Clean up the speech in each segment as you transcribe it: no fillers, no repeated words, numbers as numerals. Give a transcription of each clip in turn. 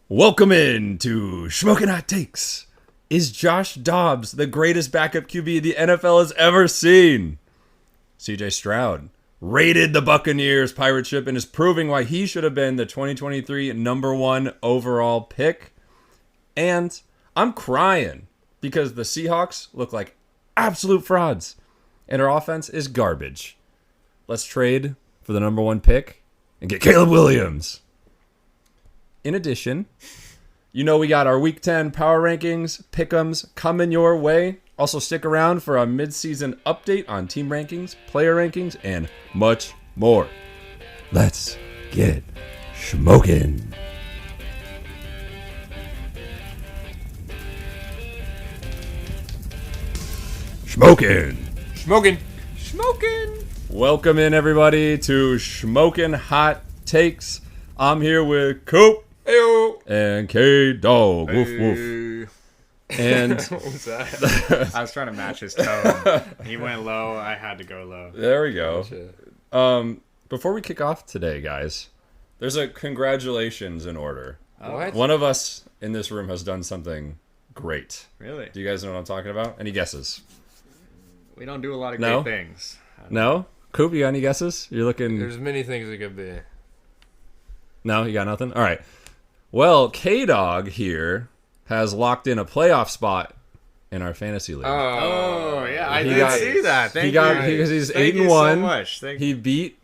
Welcome in to Shmokin Hot Takes. Is Josh Dobbs the greatest backup QB the NFL has ever seen? CJ Stroud raided the Buccaneers pirate ship and is proving why he should have been the 2023 number one overall pick. And I'm crying because the Seahawks look like absolute frauds and our offense is garbage. Let's trade for the number one pick and get Caleb Williams. In addition, we got our Week 10 power rankings, pick'ems coming your way. Also, stick around for a mid-season update on team rankings, player rankings, and much more. Let's get Shmokin'. Shmokin'. Welcome in, everybody, to Shmokin' Hot Takes. I'm here with Koop. Heyo. And K-Dog. Hey. Woof, woof. And What was that? I was trying to match his tone. He went low. I had to go low. there we go. Before we kick off today, guys, there's a congratulations in order. What? One of us in this room has done something great. Really? Do you guys know what I'm talking about? Any guesses? We don't do a lot of No? great things. No? Coop, you got any guesses? You're looking... There's many things it could be. No, you got nothing? All right. Well, K-Dog here has locked in a playoff spot in our fantasy league. Oh, yeah. I He did got- see that. Thank he got you. because he's Thank 8 and you 1. so much. Thank you. He beat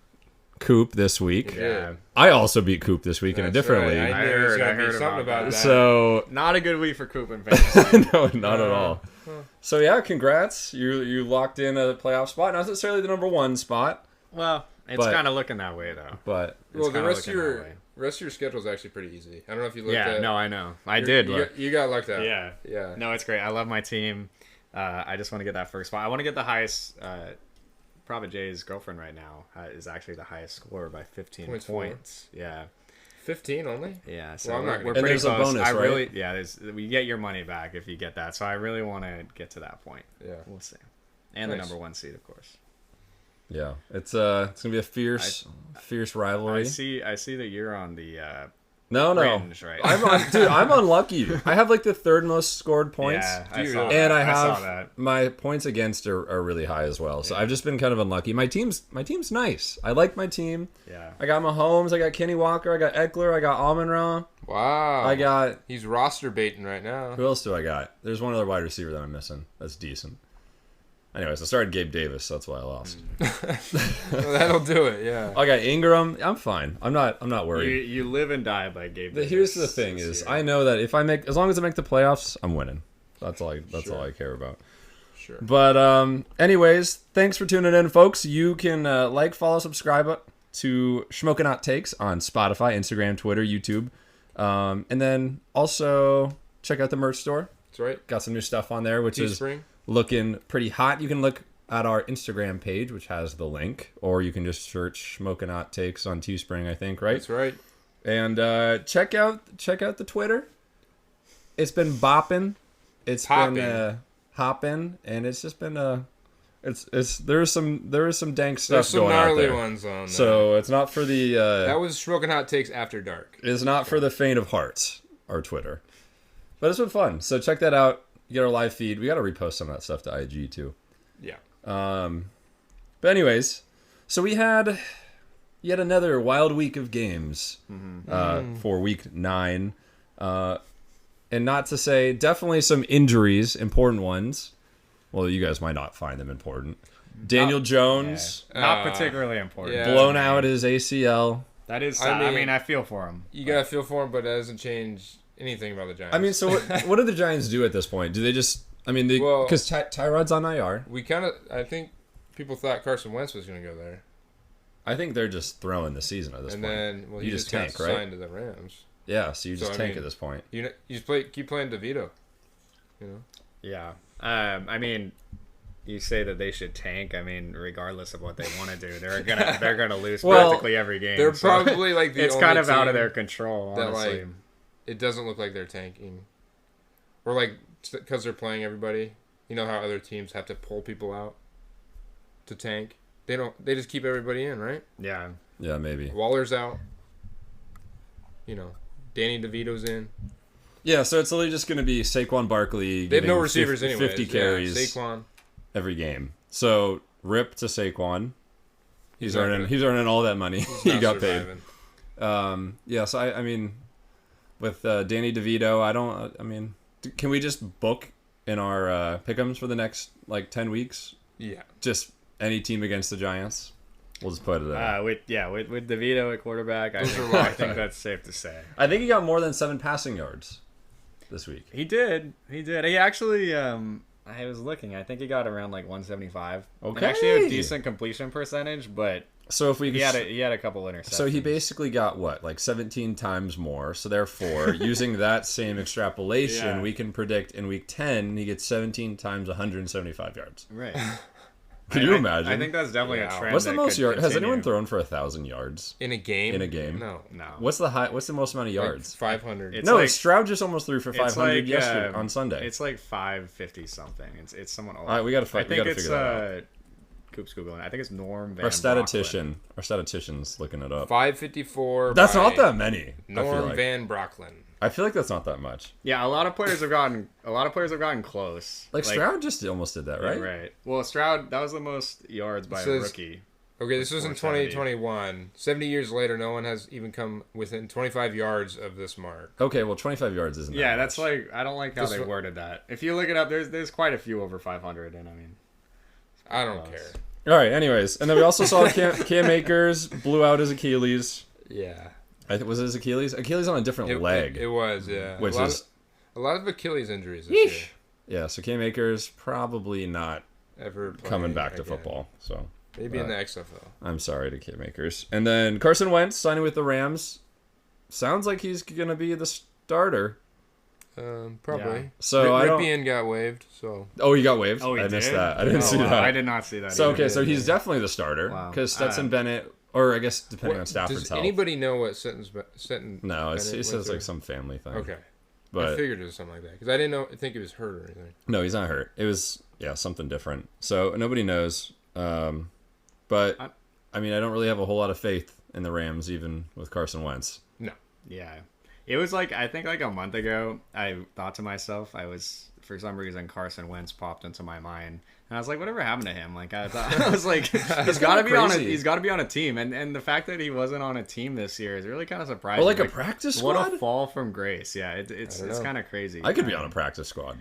Coop this week. Yeah. I also beat Coop this week in a That's different right. league. I knew there was I going to heard be something about about that. So Not a good week for Koop and fantasy. no, not at all. So yeah, congrats. You locked in a playoff spot. Not necessarily the number one spot, Well, it's But- kind of looking that way, though. but It's Well, the kinda rest of looking that your way. schedule is actually pretty easy. I don't know if you looked Yeah, at. no, I know. I You're- did You look. got, you got lucked out. Yeah. Yeah. No, it's great. I love my team. I just want to get that first spot. I want to get the highest. Prophet Jay's girlfriend right now is actually the highest scorer by 15 Points points. for. Yeah. 15 only? Yeah, so Well, I'm not we're gonna- pretty And there's a close. bonus, I right? really, yeah, we get your money back if you get that. So I really want to get to that point. Yeah. We'll see, and Nice. the number one seed, of course. yeah, it's gonna be a fierce rivalry. I see that you're on the No, fringe, right? I'm unlucky. I have like the third most scored points. Yeah, I Dude, saw that. And I saw have that. my points against are really high as well. So I've just been kind of unlucky. My team's nice. I like my team. Yeah. I got Mahomes, I got Kenny Walker, I got Eckler, I got Amon-Ra. Wow. I got He's roster baiting right now. who else do I got? There's one other wide receiver that I'm missing. That's decent. Anyways, I started Gabe Davis, so that's why I lost. Well, that'll do it, yeah. I got Ingram. I'm fine. I'm not worried. You live and die by Gabe Davis Here's the thing: this is year. I know that if I make, as long as I make the playoffs, I'm winning. That's all all I care about. Sure. But anyways, thanks for tuning in, folks. You can like, follow, subscribe to Shmokin' Hot Takes on Spotify, Instagram, Twitter, YouTube, and then also check out the merch store. That's right. Got some new stuff on there, which is Teespring. looking pretty hot. You can look at our Instagram page, which has the link, or you can just search Shmokin' Hot Takes on Teespring, I think, right? That's right. And check out the Twitter. It's been bopping. It's Popping. been hopping, and it's just been there is some dank stuff There's some going out gnarly there. ones on there. So it's not for the that was Shmokin' Hot Takes After Dark. it's not for the faint of heart. Our Twitter, but it's been fun. So check that out. You get our live feed. We got to repost some of that stuff to IG too. Yeah. But anyways, so we had yet another wild week of games for week 9. And not to say, definitely some injuries, important ones. Well, you guys might not find them important. Daniel Jones, Not particularly important. yeah. blown out his ACL. That is I sad. I mean- mean, I feel for him. You got to feel for him, but that doesn't change anything about the Giants. I mean, so what do the Giants do at this point? Do they just, I mean, Well- because Tyrod's on IR. I think people thought Carson Wentz was going to go there. I think they're just throwing the season at this And point. then, well, he You just just got tank, right? signed to the Rams. Yeah, so you just So, I tank mean- at this point. You just keep playing DeVito. You know? Yeah. I mean, you say that they should tank. I mean, regardless of what they want to do, they're gonna lose Well, practically every game. They're so probably like the it's only kind of out of team their control, that, honestly. like, it doesn't look like they're tanking. Or like because they're playing everybody. You know how other teams have to pull people out to tank? They don't. They just keep everybody in, right? Yeah. Yeah, maybe. Waller's out. You know, Danny DeVito's in. Yeah, so it's literally just going to be Saquon Barkley. They have no getting receivers anyway. 50 carries Saquon. every game. So rip to Saquon. He's earning all that money. He Not got surviving. paid. Yeah, so I mean, with Danny DeVito, can we just book in our pick'ems for the next 10 weeks? Yeah. Just any team against the Giants. We'll just put it there. With DeVito at quarterback, I think that's safe to say. I think he got more than 7 passing yards this week. He did. He actually, I was looking. I think he got around 175. Okay. And actually a decent completion percentage, but So if we he had a couple interceptions. So he basically got 17 times more. So therefore, using that same extrapolation, we can predict in week 10 he gets 17 times 175 yards. Right. Can you imagine? I think that's definitely a trend. What's the most yards? Has anyone continue. thrown for 1,000 yards In a game? No. No. What's the most amount of yards? 500. It's Stroud just almost threw for 500 yesterday on Sunday. It's 550 something. It's someone old. All right, we got to figure it's that out. Koop's Googling. I think it's Norm Van Our statistician's looking it up. 554. That's by not that many. Norm Van Brocklin. I feel like that's not that much. Yeah, a lot of players have gotten close. Stroud just almost did that, right? Yeah, right. Well, Stroud, that was the most yards by a rookie. Okay, this was in 470. 2021. 70 years later, no one has even come within 25 yards of this mark. Okay, well, 25 yards isn't Yeah, that that's much. I don't like how they worded that. If you look it up, there's quite a few over 500, and I don't care. All right, anyways. And then we also saw Cam Akers blew out his Achilles. Yeah. Was it his Achilles? Achilles on a different leg. It was, yeah. Which a lot of Achilles injuries this year. Yeah, so Cam Akers probably not Ever coming back to again. football. So Maybe in the XFL. I'm sorry to Cam Akers. And then Carson Wentz signing with the Rams. Sounds like he's going to be the starter. Probably. Yeah. So Ripien got waived. So. Oh, he got waived? Oh, he I missed did? that. I didn't see that. I did not see that. So, either. okay, so he's definitely the starter. Because Stetson Bennett, or I guess depending on Stafford's Does health. anybody know what Stetson No, it Bennett says went through? some family thing. Okay. But I figured it was something like that. Because I didn't think he was hurt or anything. No, he's not hurt. It was, something different. So nobody knows. But, I mean, I don't really have a whole lot of faith in the Rams, even with Carson Wentz. No. Yeah. It was I think a month ago, I thought to myself, for some reason, Carson Wentz popped into my mind. And I was like, whatever happened to him? I was like, he's got to be on a team. And the fact that he wasn't on a team this year is really kind of surprising. Well, a practice squad? What a fall from grace. Yeah, it's kind of crazy. I could be on a practice squad.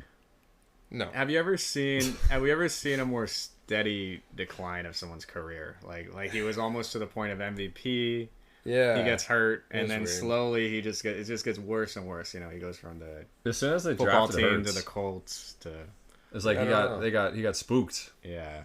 No. Have you ever seen a more steady decline of someone's career? Like he was almost to the point of MVP. Yeah. He gets hurt, and then weird. slowly it just gets worse and worse. He goes from the As soon as they football drafted team Hurts, to the Colts to it's like he got spooked. yeah.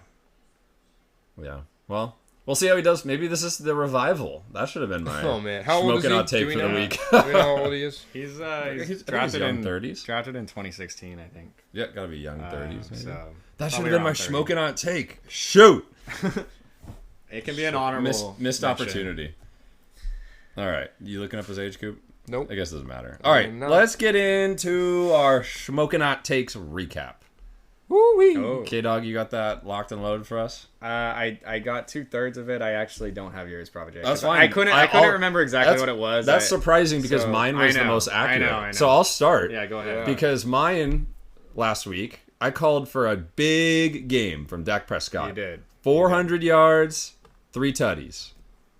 Well, we'll see how he does. Maybe this is the revival. That should have been my How old is Shmokin he? Hot Take Do we for the know? week. Do we know how old he is? He's I think he's drafted young in 30s. Drafted in 2016, I think. Yeah, gotta be young 30s. Maybe. So That should probably have been my around 30. Shmokin Hot Take. Shoot! It can be an honorable Missed mention. opportunity. All right, you looking up his age, Coop? Nope. I guess it doesn't matter. All right, No. let's get into our Shmokin Hot Takes recap. Woo-wee. Oh. K-Dog, you got that locked and loaded for us? I got 2/3 of it. I actually don't have yours, Probably. That's fine. I couldn't remember exactly what it was. That's surprising because so, mine was I the know, most accurate. I know. So I'll start. Yeah, go ahead. Because mine last week, I called for a big game from Dak Prescott. You did. 400 yards, 3 tutties.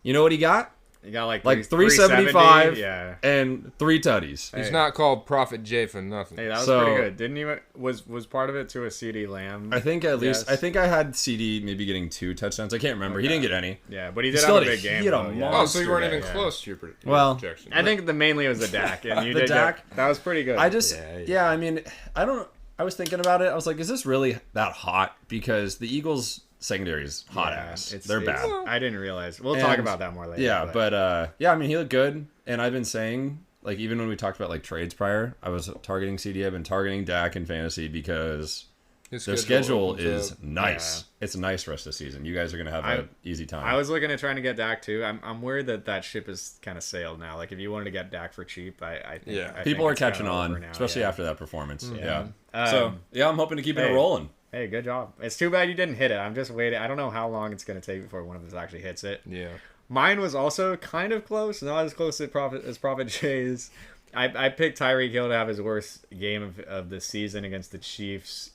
You know what he got? You got like 375 yeah. and 3 tutties. He's not called Prophet J for nothing. Hey, that was So- pretty good. Didn't he? Was part of it to a CD Lamb? I think at least, Yes. I think I had CD maybe getting 2 touchdowns. I can't remember. He didn't get any. Yeah, but he He did still have a had a- big game. he had a though, yeah. monster Oh, so you weren't day, even close to your Well, projection. I think mainly it was the Dak, and you The did Dak. That was pretty good. I just, Yeah. I mean, I was thinking about it. I was like, is this really that hot? Because the Eagles secondary is hot ass. They're bad. I didn't realize. We'll And- talk about that more later. Yeah, but I mean, he looked good. And I've been saying, like, even when we talked about like trades prior, I was targeting CD. I've been targeting Dak in fantasy because their schedule opens is up. nice. Yeah. It's a nice rest of the season. You guys are gonna have an easy time. I was looking at trying to get Dak too. I'm worried that ship is kind of sailed now. Like if you wanted to get Dak for cheap, I think people are it's kinda catching over on, now, especially yeah. after that performance. Mm-hmm. Yeah. So I'm hoping to keep it hey. rolling. Hey, good job. It's too bad you didn't hit it. I'm just waiting. I don't know how long it's going to take before one of us actually hits it. Yeah. Mine was also kind of close, not as close as Prophet J's. I picked Tyreek Hill to have his worst game of the season against the Chiefs,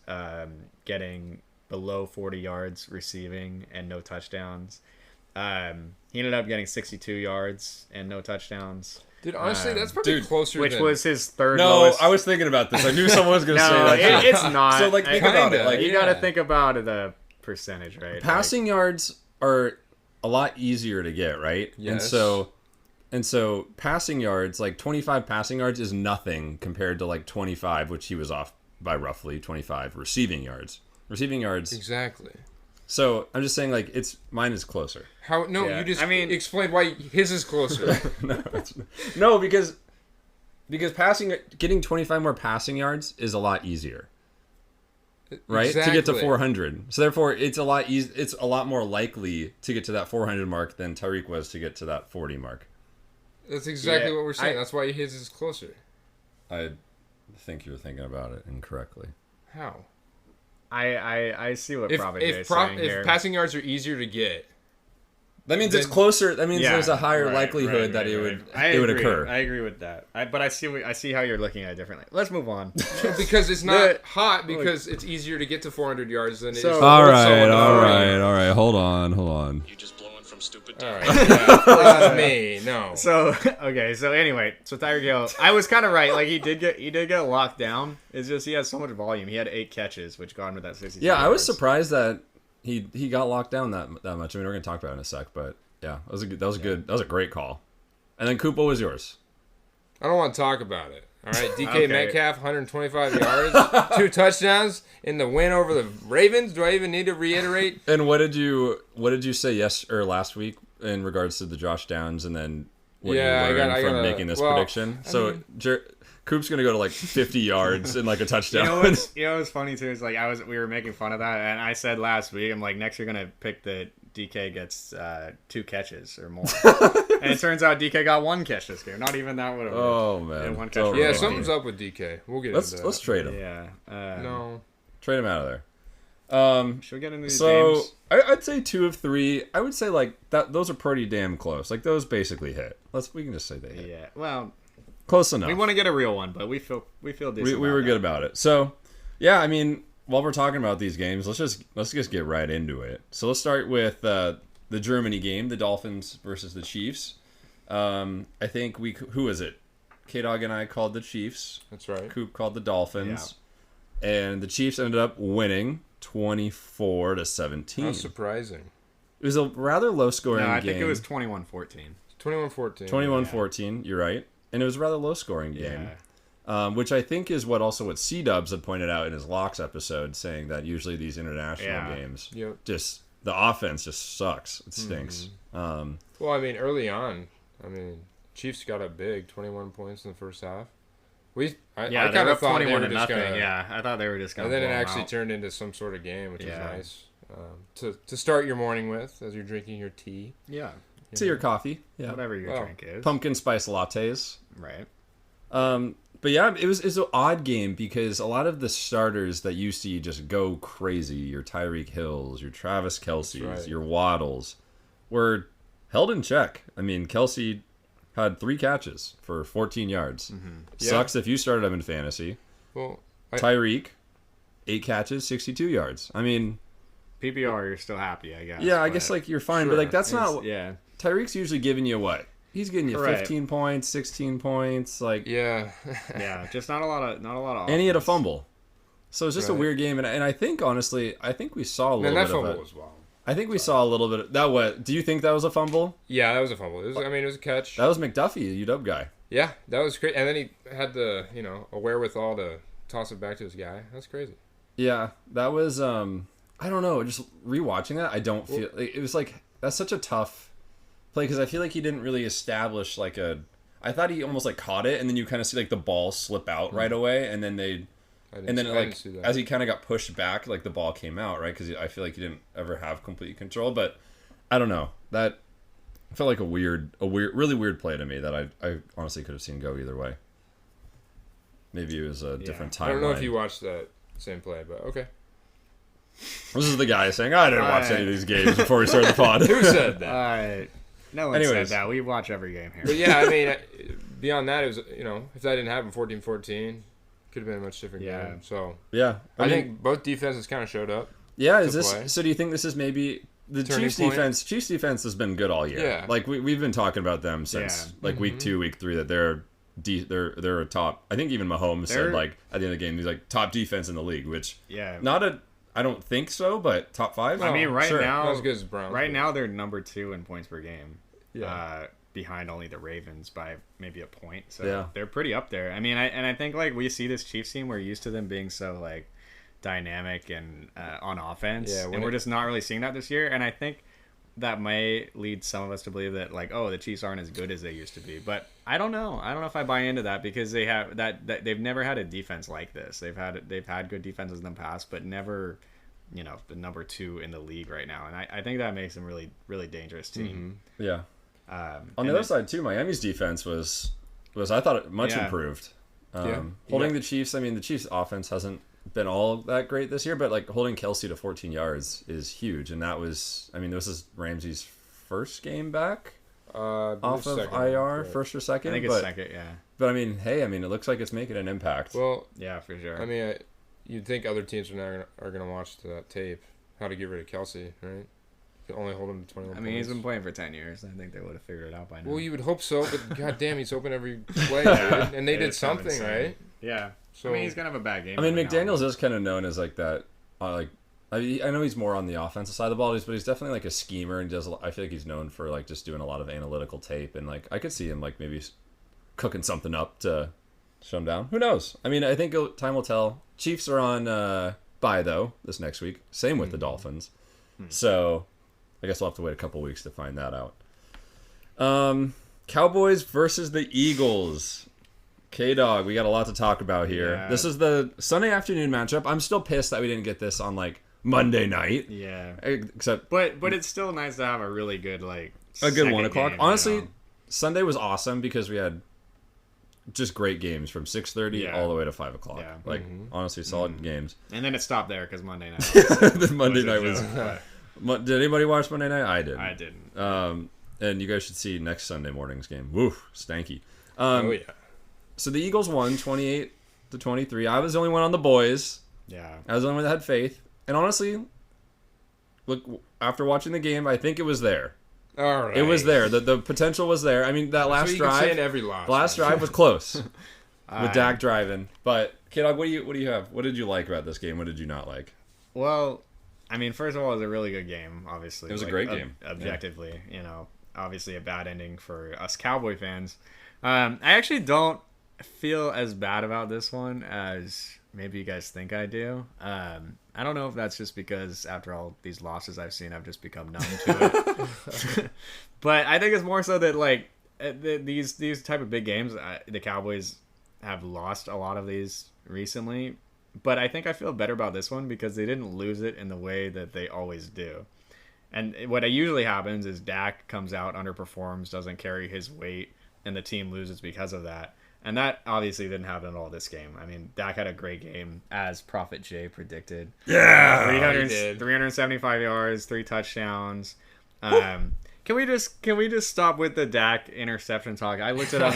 getting below 40 yards receiving and no touchdowns. He ended up getting 62 yards and no touchdowns. Dude, honestly, that's probably closer. Which was his third. No, lowest. I was thinking about this. I knew someone was going to say that. It's not. So like, think about it. Like, you got to think about the percentage, right? Passing yards are a lot easier to get, right? Yes. And so passing yards, like 25 passing yards is nothing compared to like 25, which he was off by roughly 25 receiving yards. Receiving yards. Exactly. So I'm just saying, like, mine is closer. How? No, Yeah. you just. I mean, explain why his is closer. No, because getting 25 more passing yards is a lot easier, right? Exactly. To get to 400. So therefore, it's a lot more likely to get to that 400 mark than Tyreek was to get to that 40 mark. That's exactly what we're saying. That's why his is closer. I think you're thinking about it incorrectly. How? I see what Prabhajay is saying here. If passing yards are easier to get, that means it's closer. That means there's a higher likelihood that it would occur. I agree with that. But I see how you're looking at it differently. Let's move on. Because it's not hot because it's easier to get to 400 yards than it is. All right. Hold on. You just blowing from stupid. All right. Yeah, me. No. So anyway, Tyreek Hill, I was kind of right. Like he did get locked down. It's just he has so much volume. He had 8 catches, which got him to that 60. Yeah, I was surprised that he got locked down that much. I mean, we're gonna talk about it in a sec, but yeah, that was a great call. And then Koop, what was yours? I don't want to talk about it. All right, DK Metcalf, 125 yards, 2 touchdowns in the win over the Ravens. Do I even need to reiterate? And what did you say last week in regards to the Josh Downs, and then what you learned from making this prediction? So Koop's gonna go to like 50 yards and like a touchdown. You know what's funny too is like we were making fun of that, and I said last week, I'm like, next you're gonna pick the DK gets 2 catches or more, and it turns out DK got 1 catch this game. Not even that would have. Oh man, 1 catch. Yeah, something's up with DK. We'll get into that. Let's trade him. Yeah. No. Trade him out of there. Should we get into these games? I'd say 2 of 3. I would say like that. Those are pretty damn close. Like those basically hit. We can just say they hit. Yeah. Well, close enough. we want to get a real one, but we feel decent. We were good about it. So yeah, I mean, while we're talking about these games, let's just get right into it. So let's start with the Germany game, the Dolphins versus the Chiefs. I think who was it? K-Dog and I called the Chiefs. That's right. Koop called the Dolphins. Yeah. And the Chiefs ended up winning 24-17. How surprising. It was a rather low-scoring game. I think it was 21-14. 21-14. 21-14, you're right. And it was a rather low-scoring game. Yeah. Which I think is what C-Dubs had pointed out in his Locks episode, saying that usually these international games, just the offense just sucks. It stinks. Mm-hmm. Well, I mean, early on, Chiefs got up big, 21 points in the first half. I kind of thought they were just going to... Yeah, I thought they were just going to... And then it actually turned into some sort of game, which was nice to start your morning with as you're drinking your tea. Yeah. To your coffee. Yeah. Whatever your drink is. Pumpkin spice lattes. Right. But yeah, it was an odd game because a lot of the starters that you see just go crazy, your Tyreek Hills, your Travis Kelce's, your Waddles, were held in check. I mean, Kelce had 3 catches for 14 yards. Mm-hmm. Sucks if you started him in fantasy. Well, Tyreek, 8 catches, 62 yards. I mean, PPR, you're still happy, I guess. Yeah, I guess like you're fine, but like that's not. Yeah. Tyreek's usually giving you what? He's getting you 15 points, 16 points, like yeah, just not a lot of. And he had a fumble, so it's just a weird game. And I think honestly, we saw a little bit of it. Was wild. I think we saw a little bit of that. What do you think that was a fumble? Yeah, that was a fumble. It was a catch. That was McDuffie, the UW guy. Yeah, that was great. And then he had the a wherewithal to toss it back to his guy. That's crazy. Yeah, that was I don't know. Just rewatching that, I don't feel it was like that's such a tough play because I feel like he didn't really establish like a. I thought he almost like caught it, and then you kind of see like the ball slip out right away, and then as he kind of got pushed back, like the ball came out right because I feel like he didn't ever have complete control. But I don't know, that felt like a really weird play to me that I honestly could have seen go either way. Maybe it was a different timeline. I don't know if you watched that same play, but okay. This is the guy saying, I didn't watch any of these games before we started the pod. Who said that? All right. No one said that. We watch every game here. But yeah, I mean, beyond that, it was, if that didn't happen 14-14, could have been a much different game. So yeah, I think both defenses kind of showed up. Yeah, so do you think this is maybe the Chiefs defense? Chiefs defense has been good all year. Yeah. Like we've been talking about them since week 2, week 3 that they're a top. I think even Mahomes said like at the end of the game he's like top defense in the league, which I don't think so, but top 5. I mean, now, not as good as Browns. Right now they're number 2 in points per game. Yeah. Behind only the Ravens by maybe a point. So they're pretty up there. I mean, I think like we see this Chiefs team, we're used to them being so like dynamic and on offense, and we're just not really seeing that this year. And I think that may lead some of us to believe that like, oh, the Chiefs aren't as good as they used to be. But I don't know if I buy into that, because they have that they've never had a defense like this. They've had good defenses in the past, but never the number 2 in the league right now. And I think that makes them really, really dangerous team. Yeah. On the other side too, Miami's defense was I thought much improved. Holding the Chiefs. I mean, the Chiefs' offense hasn't been all that great this year, but like holding Kelsey to 14 yards is huge, and that was, I mean, this is Ramsey's first game back off of IR, first or second. I think it's second, yeah. But I mean, hey, it looks like it's making an impact. Well, yeah, for sure. I mean, you'd think other teams are going to watch that tape, how to get rid of Kelsey, right? Only hold him to 21 I mean, he's been playing for 10 years. I think they would have figured it out by now. Well, you would hope so, but goddamn, he's open every play, dude. And they did something, right? Yeah. So, I mean, he's going to have a bad game. I mean, McDaniels is kind of known as like that. I know he's more on the offensive side of the ball, but he's definitely like a schemer, and I feel like he's known for like just doing a lot of analytical tape, and like I could see him like maybe cooking something up to show him down. Who knows? I mean, I think time will tell. Chiefs are on bye though this next week. Same with the Dolphins. So I guess we'll have to wait a couple weeks to find that out. Cowboys versus the Eagles. K-Dog, we got a lot to talk about here. Yeah. This is the Sunday afternoon matchup. I'm still pissed that we didn't get this on like Monday night. Yeah. Except, but it's still nice to have a really good like a good 1 o'clock. Honestly, Sunday was awesome because we had just great games from 6:30 all the way to 5 o'clock. Yeah. Like honestly, solid games. And then it stopped there because Monday night. The Monday night was. Did anybody watch Monday night? I didn't. I didn't. And you guys should see next Sunday morning's game. Woof, stanky. Oh yeah. So the Eagles won 28-23. I was the only one on the boys. Yeah. I was the only one that had faith. And honestly, look, after watching the game, I think it was there. All right. It was there. The potential was there. I mean, that last drive. Every loss, the last drive was close with Dak driving. But K-Dog, what do you have? What did you like about this game? What did you not like? Well, I mean, first of all, it was a really good game. Obviously, it was a great game. Objectively, obviously a bad ending for us Cowboy fans. I actually don't feel as bad about this one as maybe you guys think I do. I don't know if that's just because after all these losses I've seen, I've just become numb to it. But I think it's more so that like these type of big games, the Cowboys have lost a lot of these recently. But I think I feel better about this one because they didn't lose it in the way that they always do. And what usually happens is Dak comes out, underperforms, doesn't carry his weight, and the team loses because of that. And that obviously didn't happen at all this game. I mean, Dak had a great game, as Prophet Jay predicted. Yeah, 375 yards, 3 touchdowns. Can we just stop with the Dak interception talk? I looked it up.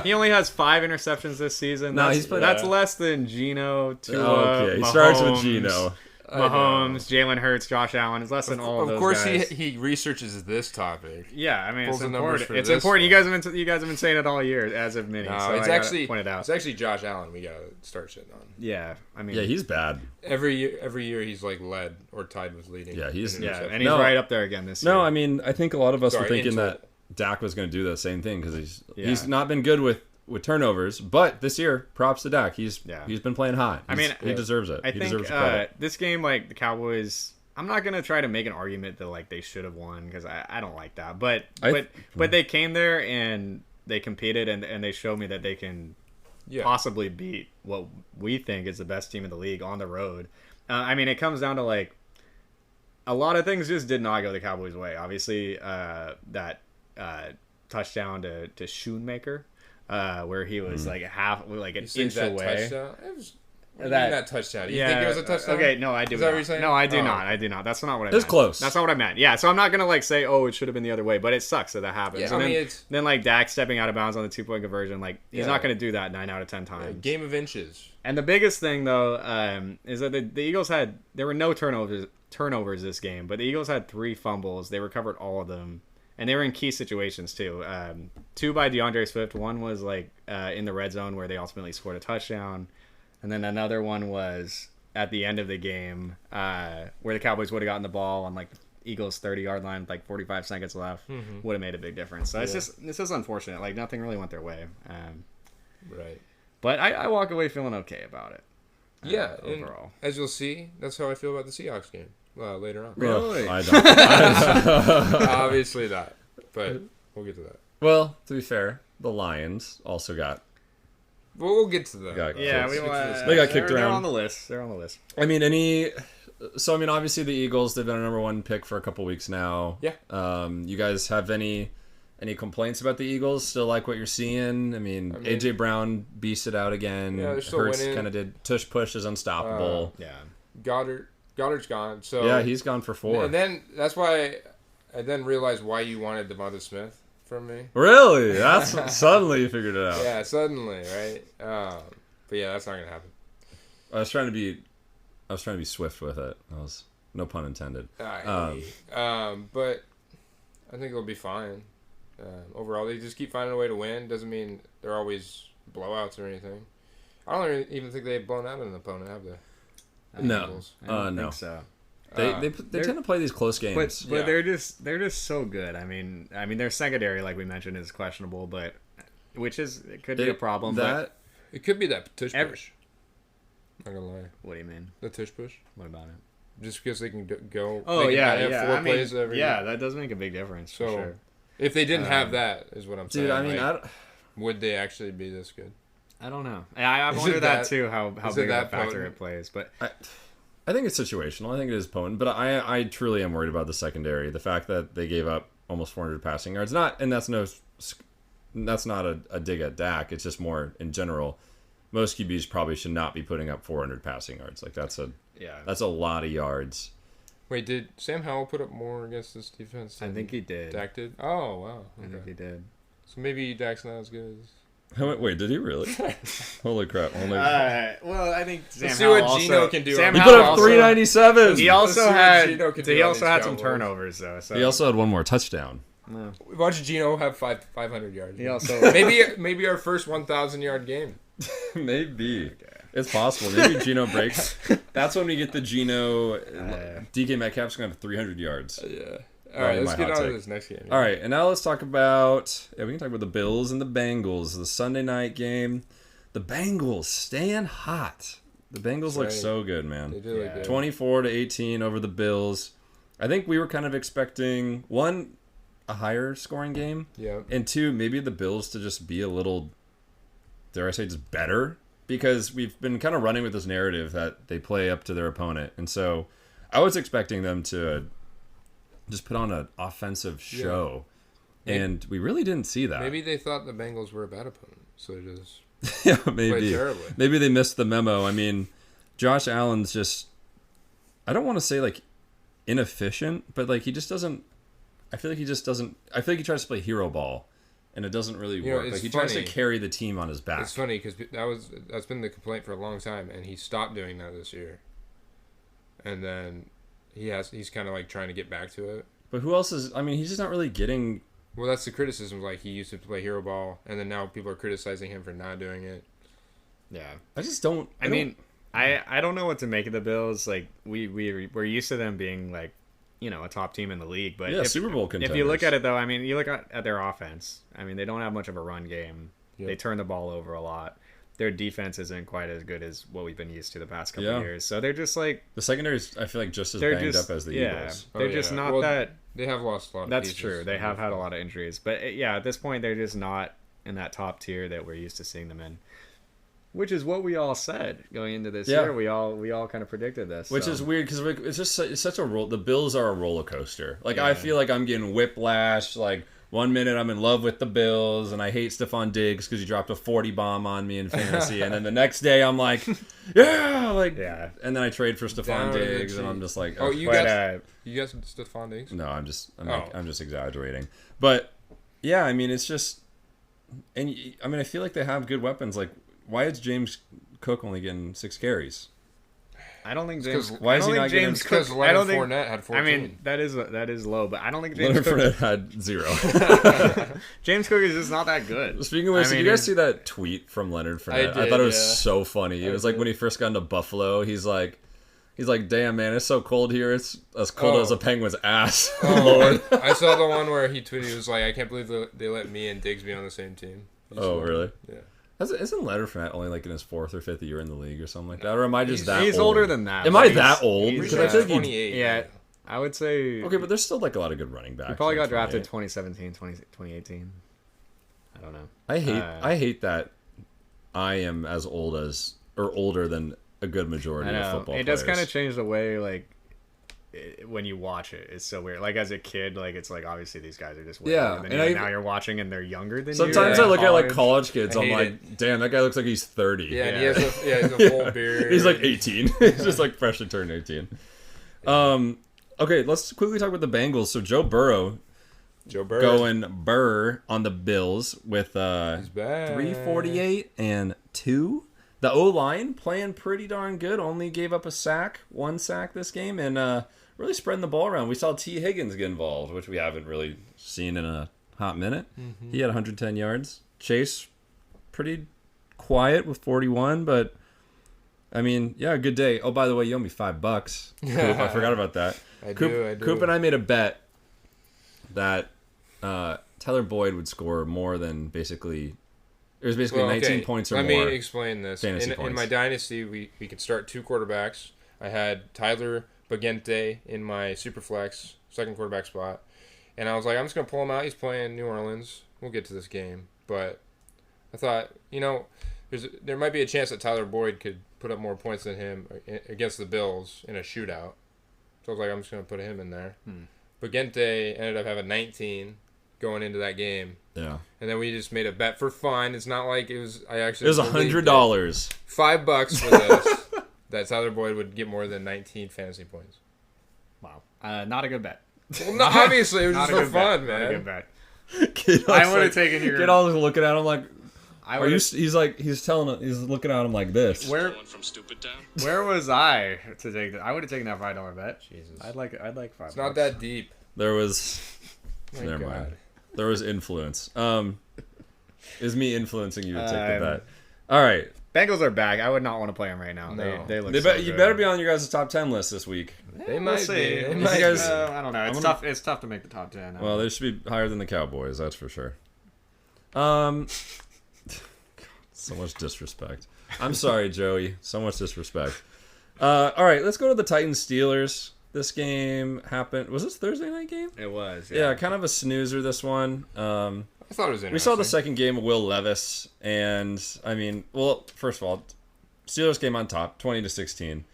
He only has 5 interceptions this season. That's less than Geno, Tua, okay, he Mahomes, starts with Geno. Mahomes, Jalen Hurts, Josh Allen. It's less than all of those guys. Of course, he researches this topic. Yeah, I mean, it's important. It's important. You guys have been saying it all year, as of many. No, so it's actually pointed out. It's actually Josh Allen we gotta start shitting on. Yeah, I mean, yeah, he's bad. Every year he's like led or tied with leading. Yeah, and he's right up there again this year. No, I mean, I think a lot of us were thinking that Dak was going to do the same thing because he's not been good with turnovers, but this year, props to Dak. He's been playing hot. He deserves it. I think this game, like the Cowboys, I'm not gonna try to make an argument that like they should have won because I don't like that. But they came there and they competed and they showed me that they can possibly beat what we think is the best team in the league on the road. I mean, it comes down to like a lot of things just did not go the Cowboys' way. Obviously, that touchdown to Schoonmaker. Where he was like an inch away. that touchdown. You think it was a touchdown? Okay, no, I do. Is that what you're saying? No, I do not. I do not. That's not what I meant. It was close. That's not what I meant. Yeah, so I'm not gonna like say, oh, it should have been the other way, but it sucks that happens. Yeah, and I mean, then like Dak stepping out of bounds on the 2-point conversion, like he's not gonna do that 9 out of 10 times. Game of inches. And the biggest thing though is that the Eagles there were no turnovers this game, but the Eagles had 3 fumbles. They recovered all of them. And they were in key situations too. 2 by DeAndre Swift. One was like in the red zone where they ultimately scored a touchdown, and then another one was at the end of the game where the Cowboys would have gotten the ball on like Eagles 30-yard line, with like 45 seconds left. Would have made a big difference. So it's just unfortunate. Like nothing really went their way. Right. But I walk away feeling okay about it. Yeah. Overall, as you'll see, that's how I feel about the Seahawks game. Later on. Really? I don't. Obviously not, but we'll get to that. Well, to be fair, the Lions also got. Well, we'll get to that. They got kicked They're around. on the list. They're on the list. I mean, obviously the Eagles, they've been a number 1 pick for a couple weeks now. Yeah. You guys have any complaints about the Eagles? Still like what you're seeing? I mean AJ Brown beasted out again. Yeah, they're still Hurts winning. kind of did. Tush push is unstoppable. Yeah. Goddard's gone. So Yeah, he's gone for 4. And then that's why I then realized why you wanted Devonta Smith from me. Really? That's suddenly you figured it out. Yeah, suddenly, right? But yeah, that's not gonna happen. I was trying to be swift with it. That was no pun intended. But I think it'll be fine. Overall, they just keep finding a way to win. Doesn't mean they're always blowouts or anything. I don't even think they've blown out an opponent, have they? No, I don't no. think so. They tend to play these close games. But they're just so good. I mean their secondary, like we mentioned, is questionable, but it could be a problem. But It could be that tush push. Not gonna lie. what do you mean? The tush push. What about it? Just because they can go. Oh they yeah, can have 4 plays every. Yeah, that does make a big difference. So for sure. if they didn't have that, is what I'm saying. Dude, I mean, like, would they actually be this good? I don't know. I wonder that too. How big of a factor it plays, but. I think it's situational. I think it is potent, but I truly am worried about the secondary. The fact that they gave up almost 400 passing yards, that's not a dig at Dak. It's just more in general. Most QBs probably should not be putting up 400 passing yards. Like that's a lot of yards. Wait, did Sam Howell put up more against this defense? I think he did. Dak did. Oh wow. Okay. I think he did. So maybe Dak's not as good as. Wait, did he really? Holy crap! Well, I think Let's see what Gino can do. He put up 397. He also had some Cowboys. turnovers though. So. He also had one more touchdown. No. Watch Gino have 500 yards. He also maybe our first 1,000 yard game. Maybe. Okay. It's possible. Maybe Gino breaks. That's when we get the Gino. DK Metcalf's going to have 300 yards. Yeah. All right, let's get on to this next game. All right, and now let's talk about... Yeah, we can talk about the Bills and the Bengals. The Sunday night game. The Bengals staying hot. The Bengals look so good, man. They do look good. 24-18 over the Bills. I think we were kind of expecting, 1, a higher scoring game. Yeah. And 2, maybe the Bills to just be a little, dare I say, just better. Because we've been kind of running with this narrative that they play up to their opponent. And so I was expecting them to just put on an offensive show. Yeah. And we really didn't see that. Maybe they thought the Bengals were a bad opponent. So they just played terribly. Maybe they missed the memo. I mean, Josh Allen's just, I don't want to say like inefficient, but like he just doesn't, I feel like he tries to play hero ball. And it doesn't really work. Like he tries to carry the team on his back. It's funny because that's been the complaint for a long time, and he stopped doing that this year. And then he's kind of like trying to get back to it. But who else is? I mean, he's just not really getting. Well, that's the criticism. Like he used to play hero ball, and then now people are criticizing him for not doing it. Yeah, I just don't. I mean, I don't know what to make of the Bills. Like we're used to them being like, you know, a top team in the league, but Super Bowl contenders. If you look at it though, I mean, you look at their offense. I mean, they don't have much of a run game. Yep. They turn the ball over a lot. Their defense isn't quite as good as what we've been used to the past couple of years. So they're just like the secondary's. I feel like just as banged up as the Eagles. They're just not that. They have lost a lot. That's true. They have had a lot of injuries, but at this point, they're just not in that top tier that we're used to seeing them in. Which is what we all said going into this year. We all kind of predicted this. Which is weird because it's such a roll. The Bills are a roller coaster. Like I feel like I'm getting whiplash. Like 1 minute I'm in love with the Bills and I hate Stephon Diggs because he dropped a 40 bomb on me in fantasy, and then the next day I'm like, yeah, and then I trade for Stephon Diggs and I'm just like, oh, you got Stephon Diggs? No, I'm just exaggerating, but yeah, I mean it's just, and I mean I feel like they have good weapons. Like, why is James Cook only getting 6 carries? I don't think James. Why is he not getting? Because Leonard Fournette had 14. I mean, that is low, but I don't think James Fournette had 0. James Cook is just not that good. Speaking of which, did you guys see that tweet from Leonard Fournette? I thought it was so funny. It was like when he first got into Buffalo. He's like, damn man, it's so cold here. It's as cold as a penguin's ass. Lord. I saw the one where he tweeted. He was like, I can't believe they let me and Diggs be on the same team. Really? Yeah. Isn't Leonard Fournette only like in his 4th or 5th year in the league or something like that? Or am I just that old? He's older than that. Am I that old? Because I feel like 28. Yeah, I would say... Okay, but there's still like a lot of good running backs. He probably got drafted 2017, 2018. I don't know. I hate that I am as old as, or older than a good majority of football players. It does kind of change the way, like, when you watch it. It's so weird. Like, as a kid, like, it's like, obviously these guys are just way older than you, and now you're watching and they're younger than sometimes I look at like college kids, I'm like, damn, that guy looks like he's 30. Yeah, and he has a full beard. He's like 18. He's just like freshly turned 18. Okay, let's quickly talk about the Bengals. So Joe Burrow going burr on the Bills with 348 and 2. The O-line playing pretty darn good. Only gave up 1 sack this game, and really spreading the ball around. We saw T. Higgins get involved, which we haven't really seen in a hot minute. Mm-hmm. He had 110 yards. Chase, pretty quiet with 41, but I mean, yeah, good day. Oh, by the way, you owe me $5. Koop, I forgot about that. I do. Koop and I made a bet that Tyler Boyd would score more than basically... It was basically 19 points or more. Let me explain this. In my dynasty, we could start 2 quarterbacks. I had Tyler Bagente in my Superflex, second quarterback spot. And I was like, I'm just going to pull him out. He's playing New Orleans. We'll get to this game. But I thought, there might be a chance that Tyler Boyd could put up more points than him against the Bills in a shootout. So I was like, I'm just going to put him in there. Bagente ended up having 19 going into that game. Yeah. And then we just made a bet for fun. It's not like it was. It was $100. $5 for this. That Tyler Boyd would get more than 19 fantasy points. Wow. Not a good bet. Well, no, obviously it was just for fun, man. Not a good bet. I would have taken your. Kid always looking at him like. He's looking at him like this. Where was I to take that? I would have taken that $5 bet. Jesus. I'd like $5. It's not that deep. There was. Never mind. There was influence. Is me influencing you to take the bet? All right. Bengals are back. I would not want to play them right now. No. They look. You better be on your guys' top 10 list this week. They might be. I don't know. It's tough to make the top 10. Well, they should be higher than the Cowboys. That's for sure. So much disrespect. I'm sorry, Joey. So much disrespect. All right, let's go to the Titans-Steelers. This game happened. Was this Thursday night game? It was. Yeah, kind of a snoozer. This one. I thought it was interesting. We saw the second game of Will Levis, and I mean, well, first of all, Steelers came on top, 20-16.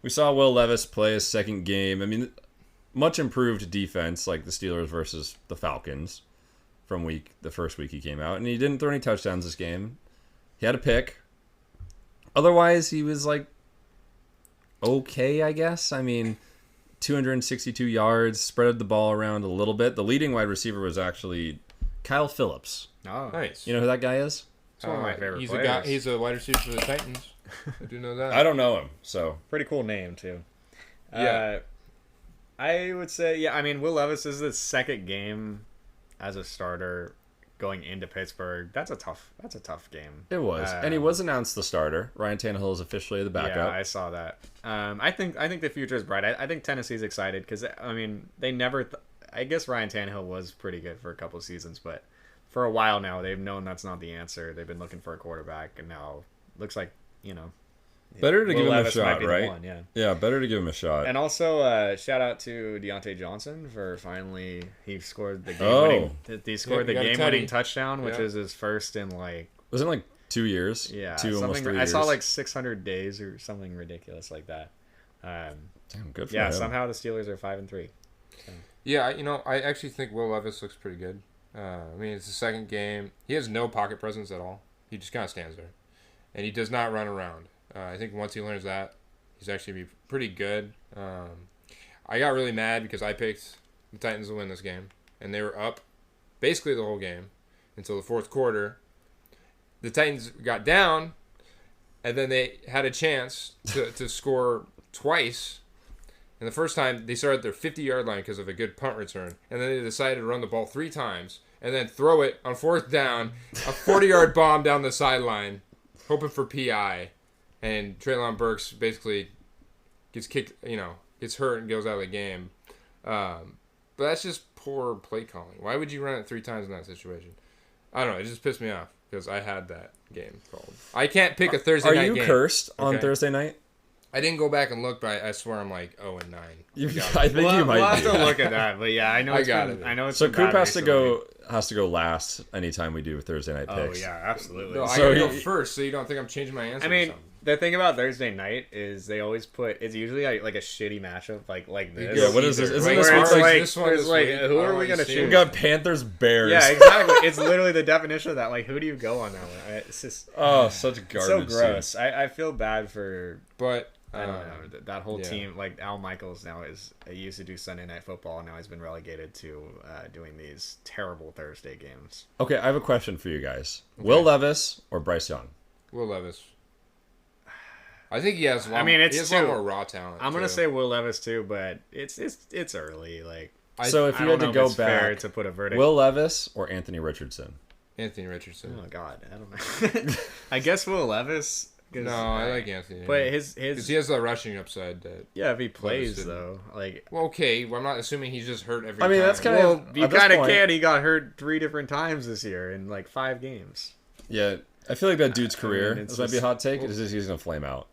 We saw Will Levis play his second game. I mean, much improved defense, like the Steelers versus the Falcons from the first week he came out, and he didn't throw any touchdowns this game. He had a pick. Otherwise, he was like okay, I guess. I mean, 262 yards, spread the ball around a little bit. The leading wide receiver was actually Kyle Phillips. Oh, nice. You know who that guy is? It's one of my favorite players. He's a wide receiver for the Titans. I do know that. I don't know him, so. Pretty cool name, too. Yeah. I would say, I mean, Will Levis is the second game as a starter going into Pittsburgh. That's a tough game. It was. And he was announced the starter. Ryan Tannehill is officially the backup. Yeah, I saw that. I think the future is bright. I think Tennessee's excited because, I mean, they never... I guess Ryan Tannehill was pretty good for a couple of seasons, but for a while now, they've known that's not the answer. They've been looking for a quarterback, and now looks like, better to give him a Levis shot, right? One, yeah. Yeah, better to give him a shot. And also, shout out to Deontay Johnson for he scored the game-winning touchdown, which is his first in was it like 2 years? Yeah, almost 3 years. I saw like 600 days or something ridiculous like that. Damn, good for him. Yeah, somehow the Steelers are 5-3. So. Yeah, I actually think Will Levis looks pretty good. I mean, it's the second game. He has no pocket presence at all. He just kind of stands there. And he does not run around. I think once he learns that, he's actually be pretty good. I got really mad because I picked the Titans to win this game. And they were up basically the whole game until the fourth quarter. The Titans got down, and then they had a chance to score twice. And the first time, they started at their 50-yard line because of a good punt return. And then they decided to run the ball 3 times and then throw it on fourth down, a 40-yard bomb down the sideline, hoping for PI. And Treylon Burks basically gets kicked, gets hurt and goes out of the game. But that's just poor play calling. Why would you run it 3 times in that situation? I don't know. It just pissed me off because I had that game called. I can't pick a Thursday night game. Are you cursed on Thursday night? I didn't go back and look, but I swear I'm like 0-9. I think you might. We'll have to look at that, but yeah, I know. I know it's so. Koop has to go last anytime we do Thursday night picks. Oh yeah, absolutely. No, I gotta go first, so you don't think I'm changing my answer. I mean, the thing about Thursday night is they always put it's usually like a shitty matchup like this. Yeah, what is this? Isn't this like who are we gonna choose? We got Panthers Bears. Yeah, exactly. It's literally the definition of that. Like, who do you go on that one? It's just such garbage. So gross. I feel bad for, but. I don't know. That whole team, like Al Michaels now he used to do Sunday Night Football, and now he's been relegated to doing these terrible Thursday games. Okay, I have a question for you guys. Okay. Will Levis or Bryce Young? Will Levis. I think he has. He has a lot more raw talent. I'm gonna say Will Levis too, but it's early. Like, so if you had to go back to put a verdict, Will Levis or Anthony Richardson? Anthony Richardson. Oh God, I don't know. I guess Will Levis. No, I like Anthony. But his he has the rushing upside. If he plays though, like. Well, okay. Well, I'm not assuming he's just hurt every time. I mean, that's kind of you kind of can. He got hurt 3 different times this year in like 5 games. Yeah, I feel like that dude's career. This might be a hot take. Is just he's gonna flame out.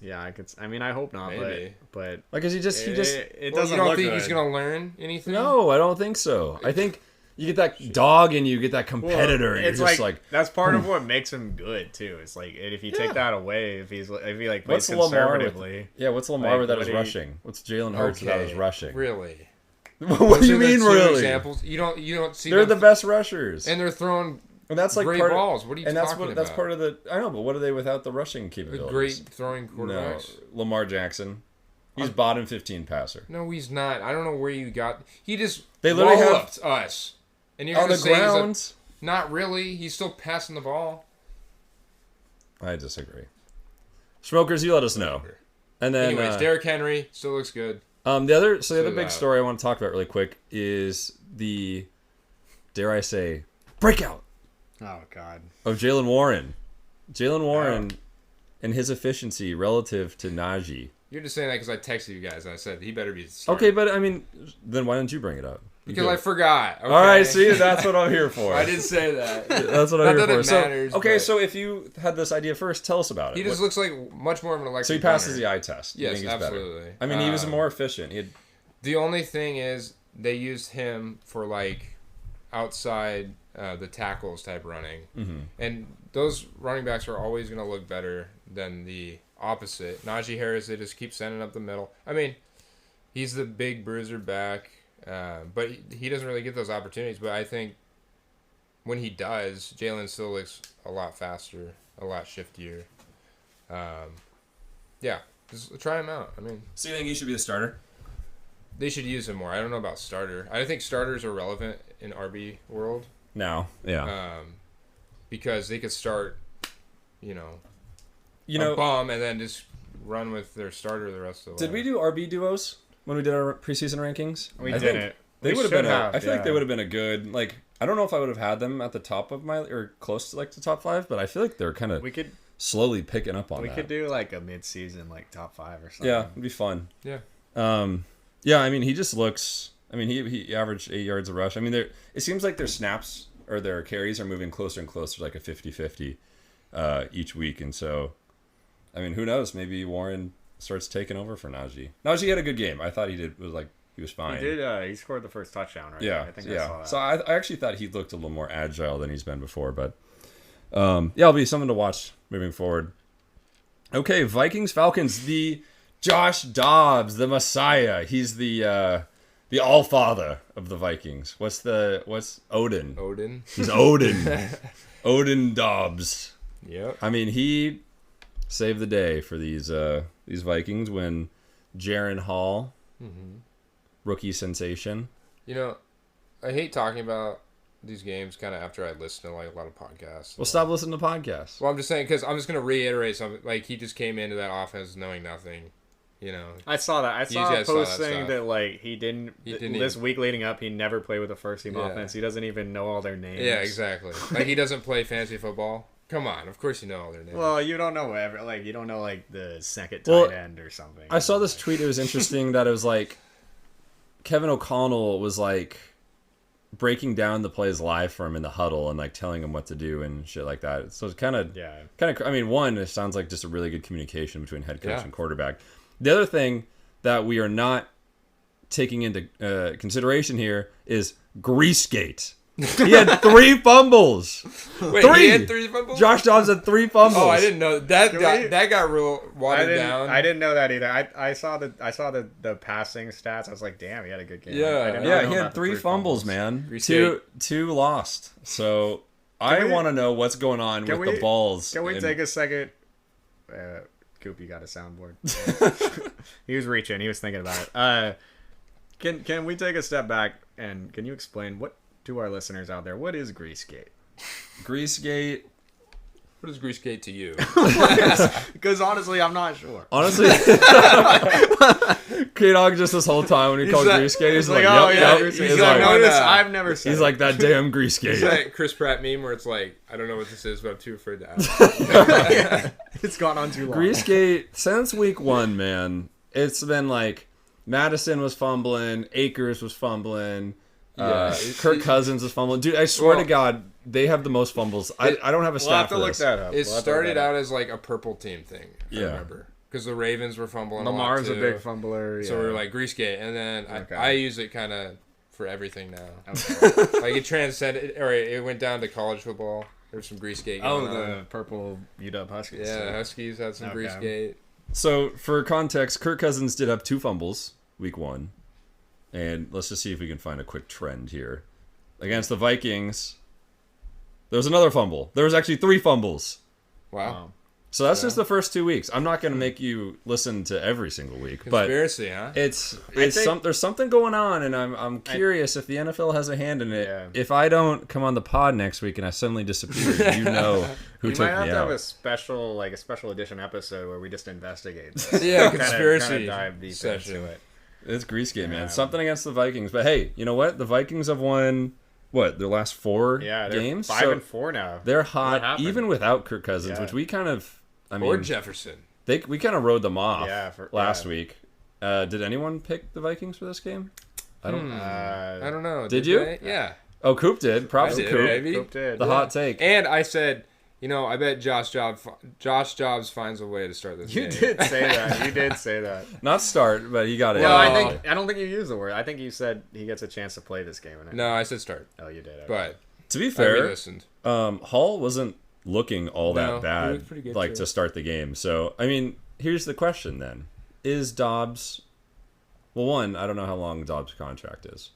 Yeah, I hope not. Maybe. But like, cause he just it doesn't. You don't look think good. he's gonna learn anything? No, I don't think so. I think. You get that dog and you get that competitor. And it's you're just like that's part of what makes him good too. It's like if you take that away, if he plays conservatively. What's Lamar without his rushing? What's Jalen Hurts without his rushing? Really? What do you mean, really? Examples? You don't see. They're the best rushers, and they're throwing. And that's like great balls. What are you talking about? That's part of the. I know, but what are they without the rushing capabilities? The great throwing quarterbacks. No, Lamar Jackson. He's bottom 15 passer. No, he's not. I don't know where you got. He just they literally walloped us. And you're on the ground? Not really. He's still passing the ball. I disagree. Shmokers, you let us know. And then, anyways, Derrick Henry still looks good. The other big story I want to talk about really quick is the, dare I say, breakout. Oh God. Of Jaylen Warren. Jaylen Warren and his efficiency relative to Najee. You're just saying that because I texted you guys and I said he better be starting. Okay, but I mean, then why don't you bring it up? Because I forgot. Okay. All right, see, that's what I'm here for. I didn't say that. That's what I'm here for. Matters, so if you had this idea first, tell us about it. He just looks like much more of an electric. So he passes the eye test. Yes, absolutely. Better. I mean, he was more efficient. The only thing is they used him for like outside the tackles type running, and those running backs are always going to look better than the opposite. Najee Harris, they just keep sending up the middle. I mean, he's the big bruiser back. But he doesn't really get those opportunities. But I think when he does, Jalen still looks a lot faster, a lot shiftier. Yeah, just try him out. I mean, so you think he should be the starter? They should use him more. I don't know about starter. I think starters are relevant in RB world now. Yeah. Because they could start, a bomb and then just run with their starter the rest of the way. Did we do RB duos? When we did our preseason rankings, we didn't. They would have been. I feel like they would have been a good. Like, I don't know if I would have had them at the top of my or close to like the top 5, but I feel like they're kind of. We could slowly picking up on that. We could do like a mid-season like top 5 or something. Yeah, it'd be fun. Yeah. Yeah. I mean, he just looks. I mean, he averaged 8 yards a rush. I mean, it seems like their snaps or their carries are moving closer and closer to like a 50-50 each week, and so, I mean, who knows? Maybe Warren starts taking over for Najee. Najee had a good game. I thought he was fine. He did. He scored the first touchdown, right? Yeah, I think I saw that. So I actually thought he looked a little more agile than he's been before. But it'll be something to watch moving forward. Okay, Vikings Falcons. The Josh Dobbs, the Messiah. He's the The All-Father of the Vikings. What's Odin? Odin. He's Odin. Odin Dobbs. Yep. I mean, he saved the day for these Vikings when Jaren Hall, rookie sensation. You know, I hate talking about these games kind of after I listen to like a lot of podcasts. Well, stop listening to podcasts. Well, I'm just saying because I'm just going to reiterate something. Like, he just came into that offense knowing nothing. You know, I saw that. I saw a post saying that like he didn't this even, week leading up. He never played with a first team offense. He doesn't even know all their names. Yeah, exactly. Like, he doesn't play fantasy football. Come on, of course you know all their names. Well, you don't know you don't know like the second tight end or something. I saw this tweet. It was interesting that it was like Kevin O'Connell was like breaking down the plays live for him in the huddle and like telling him what to do and shit like that. So it's kind of. I mean, one, it sounds like just a really good communication between head coach and quarterback. The other thing that we are not taking into consideration here is Greasegate. He had 3 fumbles. Wait, he had 3 fumbles? Josh Dobbs had 3 fumbles. Oh, I didn't know that. That got real watered down. I didn't know that either. I saw the passing stats. I was like, damn, he had a good game. Yeah, he had 3 fumbles, man. Two lost. So I want to know what's going on with the balls. Can we take a second? Koop, you got a soundboard. He was reaching. He was thinking about it. Can we take a step back and can you explain what to our listeners out there? What is Greasegate? Greasegate. What is Greasegate to you? Because honestly, I'm not sure. Honestly, K-Dog just this whole time when he called Greasegate, he's like, oh, yep. He's like, notice I've never seen He's like, that damn Greasegate. It's like Chris Pratt meme where it's like, I don't know what this is, but I'm too afraid to ask. It's gone on too long. Greasegate, since week 1, man, it's been like Madison was fumbling, Akers was fumbling, Kirk Cousins was fumbling. Dude, I swear to God, they have the most fumbles. I don't have a stat for this. That up. It started out as like a purple team thing, I remember. Because the Ravens were fumbling Lamar's a lot a big fumbler. So we were like, Greasegate. And then I use it kind of for everything now. Okay. Like, it transcended, or it went down to college football. There's some Greasegate going on. The purple UW Huskies. Yeah, the Huskies had some Greasegate. So, for context, Kirk Cousins did have 2 fumbles week 1. And let's just see if we can find a quick trend here. Against the Vikings, there was another fumble. There was actually 3 fumbles. Wow. So that's just the first 2 weeks. I'm not going to make you listen to every single week. Conspiracy, huh? There's something going on, and I'm curious if the NFL has a hand in it. Yeah. If I don't come on the pod next week and I suddenly disappear, you know who took me out. We might have to have a special edition episode where we just investigate this. Yeah, conspiracy kind of dive deep session. into it. It's Greasegate, man. Something against the Vikings. But hey, you know what? The Vikings have won, their last 4 games? 5-4 now. They're hot, even without Kirk Cousins, which we kind of... or Jefferson. We kind of rode them off last week. Did anyone pick the Vikings for this game? I don't know. Did you? They? Yeah. Oh, Koop did. Props to Koop. Maybe. Koop did. The hot take. And I said, I bet Josh Jobs finds a way to start this game. You did say that. Not start, but he got it. Well, I don't think you used the word. I think you said he gets a chance to play this game. No, I said start. Oh, you did. Okay. But to be fair, Hall wasn't looking all that bad to start the game. So, I mean, here's the question then. Is Dobbs... Well, one, I don't know how long Dobbs' contract is.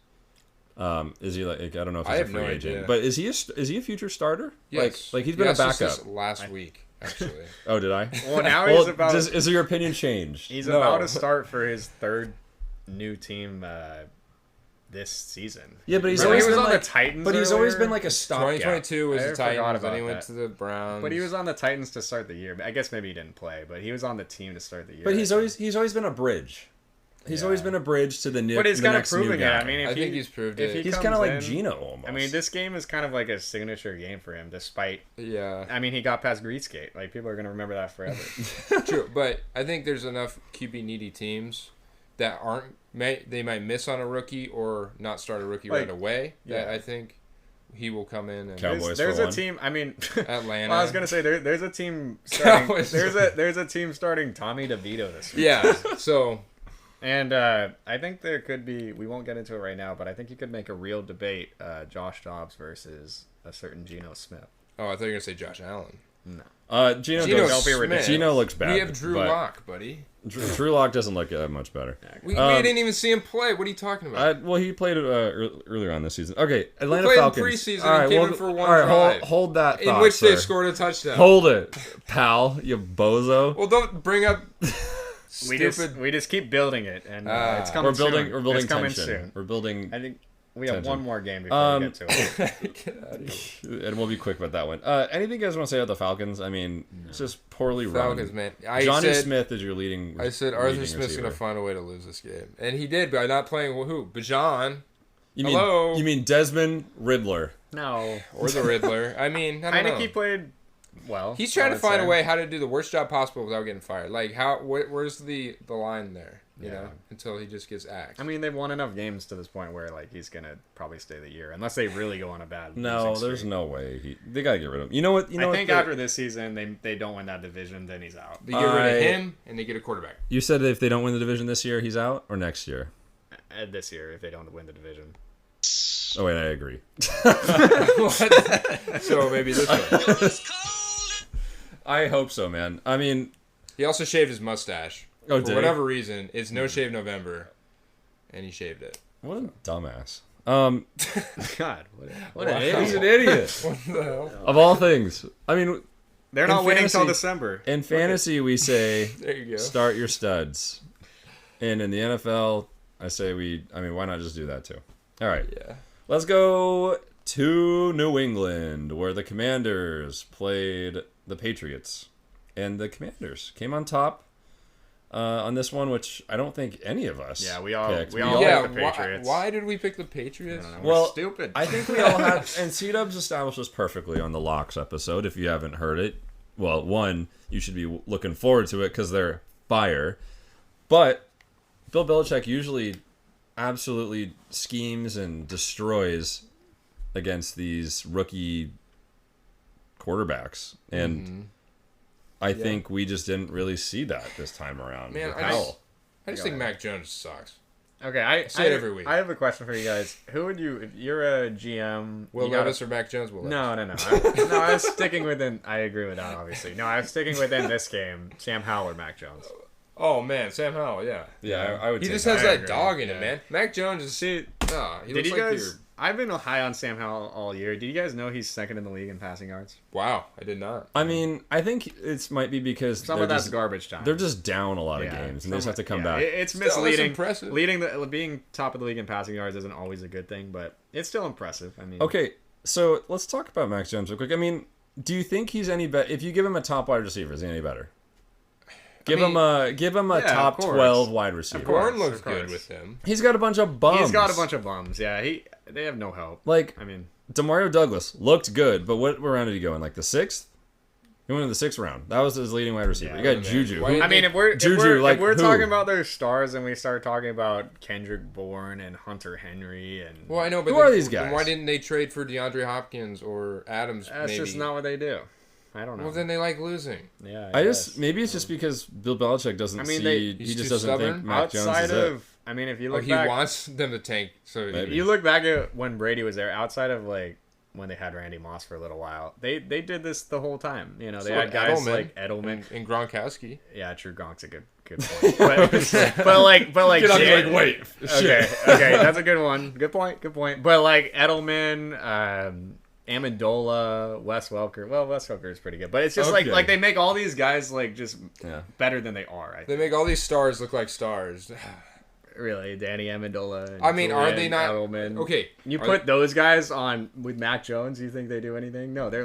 Is he like, I don't know if he's a free agent. But is he a future starter? Yes. Like he's been a backup. Just last week, actually. Oh, did I? Well, now he's about... Is your opinion changed? He's about to start for his 3rd new team this season. Yeah, but he's always been on the Titans. But he's always been like a stopgap. 2022 was the Titans, then he went to the Browns. But he was on the Titans to start the year. I guess maybe he didn't play, but he was on the team to start the year. But he's always been a bridge. He's always been a bridge to the next new guy. But he's kind of proving it. I mean, I think he's proved it. He's kind of like Geno almost. I mean, this game is kind of like a signature game for him, despite... Yeah. I mean, he got past Greasegate. Like, people are going to remember that forever. True, but I think there's enough QB-needy teams that they might miss on a rookie or not start a rookie right away. That I think he will come in and Cowboys. There's a team. I mean, Atlanta. Well, I was gonna say there's a team. Starting, there's a team starting Tommy DeVito this week. Yeah. So. And I think there could be. We won't get into it right now, but I think you could make a real debate: Josh Dobbs versus a certain Geno Smith. Oh, I thought you were gonna say Josh Allen. No. Gino looks bad. We have Drew Lock, buddy. Drew Lock doesn't look much better. We didn't even see him play. What are you talking about? Well, he played earlier on this season. Okay, Atlanta played Falcons. In preseason and came in for one drive. Hold that thought, in which sir. they scored a touchdown. Hold it, pal, you bozo. Well, don't bring up we just keep building it, and it's coming soon. We're building it's coming tension. Soon. We're building. I think we have one more game before we get to it. Get out of here. And we'll be quick about that one. Anything you guys want to say about the Falcons? I mean, it's just poorly Falcons, run. man. Johnny Smith is your leading. I said Arthur Smith's going to find a way to lose this game, and he did by not playing who? Bajan. You mean Desmond Riddler? No, or the Riddler. I mean, I don't know. He played well. He's trying to find a way how to do the worst job possible without getting fired. Like where's the line there? You know, until he just gets axed. I mean, they've won enough games to this point where like he's gonna probably stay the year, unless they really go on a bad. No, there's no way. They gotta get rid of him. You know what? I think after this season, they don't win that division, then he's out. They get rid of him and they get a quarterback. You said that if they don't win the division this year, he's out, or next year? This year, if they don't win the division. Oh wait, I agree. So maybe this one. I hope so, man. I mean, he also shaved his mustache. Oh, for whatever reason, it's No Shave November, and he shaved it. What a dumbass. God, what an idiot. He's an idiot. What the hell? Of all things. I mean, they're not winning until December. In fantasy, we say, there you go. Start your studs. And in the NFL, I say why not just do that too? All right. Yeah. Let's go to New England, where the Commanders played the Patriots. And the Commanders came on top on this one, which I don't think any of us we all picked. picked the Patriots. Why did we pick the Patriots? We're stupid. I think we all had, and C-Dubs established this perfectly on the Locks episode. If you haven't heard it, well, one, you should be looking forward to it because they're fire. But Bill Belichick usually absolutely schemes and destroys against these rookie quarterbacks. And I think we just didn't really see that this time around. Man, I just think Mac Jones sucks. Okay, I say it every week. I have a question for you guys. Who would you, if you're a GM... Will Levis or Mac Jones? Will Levis? No. I was sticking within... I agree with that, obviously. No, I was sticking within this game. Sam Howell or Mac Jones. Oh, man. Sam Howell, yeah. Yeah, I would He take just has that. that dog in him, man. Mac Jones is... he looks like your... I've been high on Sam Howell all year. Did you guys know he's second in the league in passing yards? Wow, I did not. I mean, I think it might be because some of that's garbage time. They're just down a lot of games, and they just have to come back. It's misleading. Impressive. Being top of the league in passing yards isn't always a good thing, but it's still impressive. I mean, okay, so let's talk about Mac Jones real quick. I mean, do you think he's any better? If you give him a top wide receiver, is he any better? Give him a top 12 wide receiver. Gordon looks good with him. He's got a bunch of bums. Yeah, they have no help. Like, I mean, Demario Douglas looked good, but what round did he go in? Like the 6th? He went in the 6th round. That was his leading wide receiver. Yeah, you got Juju. I mean, if we're talking about their stars and we start talking about Kendrick Bourne and Hunter Henry and well, I know, but who are these guys? Why didn't they trade for DeAndre Hopkins or Adams? That's just not what they do. I don't know. Well, then they like losing. Yeah, maybe it's just because Bill Belichick doesn't he just doesn't think Mac Jones is it. I mean, if you look back, he wants them to tank. So if you look back at when Brady was there, outside of like when they had Randy Moss for a little while, they did this the whole time. You know, they had guys like Edelman and Gronkowski. Yeah, true. Gronk's a good point. But like, wait, okay, that's a good one. Good point. But like Edelman, Amendola, Wes Welker. Well, Wes Welker is pretty good, but it's just like they make all these guys like just better than they are. They make all these stars look like stars. Really, Danny Amendola. I mean, are they not? Edelman. Okay, you put those guys on with Mac Jones. You think they do anything? No, they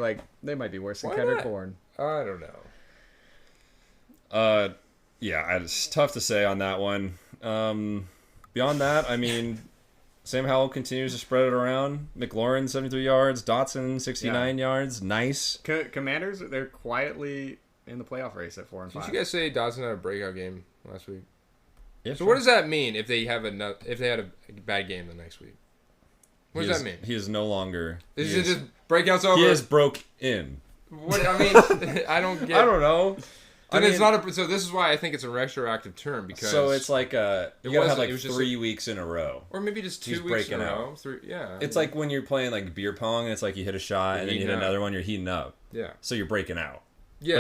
might be worse than Kendrick Bourne. I don't know. Yeah, it's tough to say on that one. Beyond that, I mean, Sam Howell continues to spread it around. McLaurin, 73 yards. Dotson, 69 yards. Nice. Commanders, they're quietly in the playoff race at 4-5. Did you guys say Dotson had a breakout game last week? Yeah, so what does that mean if they had a bad game the next week? What does that mean? He is no longer. Is it just breakouts over? He is broke in. What I mean, I don't get. I don't know. It's not a. So this is why I think it's a retroactive term because. So it's like you gotta have like 3 weeks in a row, or maybe just 2 weeks in a row. It's like when you're playing like beer pong and it's like you hit a shot and then you hit another one. You're heating up. Yeah. So you're breaking out. Yes.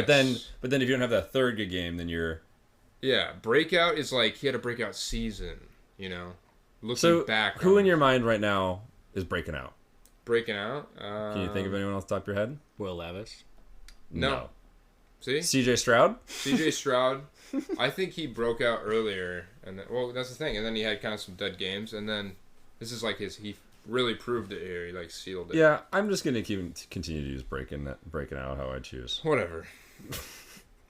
But then if you don't have that third good game, then you're... Yeah, breakout is like he had a breakout season, Looking back. Who in your mind right now is breaking out? Breaking out? Can you think of anyone off the top of your head? Will Levis? No. See? CJ Stroud? CJ Stroud. I think he broke out earlier. That's the thing. And then he had kind of some dead games. And then this is like he really proved it here. He like sealed it. Yeah, I'm just going to continue to use breaking out how I choose. Whatever.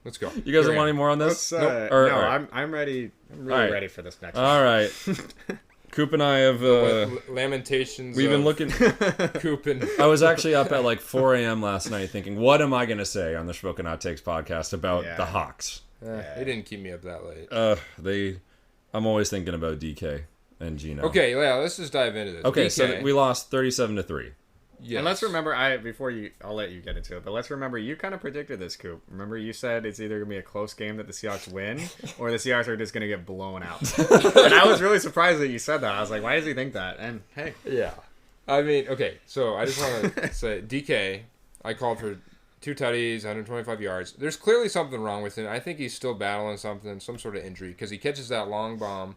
Let's go. You guys don't want any more on this? Nope. No, I'm ready. I'm really ready for this next one. All right. Koop and I have... Lamentations. We've been looking... Koop and... I was actually up at like 4 a.m. last night thinking, what am I going to say on the Shmokin Hot Takes podcast about the Hawks? They didn't keep me up that late. I'm always thinking about DK and Gino. Okay, yeah, let's just dive into this. Okay, DK. so we lost 37-3. Yes. And let's remember, I'll let you get into it, but let's remember, you kind of predicted this, Koop. Remember, you said it's either going to be a close game that the Seahawks win, or the Seahawks are just going to get blown out. And I was really surprised that you said that. I was like, why does he think that? And hey. Yeah. I mean, okay, so I just want to say, DK, I called for 2 tutties, 125 yards. There's clearly something wrong with him. I think he's still battling something, some sort of injury, because he catches that long bomb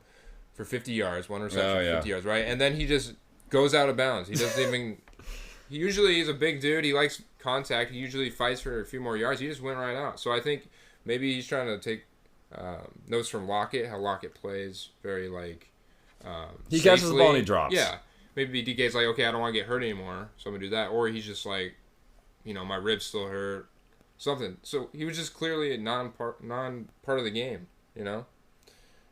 for 50 yards, one reception for 50 yards, right? And then he just goes out of bounds. He doesn't even... He's a big dude. He likes contact. He usually fights for a few more yards. He just went right out. So I think maybe he's trying to take notes from Lockett, how Lockett plays very, he catches the ball and he drops. Yeah. Maybe DK's like, okay, I don't want to get hurt anymore, so I'm going to do that. Or he's just like, my ribs still hurt. Something. So he was just clearly a non-part of the game,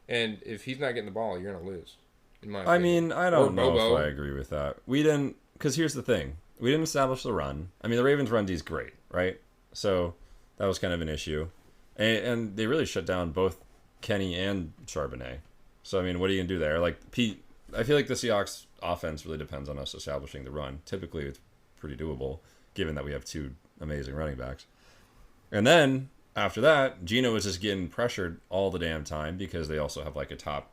And if he's not getting the ball, you're going to lose, in my opinion. I mean, I don't know if I agree with that. We didn't... Because here's the thing. We didn't establish the run. I mean, the Ravens' run D is great, right? So that was kind of an issue. And they really shut down both Kenny and Charbonnet. So, I mean, what are you going to do there? Like, Pete, I feel like the Seahawks offense really depends on us establishing the run. Typically, it's pretty doable, given that we have 2 amazing running backs. And then, after that, Gino was just getting pressured all the damn time because they also have, like, a top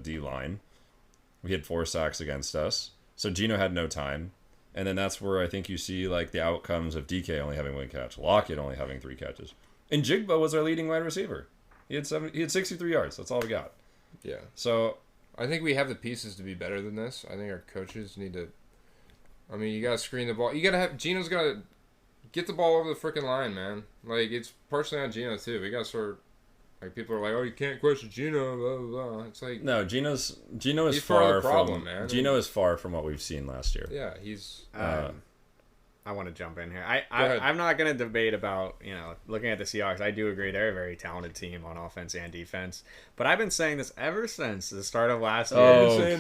D-line. We had 4 sacks against us. So Gino had no time. And then that's where I think you see like the outcomes of DK only having 1 catch, Lockett only having 3 catches. And Jigba was our leading wide receiver. He had 63 yards. That's all we got. Yeah. So I think we have the pieces to be better than this. I think our coaches need to... I mean, you got to screen the ball. You got to have... Gino's got to get the ball over the freaking line, man. Like, it's partially on Gino, too. We got to sort of... Like, people are like, oh, you can't question Gino, blah, blah, blah. It's like... No, Gino is far from... Man. Gino is far from what we've seen last year. Yeah, he's... I want to jump in here. I'm not going to debate about, looking at the Seahawks. I do agree they're a very talented team on offense and defense. But I've been saying this ever since the start of last year.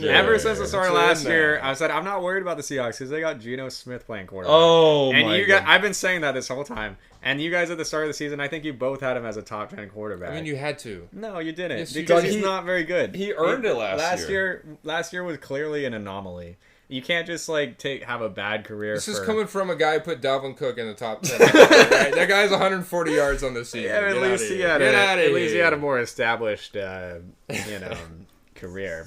Ever since the start of last year, I said I'm not worried about the Seahawks because they got Geno Smith playing quarterback. I've been saying that this whole time. And you guys at the start of the season, I think you both had him as a top 10 quarterback. I mean, you had to. No, you didn't. Yes, because he's not very good. He earned it last year. Last year was clearly an anomaly. You can't just have a bad career. This is coming from a guy who put Dalvin Cook in the top 10. Right? That guy's 1140 yards on the season. Yeah, at least he had a more established, career.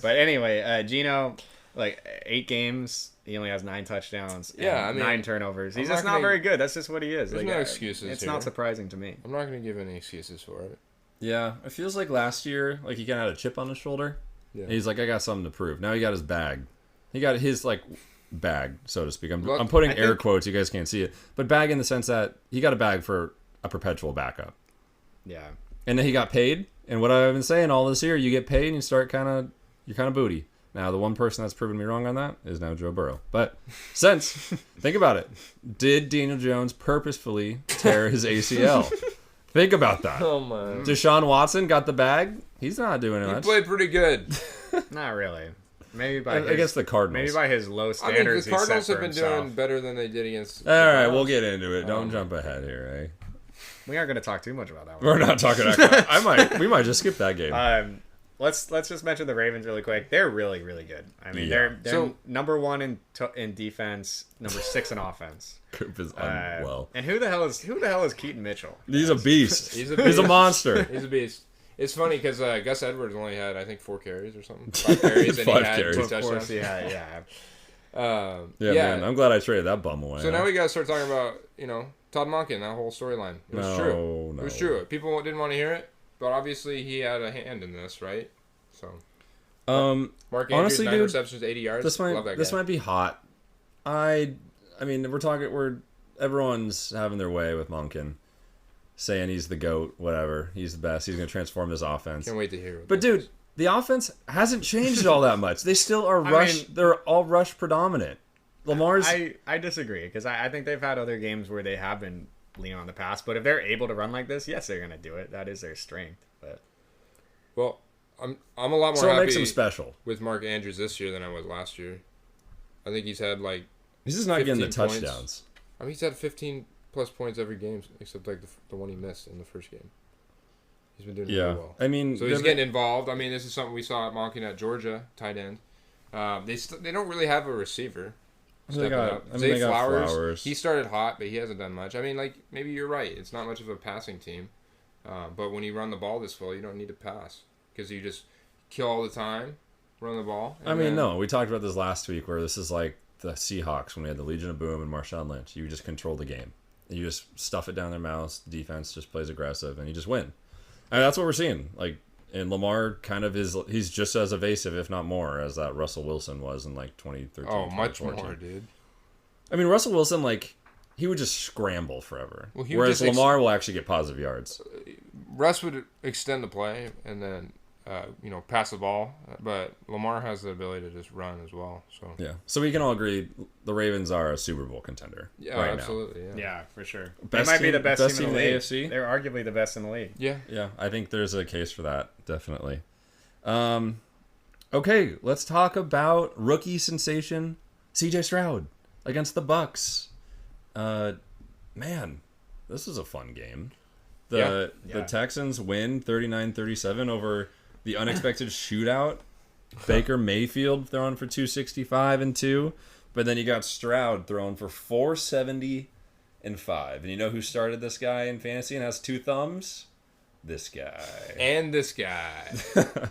But anyway, Geno, 8 games, he only has 9 touchdowns. Yeah, 9 turnovers. He's just not very good. That's just what he is. There's no excuses. It's not surprising to me. I'm not going to give any excuses for it. Yeah, it feels like last year, he kind of had a chip on his shoulder. Yeah. And he's like, I got something to prove. Now he got his bag. He got his bag, so to speak. I'm putting air quotes. You guys can't see it, but bag in the sense that he got a bag for a perpetual backup. Yeah. And then he got paid. And what I've been saying all this year, you get paid and you start you're kind of booty. Now the one person that's proven me wrong on that is now Joe Burrow. But think about it. Did Daniel Jones purposefully tear his ACL? Think about that. Oh man. Deshaun Watson got the bag. He's not doing it. He played pretty good. Not really. Maybe by against the Cardinals. Maybe by his low standards. The Cardinals have been doing better than they did against. All right, we'll get into it. Don't jump ahead here, eh? We aren't going to talk too much about that one. We're not talking. We might just skip that game. Let's just mention the Ravens really quick. They're really, really good. I mean, they're number 1 in defense, number 6 in offense. Koop is unwell. And who the hell is Keaton Mitchell? He's a beast. He's a monster. He's a beast. It's funny because Gus Edwards only had, I think, 4 carries or something. 5 carries, and he had 2 touchdowns. Of course, yeah. Man, I'm glad I traded that bum away. So now we got to start talking about, Todd Monken, that whole storyline. It was true. No. It was true. People didn't want to hear it, but obviously he had a hand in this, right? So. Mark Andrews, honestly, 9 dude, receptions, 80 yards. Love that guy. This might be hot. I mean, everyone's having their way with Monken, saying he's the GOAT, whatever. He's the best. He's going to transform this offense. Can't wait to hear it. But, dude, the offense hasn't changed all that much. They still are they're all rush predominant. Lamar's... I disagree, because I think they've had other games where they have been leaning on the pass. But if they're able to run like this, yes, they're going to do it. That is their strength. But well, I'm a lot more so it happy makes him special with Mark Andrews this year than I was last year. I think he's had like he's just not getting the touchdowns. Points. I mean, he's had 15 plus points every game except like the one he missed in the first game. He's been doing really well. I mean, so he's getting involved. I mean, this is something we saw at Monken at Georgia, tight end. They don't really have a receiver. They got Flowers. He started hot, but he hasn't done much. I mean, like maybe you're right. It's not much of a passing team, but when you run the ball this well, you don't need to pass because you just kill all the time, run the ball. I mean, no, we talked about this last week where this is like the Seahawks when we had the Legion of Boom and Marshawn Lynch. You just control the game. You just stuff it down their mouths. Defense just plays aggressive, and you just win. And that's what we're seeing. Like, and Lamar kind of he's just as evasive, if not more, as that Russell Wilson was in like 2013. Oh, much more, dude. I mean, Russell Wilson, like, he would just scramble forever. Well, whereas Lamar will actually get positive yards. Russ would extend the play and then, pass the ball. But Lamar has the ability to just run as well. So yeah. So we can all agree the Ravens are a Super Bowl contender. Yeah, right absolutely. Now. Yeah, for sure. They might be the best team in the AFC. They're arguably the best in the league. Yeah. Yeah, I think there's a case for that, definitely. Okay, let's talk about rookie sensation CJ Stroud against the Bucks. Man, this is a fun game. The Texans win 39-37 over the unexpected shootout. Baker Mayfield throwing for 265 and 2, but then you got Stroud throwing for 470 and 5. And you know who started this guy in fantasy and has 2 thumbs? This guy. And this guy.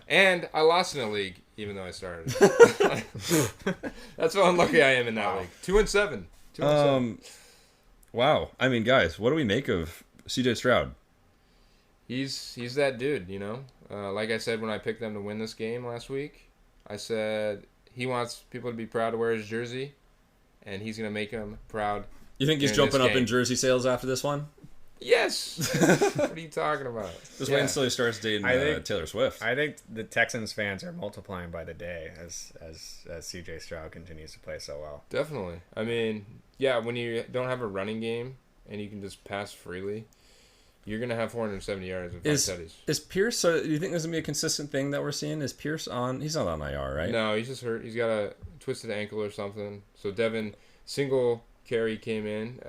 And I lost in a league, even though I started. That's how unlucky I am in that league. 2-7. 2-7. Wow. I mean, guys, what do we make of CJ Stroud? He's that dude, you know? Like I said when I picked them to win this game last week, I said he wants people to be proud to wear his jersey, and he's going to make them proud. You think he's jumping up in jersey sales after this one? Yes. What are you talking about? Just wait until he starts dating Taylor Swift. I think the Texans fans are multiplying by the day as CJ Stroud continues to play so well. Definitely. I mean, yeah, when you don't have a running game and you can just pass freely, you're going to have 470 yards and 5 tutties. Is Pierce, so do you think this is going to be a consistent thing that we're seeing? Is Pierce on? He's not on IR, right? No, he's just hurt. He's got a twisted ankle or something. So Devin, single carry came in.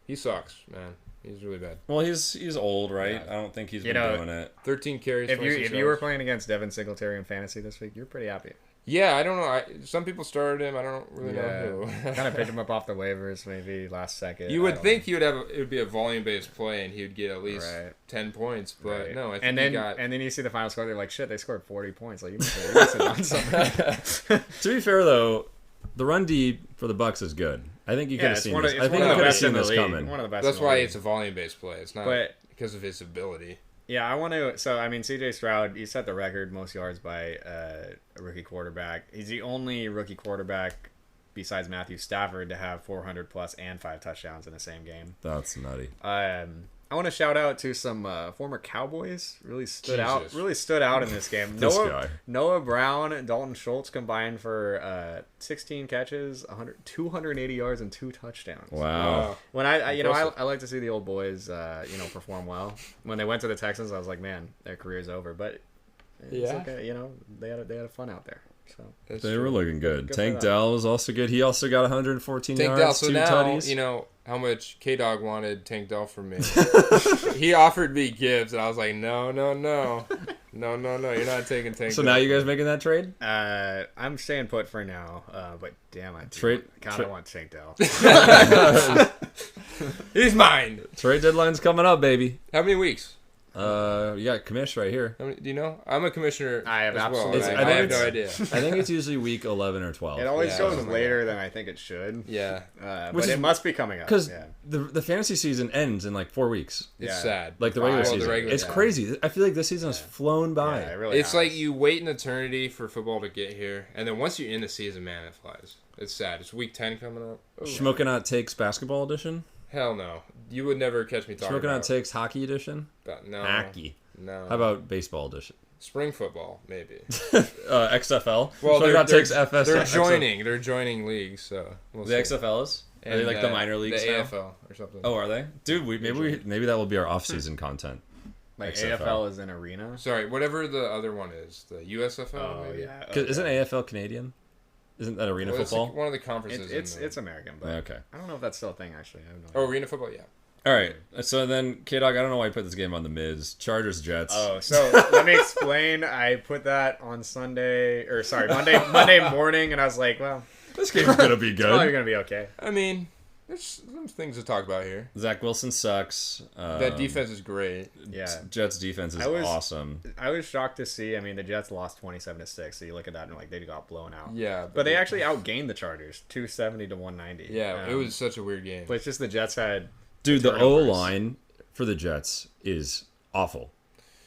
He sucks, man. He's really bad. Well, he's old, right? Yeah. I don't think he's been doing it. 13 carries. If you were playing against Devin Singletary in fantasy this week, you're pretty happy. Yeah, I don't know. Some people started him. I don't really know who. Kind of picked him up off the waivers, maybe last second. You would think it would be a volume-based play, and he would get at least 10 points. But no, I think he got. And then you see the final score. They're like, "Shit, they scored 40 points." Like you must have done something. To be fair, though, the run D for the Bucks is good. I think you could have seen this. I think you could have seen this coming. One of the best. That's why it's a volume-based play. It's not because of his ability. Yeah, I want to. So, I mean, CJ Stroud, he set the record most yards by a rookie quarterback. He's the only rookie quarterback besides Matthew Stafford to have 400 plus and 5 touchdowns in the same game. That's nutty. I want to shout out to some former Cowboys. Really stood out in this game. Noah Brown, Dalton Schultz combined for 16 catches, 280 yards, and 2 touchdowns. Wow. When I like to see the old boys perform well. When they went to the Texans, I was like, man, their career's over. But it's okay. They had fun out there. So they were looking good. Tank Dell was also good. He also got 114 yards, Dell, so 2 now, tutties. You know how much K-Dog wanted Tank Dell from me. He offered me Gibbs, and I was like, no, you're not taking Tank Dell. So now you guys making that trade? I'm staying put for now, but damn, I want Tank Dell. He's mine. Trade deadline's coming up, baby. How many weeks? You got commish right here. Do you know? I'm a commissioner. I have absolutely. absolutely. I have no idea. I think it's usually week 11 or 12. It always goes later than I think it should. Yeah. But it must be coming up. Because the fantasy season ends in like 4 weeks. It's sad. Like the regular season. It's crazy. I feel like this season has flown by. Yeah, it really it's has. like you wait an eternity for football to get here, and then once you're in the season, man, it flies. It's sad. It's week 10 coming up. Oh. Shmokin Hot Takes basketball edition? Hell no. You would never catch me talking Shmokin Hot Takes hockey edition? No. Hockey. No. How about baseball edition? Spring football, maybe. XFL? Well, Shmokin Hot Takes FS. They're joining leagues, so we'll see. XFLs? Are they like the minor leagues the now? AFL or something. Oh, are they? Dude, maybe that will be our off-season content. Like XFL. AFL is an arena? Sorry, whatever the other one is. The USFL, oh, maybe? Yeah. Isn't AFL Canadian? Isn't that arena football? It's one of the conferences. It's American, but okay. I don't know if that's still a thing, actually. I have no idea. Arena football, yeah. All right. So then, K-Dog, I don't know why you put this game on the Miz. Chargers, Jets. Oh, so let me explain. I put that on Monday morning, and I was like, well, this game's going to be good. It's probably going to be okay. I mean, there's some things to talk about here. Zach Wilson sucks. That defense is great. Yeah. Jets defense is awesome. I was shocked to see, the Jets lost 27-6, so you look at that and like they got blown out. Yeah. But they actually outgained the Chargers, 270 to 190. Yeah, it was such a weird game. But it's just the Jets had... Dude, the O-line for the Jets is awful.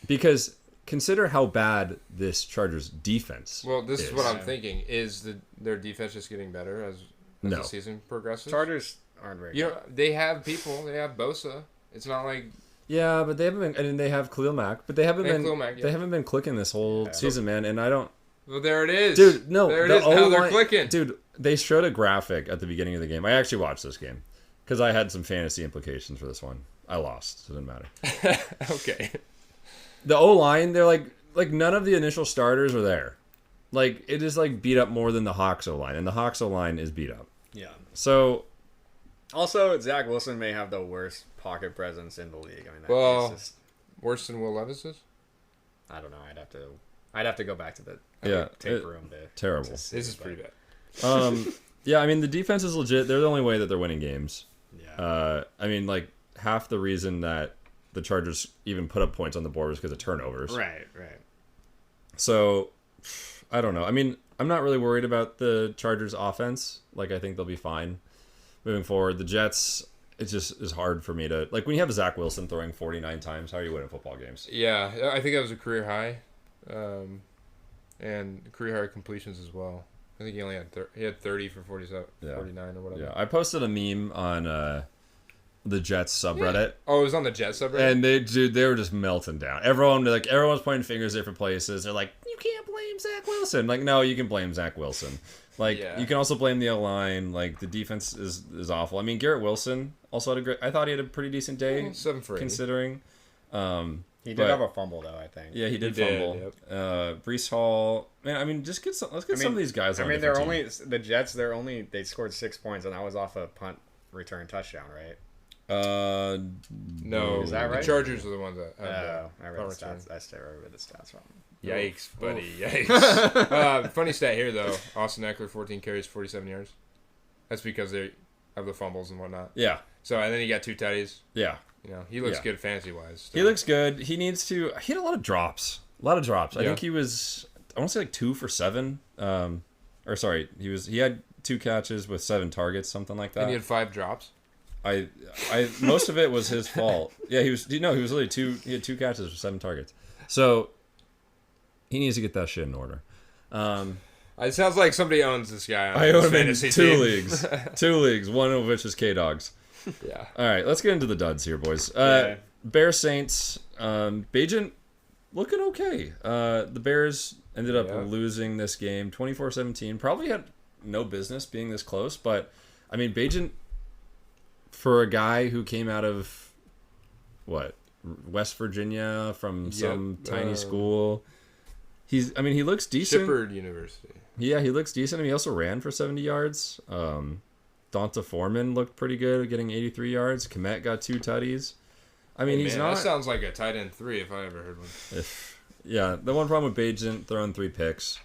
Because consider how bad this Chargers defense is what I'm thinking. Is their defense just getting better as the season progresses? Chargers aren't very good. They have people. They have Bosa. It's not like... Yeah, but they haven't been... I mean, they have Khalil Mack, but they haven't They haven't been clicking this whole season, man, and I don't... Well, there it is. Dude, no. There it is. Now they're clicking. Dude, they showed a graphic at the beginning of the game. I actually watched this game. Because I had some fantasy implications for this one. I lost, so it didn't matter. Okay. The O-line, they're like none of the initial starters are there. Like, it is like beat up more than the Hawks O-line, and the Hawks O-line is beat up. Yeah. So... Also, Zach Wilson may have the worst pocket presence in the league. Worse than Will Levis's? I don't know. I'd have to go back to the tape room to... Terrible. This is pretty bad. Yeah, the defense is legit. They're the only way that they're winning games. Yeah. Half the reason that the Chargers even put up points on the board was because of turnovers. Right. So, I don't know. I'm not really worried about the Chargers offense. I think they'll be fine moving forward. The Jets, it just is hard for me to... when you have Zach Wilson throwing 49 times, how are you winning football games? Yeah, I think that was a career high. And career high completions as well. I think he only had 30 for 47, 49 or whatever. Yeah, I posted a meme on the Jets subreddit. Yeah. Oh, it was on the Jets subreddit? And they were just melting down. Everyone's pointing fingers different places. They're like, you can't blame Zach Wilson. No, you can blame Zach Wilson. You can also blame the O-line. The defense is awful. Garrett Wilson also had I thought he had a pretty decent day. 7 for 8. Considering. He did have a fumble, though, I think. Yeah, he did fumble. Yep. Breece Hall. Man, let's get some of these guys on the Jets, they scored 6 points, and that was off a punt return touchdown, right? No. Is that right? The Chargers are the ones that I read the stats. I still remember the stats wrong. Yikes, buddy. Yikes. Funny stat here, though. Austin Eckler, 14 carries, 47 yards. That's because they have the fumbles and whatnot. Yeah. So, and then he got 2 tutties. Yeah. He looks good fantasy-wise. He looks good. He had a lot of drops. I think he was, I want to say 2 for 7. He had 2 catches with 7 targets, something like that. And he had 5 drops? I most of it was his fault. Yeah, he was literally he had 2 catches for 7 targets. So he needs to get that shit in order. It sounds like somebody owns this guy on I own him in fantasy 2 team. leagues. 2 leagues, one of which is K-Dogs. Yeah. All right, let's get into the duds here, boys. Bears Saints. Bajent looking okay. The Bears ended up losing this game 24-17. Probably had no business being this close, but Bajent, for a guy who came out of West Virginia from some tiny school, he looks decent. Shepherd University. Yeah, he looks decent. He also ran for 70 yards. Donta Foreman looked pretty good, getting 83 yards. Komet got 2 tutties. He's not... That sounds like a tight end 3 if I ever heard one. Yeah, the one problem with Bajent, throwing 3 picks.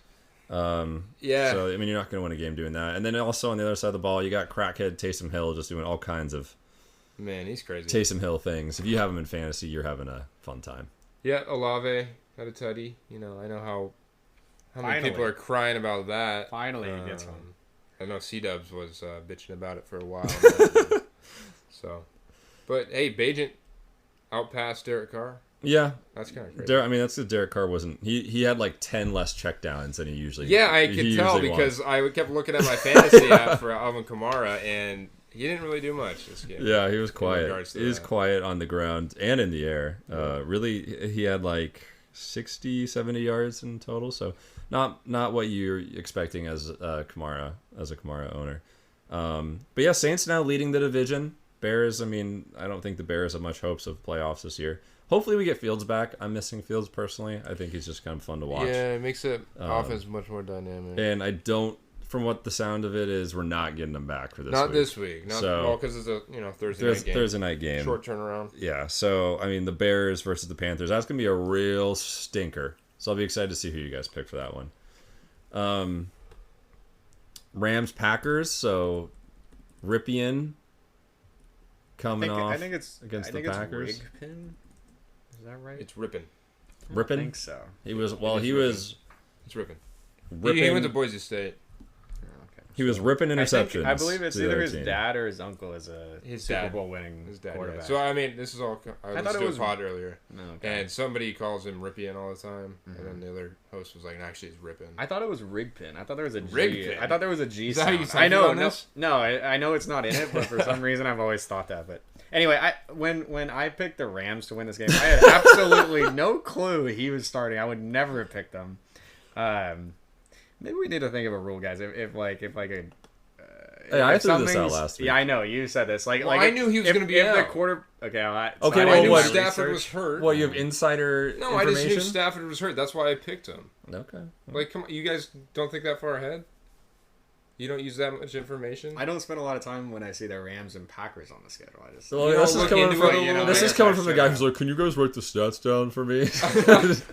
So, you're not going to win a game doing that. And then also on the other side of the ball, you got crackhead Taysom Hill just doing all kinds of Man, he's crazy. Taysom Hill things. If you have him in fantasy, you're having a fun time. Yeah, Olave had a tutty. I know how many people are crying about that. Finally, he gets one. I know C-Dubs was bitching about it for a while. But hey, Bajent outpassed Derek Carr. Yeah, that's kind of crazy. That's because Derek Carr wasn't. He had like 10 less checkdowns than he usually. Yeah, I could tell because I kept looking at my fantasy app for Alvin Kamara, and he didn't really do much this game. Yeah, he was quiet. He was quiet on the ground and in the air. Really, he had like 60, 70 yards in total. So not what you're expecting as a Kamara owner. But yeah, Saints now leading the division. Bears, I don't think the Bears have much hopes of playoffs this year. Hopefully we get Fields back. I'm missing Fields personally. I think he's just kind of fun to watch. Yeah, it makes the offense much more dynamic. And I don't, from what the sound of it is, we're not getting him back for this week. Not this week. Because it's a Thursday night game. Short turnaround. Yeah, so, the Bears versus the Panthers, that's going to be a real stinker. So I'll be excited to see who you guys pick for that one. Rams, Packers, so Ripien coming off against the Packers. Is that right? It's Rippin. Rippin? I think so. It's Rippin. He went to Boise State. He was ripping interceptions. I believe it's either his dad or his uncle is a Super Bowl winning quarterback. Yeah. So, this is all... I thought it was pod earlier. Okay. And somebody calls him Ripien all the time. Mm-hmm. And then the other host was like, actually, it's Rippin. I thought it was Rigpin. I thought there was a G. Rigpin? I thought there was a G is that sound. how you sound I know it's not in it, but for some reason I've always thought that. But anyway, when I picked the Rams to win this game, I had absolutely no clue he was starting. I would never have picked them. Maybe we need to think of a rule, guys. If I threw this out last week. Yeah, I know. You said this. I knew he was going to be out. The quarter... Okay, I knew Stafford was hurt. Well, you have insider information? I just knew Stafford was hurt. That's why I picked him. Okay. Come on. You guys don't think that far ahead? You don't use that much information? I don't spend a lot of time when I see the Rams and Packers on the schedule. I just... This is coming from the guy who's like, can you guys write the stats down for me?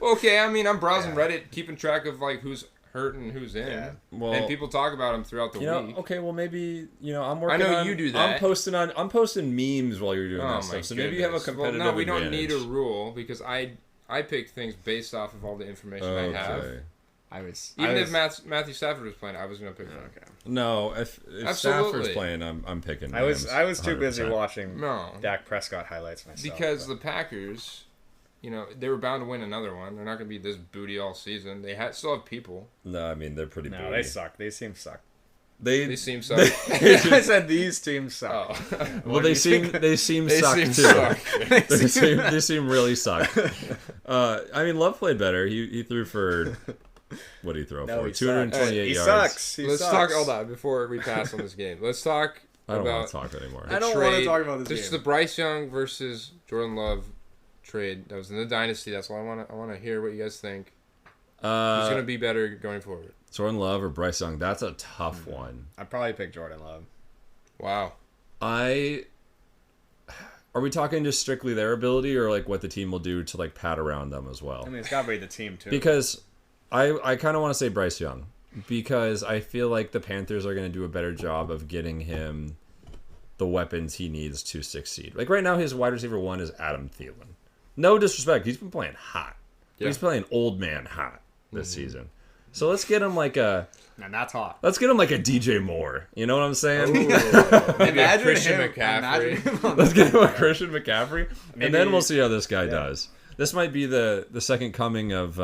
Okay, I'm browsing Reddit, keeping track of who's hurt and who's in. Yeah. Well, and people talk about them throughout the week. Okay, well maybe I'm working. I know you do that. I'm posting memes while you're doing that stuff. So maybe you have a competitive advantage. We don't need a rule because I pick things based off of all the information I have. If Matthew Stafford was playing, I was going to pick him. Okay. No, if Stafford's playing, I'm picking. I was too 100%. busy watching Dak Prescott highlights myself. Because the Packers, they were bound to win another one. They're not going to be this booty all season. They still have people. No, they're pretty booty. No, they suck. These teams suck. They seem suck. I said these teams suck. Oh. Well, they seem suck too. They seem really suck. Love played better. He threw for... What did he throw for? 228 yards. Sucks. Let's talk. Hold on, before we pass on this game. Let's talk. I don't want to talk anymore. I don't want to talk about this game. This is the Bryce Young versus Jordan Love trade that was in the dynasty. That's all I want to hear what you guys think. Who's going to be better going forward? Jordan Love or Bryce Young? That's a tough one. I'd probably pick Jordan Love. Wow. Are we talking just strictly their ability or what the team will do to pad around them as well? It's got to be the team too. Because I kind of want to say Bryce Young because I feel like the Panthers are going to do a better job of getting him the weapons he needs to succeed. Right now, his wide receiver 1 is Adam Thielen. No disrespect, he's been playing hot. Yeah. He's playing old man hot this season. So let's get him and that's hot. Let's get him a DJ Moore. You know what I'm saying? Maybe a Christian McCaffrey. Let's get him a Christian McCaffrey, and then we'll see how this guy does. This might be the second coming of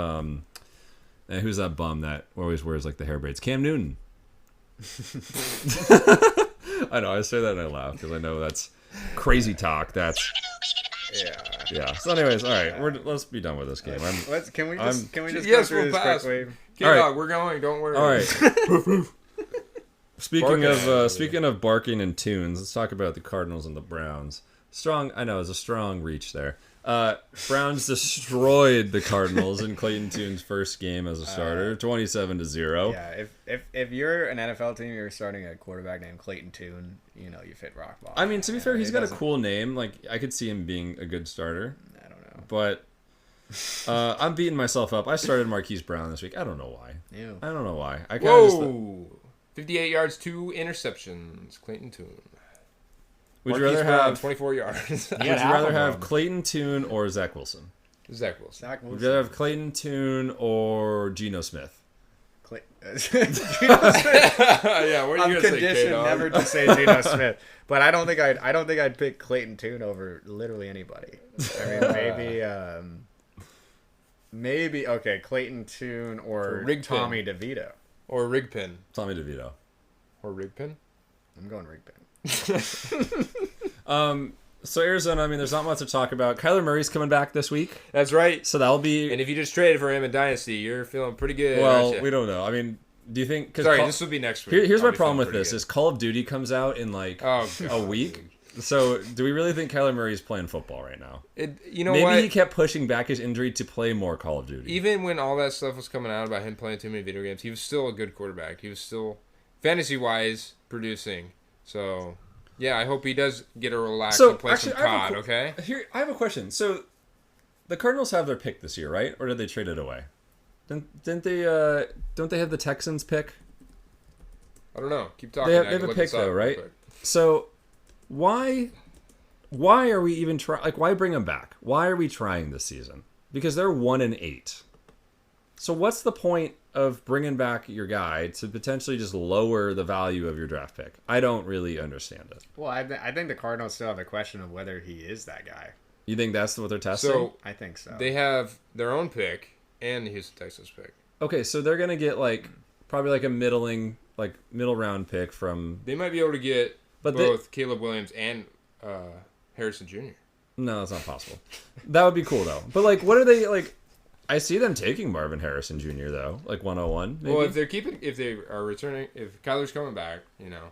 who's that bum that always wears the hair braids? Cam Newton. I know. I say that and I laugh because I know that's crazy talk. That's yeah. So, anyways, all right. Let's be done with this game. Can we just go through this quickly? All right, we're going. Don't worry. All right. Speaking of barking and tunes, let's talk about the Cardinals and the Browns. I know it's a strong reach there. Browns destroyed the Cardinals in Clayton Tune's first game as a starter, 27-0. Yeah, if you're an NFL team, you're starting a quarterback named Clayton Tune, you fit rock bottom. To be fair, he's got a cool name. I could see him being a good starter. I don't know. But I'm beating myself up. I started Marquise Brown this week. I don't know why. Ew. I don't know why. Whoa! 58 yards, 2 interceptions. Clayton Tune. Would you rather have 24 yards? Would you rather have Clayton Tune or Zach Wilson? Zach Wilson. Would you rather have Clayton Tune or Geno Smith? Geno Smith. Yeah, what are you I'm gonna say, conditioned K-Dog? never to say Geno Smith, but I don't think I'd pick Clayton Tune over literally anybody. I mean, maybe okay, Clayton Tune or Tommy DeVito or Rigpin. Tommy DeVito or Rigpin. I'm going Rigpin. So Arizona, I mean, there's not much to talk about. Kyler Murray's coming back this week. That's right. So that'll be. And if you just traded for him in Dynasty, you're feeling pretty good. Well, we don't know. I mean, do you think? Sorry, this will be next week. Here's my problem with this: is Call of Duty comes out in like a week. So do we really think Kyler Murray's playing football right now? Maybe he kept pushing back his injury to play more Call of Duty. Even when all that stuff was coming out about him playing too many video games, he was still a good quarterback. He was still fantasy-wise producing. So. Yeah, I hope he does get a relax and play some COD, okay? Here, I have a question. So, the Cardinals have their pick this year, right? Or did they trade it away? Didn't they? Don't they have the Texans pick? I don't know. Keep talking. They have a pick though, right? So, why are we even trying? Like, why bring them back? Why are we trying this season? Because they're 1-8. So, what's the point of bringing back your guy to potentially just lower the value of your draft pick? I don't really understand it. Well, I think the Cardinals still have the question of whether he is that guy. You think that's what they're testing? So I think so. They have their own pick and the Houston Texans pick. Okay, so they're gonna get probably a middle round pick from. They might be able to get both Caleb Williams and Harrison Jr. No, that's not possible. That would be cool though. But what are they like? I see them taking Marvin Harrison Jr. though, 101. Maybe. Well, if they are returning, if Kyler's coming back,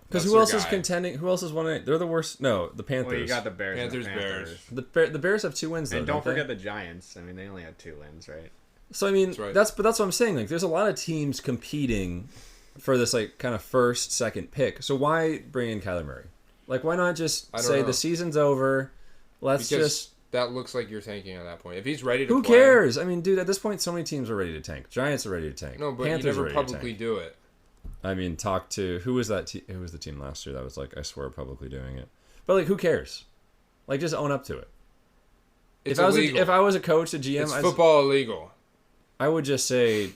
because who else is contending? Who else is 1-8? They're the worst. No, the Panthers. Well, you got the Bears. Bears. The Bears have 2 wins though. And don't forget the Giants. I mean, they only had 2 wins, right? So I mean, that's what I'm saying. There's a lot of teams competing for this kind of first, second pick. So why bring in Kyler Murray? Why not just say the season's over? That looks like you're tanking at that point. If he's ready to Who cares? I mean, dude, at this point, so many teams are ready to tank. Giants are ready to tank. No, but Panthers you never publicly do it. I mean, talk to... Who was that? Who was the team last year that was I swear, publicly doing it? But, who cares? Just own up to it. It's illegal. If I was a coach, a GM... It's football illegal. I would just say,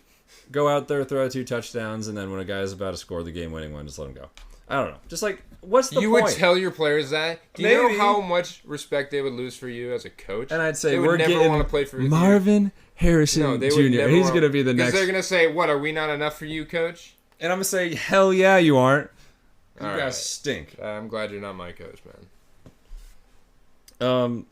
go out there, throw 2 touchdowns, and then when a guy's about to score the game-winning one, just let him go. I don't know. Just what's the point? You would tell your players that? Do you know how much respect they would lose for you as a coach? And I'd say, they would never want to play for Marvin Harrison Jr. He's going to be the next. Because they're going to say, what, are we not enough for you, coach? And I'm going to say, hell yeah, you aren't. You guys stink. I'm glad you're not my coach, man.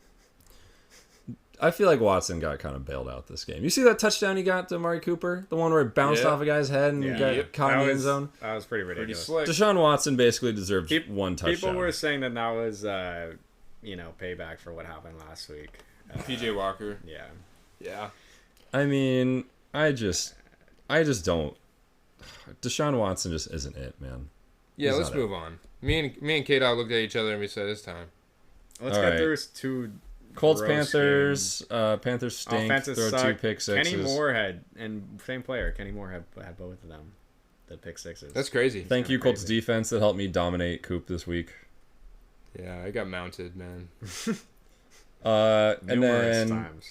I feel like Watson got kind of bailed out this game. You see that touchdown he got to Amari Cooper? The one where it bounced off a guy's head and got caught in the end zone? That was pretty ridiculous. Deshaun Watson basically deserved 1 touchdown. People were saying that was, payback for what happened last week. PJ Walker. Yeah. Yeah. I mean, I just don't. Deshaun Watson just isn't it, man. Yeah, let's move on. Me and K-Dog looked at each other and we said, it's time. Let's get through 2... Colts, Panthers. Panthers stink. Offenses throw suck. 2 pick sixes. Kenny Moore and same player. Kenny Moore had both of them. The pick sixes. That's crazy. Thank you, Colts defense, that helped me dominate Koop this week. Yeah, I got mounted, man. And then times.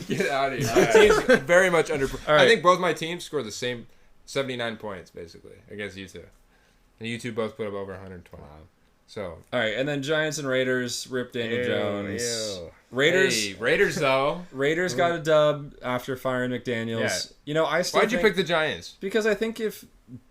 Get out of here. My team's very much under. Right. I think both my teams scored the same 79 points basically against you two, and you two both put up over 120. Wow. So all right, and then Giants and Raiders ripped Daniel Jones. Ew. Raiders though. Raiders got a dub after firing McDaniels. Yeah. I still. Why'd you pick the Giants? Because I think if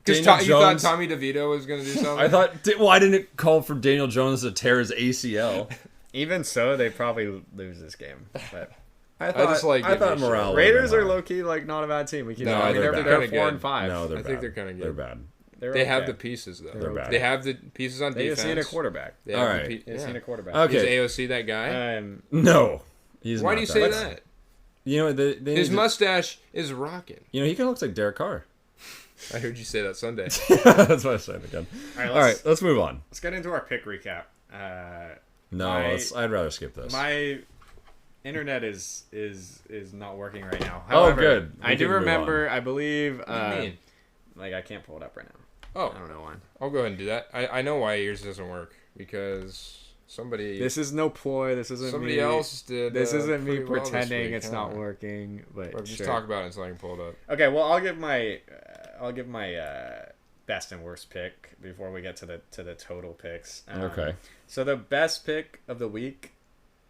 you thought Tommy DeVito was going to do something. I thought. Well, I didn't call for Daniel Jones to tear his ACL. Even so, they probably lose this game. But I thought morale. Raiders are low key not a bad team. We keep they're 4-5. No, they're bad. I think they're kind of good. They're bad. They have the pieces though. They're bad. They have the pieces on defense. They just need a quarterback. All right. They just need a quarterback. Okay. Is AOC that guy? No. He's Why not do you say that? His mustache is rocking. He kind of looks like Derek Carr. I heard you say that Sunday. That's what I said again. All right, let's move on. Let's get into our pick recap. I'd rather skip this. My internet is not working right now. However, good. I do remember. I believe. What do you mean? I can't pull it up right now. Oh, I don't know why. I'll go ahead and do that. I know why yours doesn't work because Somebody. This is no ploy. This isn't somebody me. else did. This isn't me well pretending week, it's not working. But just talk about it until I can pull it up. Okay, well, I'll give my best and worst pick before we get to the total picks. Okay. So the best pick of the week,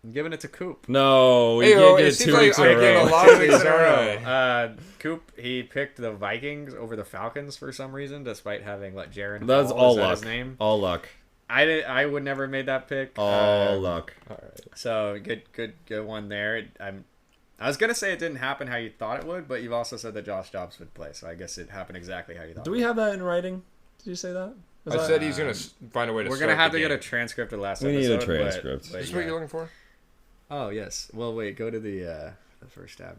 I'm giving it to Koop. No, we can't get 2 weeks in a row. A lot of weeks in a row. Coop, he picked the Vikings over the Falcons for some reason, despite having let Jaron. That's all luck. His name? All luck. I would never have made that pick. All luck. All right. So good one there. I was gonna say it didn't happen how you thought it would, but you've also said that Josh Dobbs would play, so I guess it happened exactly how you thought. Do we have that in writing? Did you say that? I said he's gonna find a way to. We're gonna have to get a transcript of the last episode. We need a transcript. Is this what you're looking for? Oh yes. Well, wait. Go to the first tab.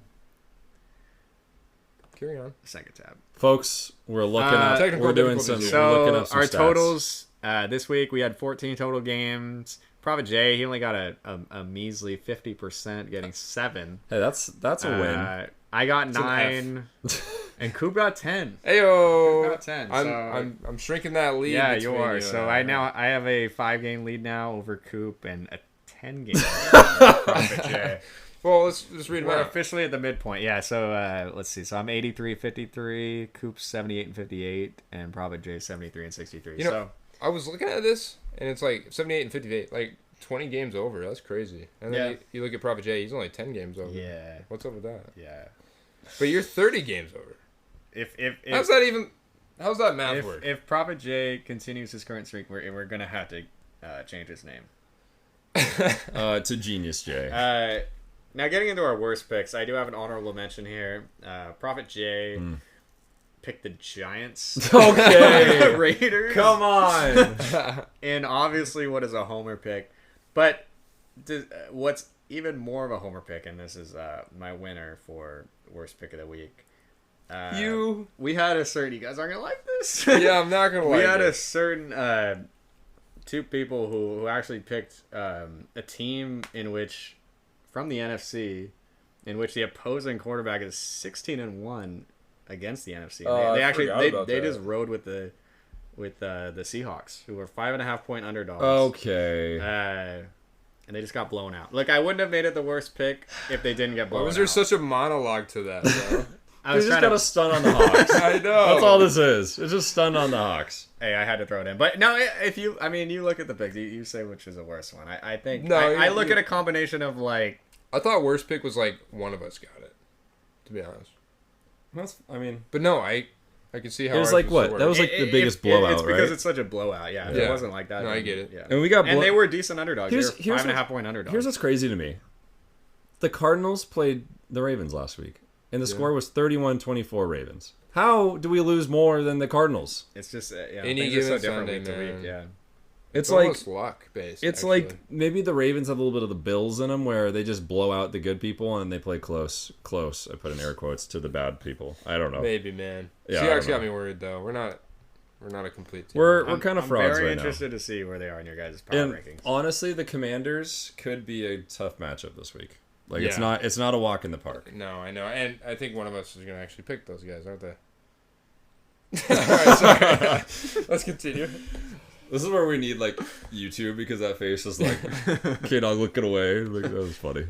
Carry on. The second tab. Folks, we're looking at. We're doing some. So we're looking up some our stats. totals this week we had 14 total games. Prophet Jay, he only got a measly 50%, getting 7. Hey, that's a win. I got 9, and Koop got 10. Ayo, got 10. I'm shrinking that lead. Yeah, you are. So I have a 5-game lead now over Koop and a 10-game Prophet Jay. Well, let's just read them We're out. officially at the midpoint. Yeah, so let's see. So I'm 83-53, Koop's 78-58, and Prophet Jay 73-63. You know, I was looking at this, and it's like 78 and 58, like 20 games over. That's crazy. And then you look at Prophet Jay, he's only 10 games over. Yeah. What's up with that? Yeah. But you're 30 games over. If how's that math work? If Prophet Jay continues his current streak, we're gonna have to change his name. To Genius Jay. Now getting into our worst picks, I do have an honorable mention here. Prophet Jay picked the Giants. Okay. Raiders. Come on. And obviously what is a homer pick. But what's even more of a homer pick, and this is my winner for worst pick of the week. We had a certain, you guys aren't gonna like this. Yeah, I'm not gonna like We had it. a certain 2 people who actually picked a team in which, from the NFC, in which the opposing quarterback is 16-1 against the NFC. They just rode with the Seahawks, who were 5.5-point underdogs. Okay. And they just got blown out. Look, I wouldn't have made it the worst pick if they didn't get blown out. Why was there such a monologue to that, bro? I was just got a stun on the Hawks. I know. That's all this is. It's just stun on the Hawks. Hey, I had to throw it in. But no, you look at the picks. You say which is the worst one. I think I look at a combination of like. I thought worst pick was like one of us got it. To be honest. But no, I can see how it was like what? That was like the biggest blowout, It's because right? it's such a blowout. Yeah, if it wasn't like that. No, I get it. Yeah. And we got and they were decent underdogs. They were 5.5-point underdogs. Here's what's crazy to me. The Cardinals played the Ravens last week, and the score was 31-24 Ravens. How do we lose more than the Cardinals? It's just any given given Sunday, week to week. Yeah. It's almost like luck based. It's actually. like maybe the Ravens have a little bit of the Bills in them, where they just blow out the good people and they play close. I put in air quotes to the bad people. I don't know. Maybe, man. Yeah, Seahawks got me worried though. We're not a complete team. We're kind of frauds right now. I'm very interested to see where they are in your guys' power rankings. Honestly, the Commanders could be a tough matchup this week. Like it's not a walk in the park. No, I know, and I think one of us is gonna actually pick those guys, aren't they? All right, sorry. Let's continue. This is where we need like YouTube, because that face is like K-Dog looking away. Like, that was funny.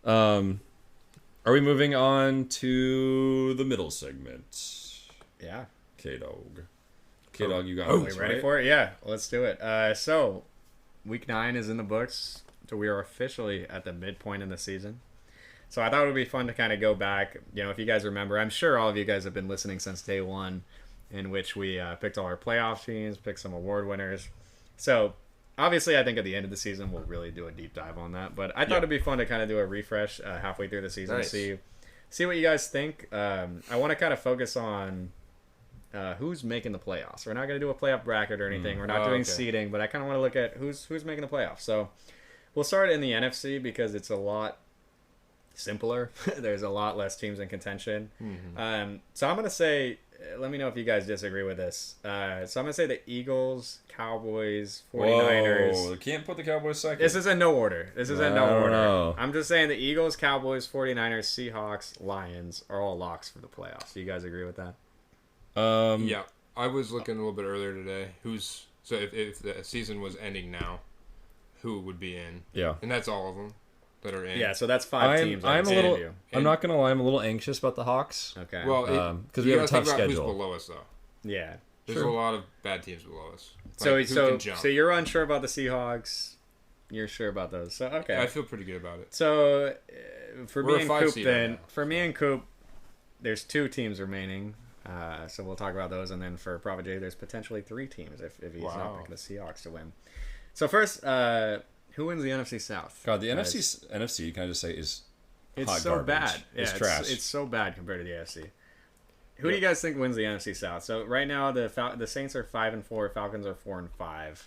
Are we moving on to the middle segment? Yeah. K-Dog, you got this, ready for it? Yeah, let's do it. So, week 9 is in the books, so we are officially at the midpoint in the season. So I thought it would be fun to kind of go back. You know, if you guys remember, I'm sure all of you guys have been listening since day 1, in which we picked all our playoff teams, picked some award winners. So, obviously, I think at the end of the season, we'll really do a deep dive on that. But I thought it'd be fun to kind of do a refresh halfway through the season, nice. see what you guys think. I want to kind of focus on who's making the playoffs. We're not going to do a playoff bracket or anything. We're not doing seeding, but I kind of want to look at who's making the playoffs. So, we'll start in the NFC because it's a lot simpler. There's a lot less teams in contention. Mm-hmm. So I'm going to say, let me know if you guys disagree with this. So I'm going to say the Eagles, Cowboys, 49ers. Whoa, you can't put the Cowboys second. This is in no order. I don't know. I'm just saying the Eagles, Cowboys, 49ers, Seahawks, Lions are all locks for the playoffs. Do you guys agree with that? Yeah. I was looking a little bit earlier today. So if the season was ending now, who would be in. Yeah. And that's all of them that are in. Yeah, so that's 5 teams. I'm not going to lie, I'm a little anxious about the Hawks. Okay. Well, because we have a tough schedule. Who's below us, though. Yeah. There's a lot of bad teams below us. So you're unsure about the Seahawks. You're sure about those. So okay. I feel pretty good about it. So for me and Koop, there's 2 teams remaining. So we'll talk about those, and then for Prophet J, there's potentially 3 teams if he's not picking the Seahawks to win. So first, who wins the NFC South? God, the NFC, can I just say, is it's hot so garbage. bad. It's trash. It's so bad compared to the AFC. Who do you guys think wins the NFC South? So right now, the Saints are 5-4, Falcons are 4-5.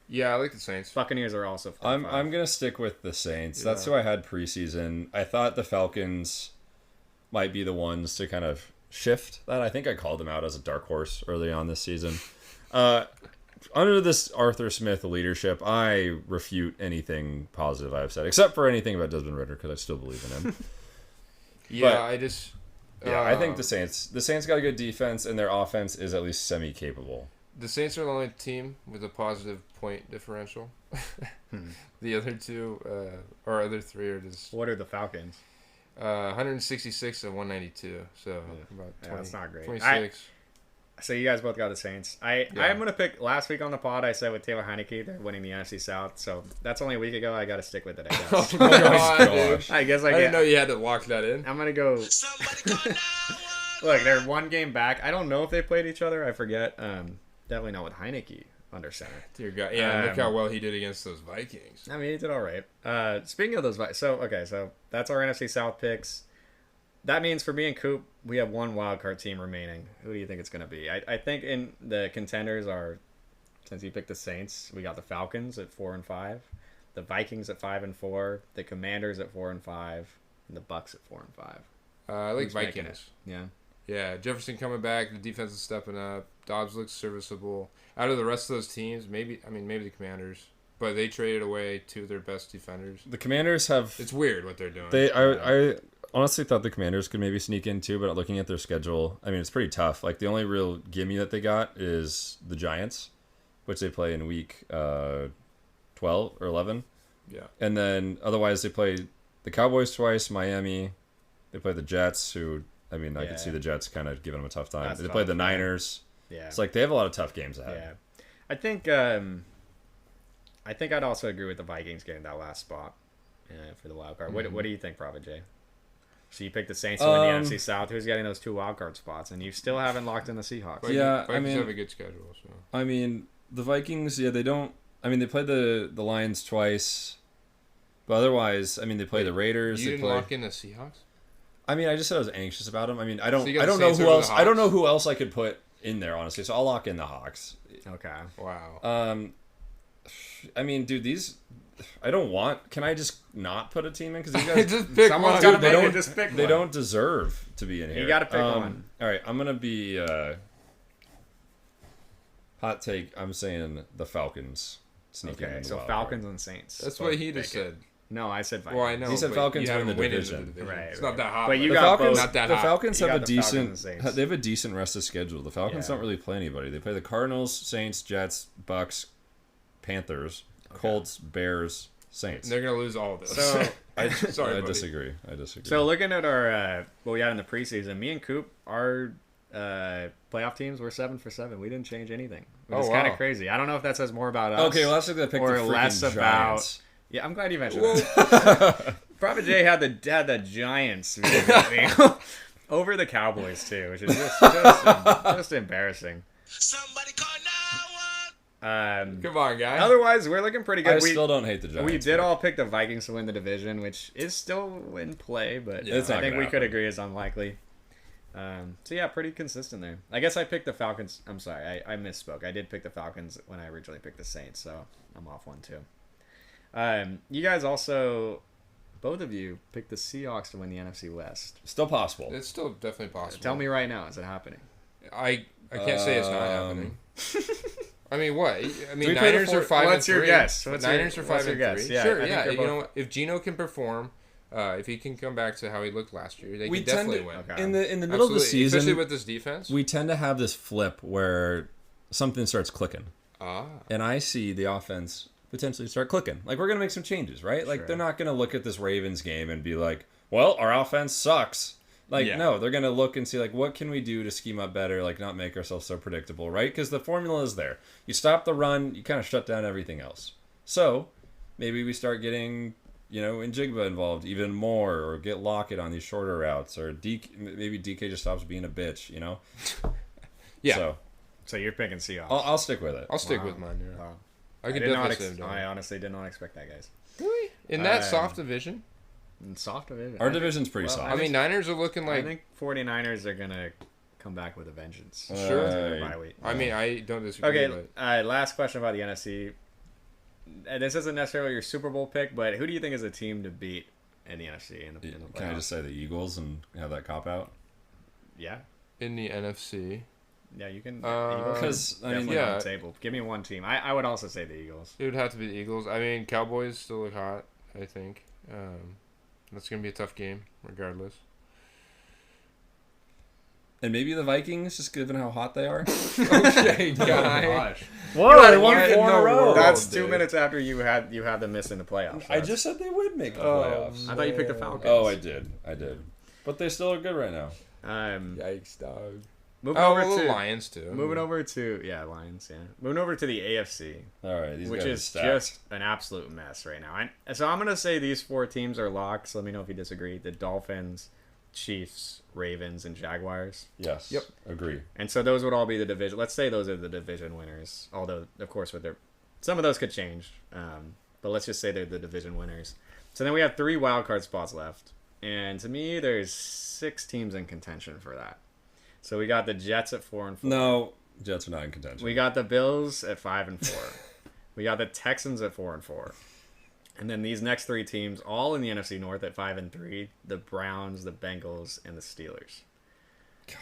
Yeah, I like the Saints. Buccaneers are also 4-5. I'm gonna stick with the Saints. That's who I had preseason. I thought the Falcons might be the ones to kind of shift that. I think I called them out as a dark horse early on this season. Under this Arthur Smith leadership, I refute anything positive I've said, except for anything about Desmond Ridder, because I still believe in him. I think the Saints got a good defense, and their offense is at least semi-capable. The Saints are the only team with a positive point differential. The other 2, or other 3 are just... What are the Falcons? 166 and 192. So about 20. That's not great. 26. So you guys both got the Saints. I'm going to pick... Last week on the pod, I said with Taylor Heineke, they're winning the NFC South. So that's only a week ago. I got to stick with it, I guess. Oh, my gosh. I guess I didn't know you had to lock that in. I'm going to go... Look, they're 1 game back. I don't know if they played each other. I forget. Definitely not with Heineke under center. Dear God. Yeah, look how well he did against those Vikings. I mean, he did all right. Speaking of those Vikings, so that's our NFC South picks. That means for me and Koop, we have 1 wildcard team remaining. Who do you think it's going to be? I think in the contenders are, since you picked the Saints, we got the Falcons at 4-5, the Vikings at 5-4, the Commanders at 4-5, and the Bucks at 4-5. I like Vikings. Yeah. Yeah, Jefferson coming back. The defense is stepping up. Dobbs looks serviceable. Out of the rest of those teams, maybe the Commanders, but they traded away 2 of their best defenders. The Commanders have... It's weird what they're doing. I honestly thought the Commanders could maybe sneak in too, but looking at their schedule, I mean, it's pretty tough. Like, the only real gimme that they got is the Giants, which they play in week 12 or 11. Yeah. And then otherwise they play the Cowboys twice, Miami. They play the Jets, who... I mean, I could see the Jets kind of giving them a tough time. They play the Niners. Yeah. It's like they have a lot of tough games ahead. Yeah. I think I'd also agree with the Vikings getting that last spot for the wild card. What do you think, Prophet J? So you picked the Saints to win the NFC South. Who's getting those 2 wild card spots? And you still haven't locked in the Seahawks. Vikings have a good schedule. So. I mean, the Vikings, they don't... I mean, they played the Lions twice. But otherwise, I mean, they play the Raiders. You didn't lock in the Seahawks? I mean, I just said I was anxious about them. I mean, I don't know who else. I don't know who else I could put in there, honestly. So I'll lock in the Hawks. Okay. Wow. I mean, dude, these I don't want. Can I just not put a team in? Because you guys just pick one. Dude, they don't deserve to be in here. You got to pick one. All right, I'm gonna be hot take. I'm saying the Falcons sneak in. Okay, so Falcons and Saints. That's what he just said. No, I said Vikings. Well, I know. He said Falcons win the division. Right. It's Right. not that hot. But you the got Falcons, both. Not that the hot. Falcons You have a got the Falcons and decent. Saints. They have a decent rest of schedule. The Falcons don't really play anybody. They play the Cardinals, Saints, Jets, Bucks, Panthers, Colts, Bears, Saints. They're gonna lose all of this. So I Sorry, disagree. So looking at our what we had in the preseason, me and Koop, our playoff teams were 7 for 7. We didn't change anything. It's kind of crazy. I don't know if that says more about us. Okay, well, let's look at the or freaking less Giants. about. Yeah, I'm glad you mentioned that. Prophet J had the Giants over the Cowboys too, which is just embarrassing. Somebody call 911. Come on, guys. Otherwise, we're looking pretty good. I still don't hate the Giants. We did all pick the Vikings to win the division, which is still in play, but Yeah, I think we could agree is unlikely. So yeah, pretty consistent there. I guess I picked the Falcons. I'm sorry, I misspoke. I did pick the Falcons when I originally picked the Saints, so I'm off one too. You guys also, both of you, picked the Seahawks to win the NFC West. Still possible. It's still definitely possible. Tell me right now, is it happening? I can't say it's not happening. I mean, what? I mean, we play the Niners are 5-3. What's your guess? Niners are 5-3. Yeah, sure, I yeah. think You know, if Geno can perform, if he can come back to how he looked last year, they can definitely win. Okay. In the middle of the season, especially with this defense, we tend to have this flip where something starts clicking. And I see the offense potentially start clicking. Like, we're going to make some changes, right? Like, Sure. they're not going to look at this Ravens game and be like, well, our offense sucks. Like, no, they're going to look and see, like, what can we do to scheme up better, like, not make ourselves so predictable, right? Because the formula is there. You stop the run, you kind of shut down everything else. So, maybe we start getting, Njigba involved even more, or get Lockett on these shorter routes, or maybe DK just stops being a bitch, Yeah. So you're picking Seahawks. I'll stick with it. I'll stick with mine, yeah. Wow. I could definitely say them. I honestly did not expect that, guys. Really? In that soft division? Soft division. Our division's pretty soft. I mean, Niners are looking like... I think 49ers are going to come back with a vengeance. Sure. Bye week. I mean, I don't disagree. Okay, last question about the NFC. This isn't necessarily your Super Bowl pick, but who do you think is a team to beat in the NFC? In the Can I just say the Eagles and have that cop out? Yeah. In the NFC... Yeah, you can. Because on the table. Give me one team. I would also say the Eagles. It would have to be the Eagles. I mean, Cowboys still look hot. I think that's gonna be a tough game, regardless. And maybe the Vikings, just given how hot they are. Okay, guy. Whoa, they won 4 in a row. That's 2 minutes after you had them missing the playoffs. I just said they would make the playoffs. I thought you picked the Falcons. Oh, I did. But they still are good right now. Yikes, dog. Moving over the to Lions too. Lions. Moving over to the AFC. All right, which is just an absolute mess right now. So I'm gonna say these 4 teams are locks. Let me know if you disagree. The Dolphins, Chiefs, Ravens, and Jaguars. Yes. Yep. Agree. And so those would all be the division. Let's say those are the division winners. Although, of course, some of those could change. But let's just say they're the division winners. So then we have 3 wild card spots left, and to me, there's 6 teams in contention for that. So we got the Jets at 4-4. No, Jets are not in contention. We got the Bills at 5-4. We got the Texans at 4-4. And then these next 3 teams, all in the NFC North at 5-3: the Browns, the Bengals, and the Steelers. God,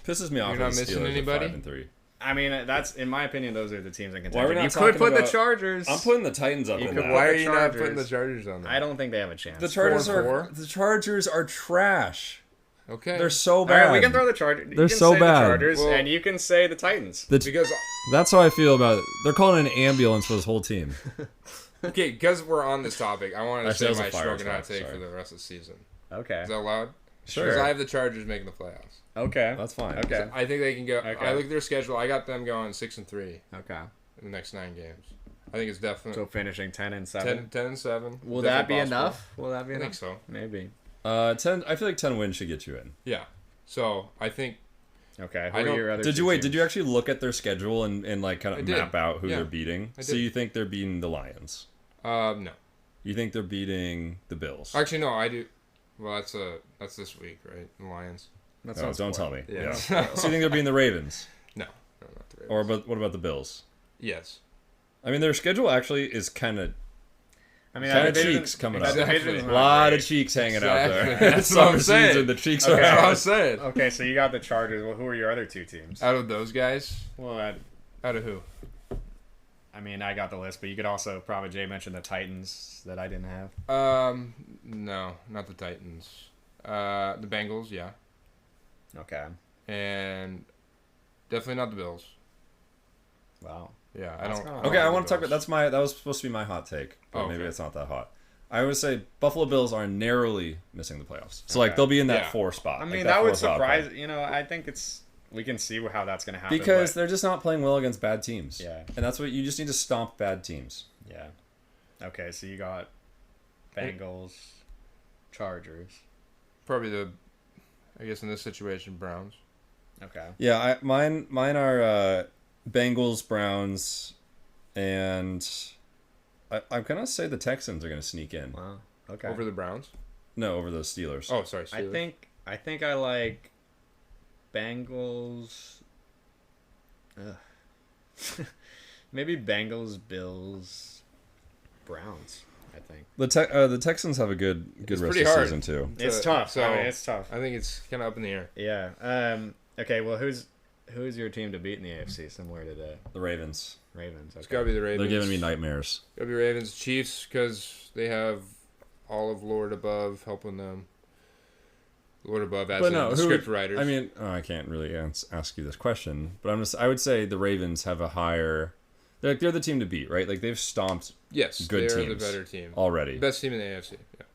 pisses me off. You're not missing anybody. 5-3. I mean, that's in my opinion, those are the teams in contention. Why are we not you could put about, the Chargers. I'm putting the Titans up in that. Why are you not putting the Chargers on there? I don't think they have a chance. The Chargers are trash. Okay. They're so bad. All right, we can throw the Chargers. They're so bad. The Chargers, and you can say the Titans. Because that's how I feel about it. They're calling an ambulance for this whole team. Okay, because we're on this topic, I wanted to say my Shmokin Hot Take sorry. for the rest of the season. Okay. Is that allowed? Sure. Because I have the Chargers making the playoffs. Okay. That's fine. Okay. So I think they can go. Okay. I look at their schedule. I got them going 6-3 Okay. in the next 9 games. I think it's definitely So finishing 10-7. 10-7. Will that be Definitely enough? Will that be I enough? think so. Maybe. 10. I feel like 10 wins should get you in. Yeah. So I think. Okay. I Who are don't- your other Did two you wait? teams? Did you actually look at their schedule and like kind I of did. map out who Yeah. they're beating? I So did. you think they're beating the Lions? No. You think they're beating the Bills? Actually, no. I do. Well, that's this week, right? The Lions. That No, sounds don't tell boring. me. Yeah. So you think they're beating the Ravens? No, not the Ravens. Or what about the Bills? Yes. I mean, their schedule actually is kind of I mean, Kind that of division- cheeks coming that up. division's a not lot great. of cheeks hanging Exactly. out there. That's what I'm Summer saying. season, the cheeks Okay. are That's what I'm out. saying. Okay, so you got the Chargers. Well, who are your other 2 teams? Out of those guys, Well, out of who? I mean, I got the list, but you could also probably Jay mentioned the Titans that I didn't have. No, not the Titans. The Bengals, yeah, Okay. and definitely not the Bills. Wow. Yeah, I That's don't. not- Okay, I like want the to talk Bills. about that was supposed to be my hot take, but Oh, maybe okay. it's not that hot. I would say Buffalo Bills are narrowly missing the playoffs. So like Okay. they'll be in that Yeah. 4 spot. I like mean, that that would 4th wild card. surprise. I think we can see how that's going to happen. Because but- they're just not playing well against bad teams. Yeah. And that's what you just need to stomp bad teams. Yeah. Okay, so you got Bengals, Chargers. Probably I guess in this situation, Browns. Okay. Yeah, mine are Bengals, Browns, and I'm gonna say the Texans are gonna sneak in. Wow. Okay. Over the Browns. No, over the Steelers. Oh, sorry. I Steelers. think I like Bengals. Ugh. Maybe Bengals, Bills, Browns. I think The Texans have a good It's rest pretty of the hard. season too. it's tough. So I mean, it's tough. I think it's kind of up in the air. Yeah. Okay. Well, who's your team to beat in the AFC? Similar to the The Ravens. Ravens. Okay. It's got to be the Ravens. They're giving me nightmares. Gotta be Ravens. Chiefs, because they have all of Lord Above helping them. Lord Above as the script writers. I mean, I can't really ask you this question, but I would say the Ravens have a higher. They're the team to beat, right? Like they've stomped good teams. They're the better team already. Best team in the AFC. Yeah.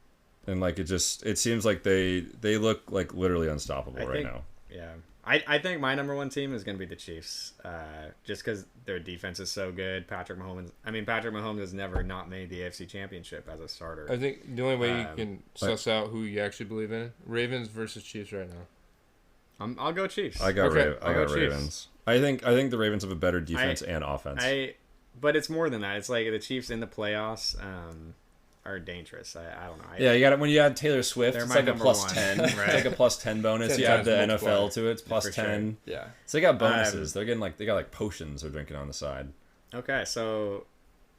And like it seems like they look like literally unstoppable now. Yeah. I think my number one team is going to be the Chiefs, just because their defense is so good. Patrick Mahomes has never not made the AFC Championship as a starter. I think the only way you can suss out who you actually believe in, Ravens versus Chiefs right now. I'll go Chiefs. I got Ravens. I think the Ravens have a better defense and offense. But it's more than that. It's like the Chiefs in the playoffs are dangerous. I don't know. You got it when you add Taylor Swift. They're it's my like a plus 10. Right? It's like a plus 10 bonus. 10 you add the multiplier. NFL to it. It's plus 10. Sure. Yeah. So they got bonuses. They're getting they got like potions they're drinking on the side. Okay, so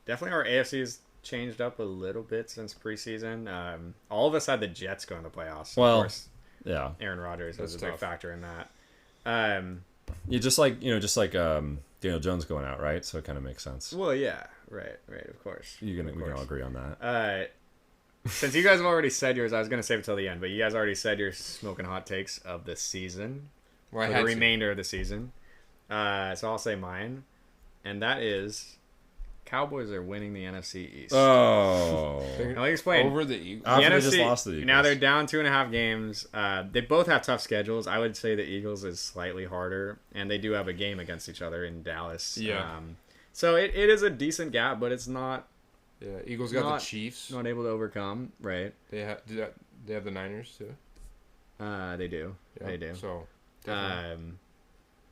definitely our AFC's changed up a little bit since preseason. All of us had the Jets going to the playoffs. Well, of course, yeah, Aaron Rodgers was a big factor in that. Just like Daniel Jones going out, right? So it kind of makes sense. Well, yeah, right, of course. We can all agree on that. Since you guys have already said yours, I was going to save it till the end, but you guys already said your Shmokin Hot Takes of the season. Well, for the remainder of the season. So I'll say mine. And that is Cowboys are winning the NFC East. Oh. Let me explain. Over the Eagles. The NFC, just lost the Eagles. Now they're down 2.5 games. They both have tough schedules. I would say the Eagles is slightly harder, and they do have a game against each other in Dallas. Yeah. So it is a decent gap, but it's not. Yeah, Eagles got the Chiefs. Not able to overcome, right? They have the Niners too. They do. Yeah, They do. So.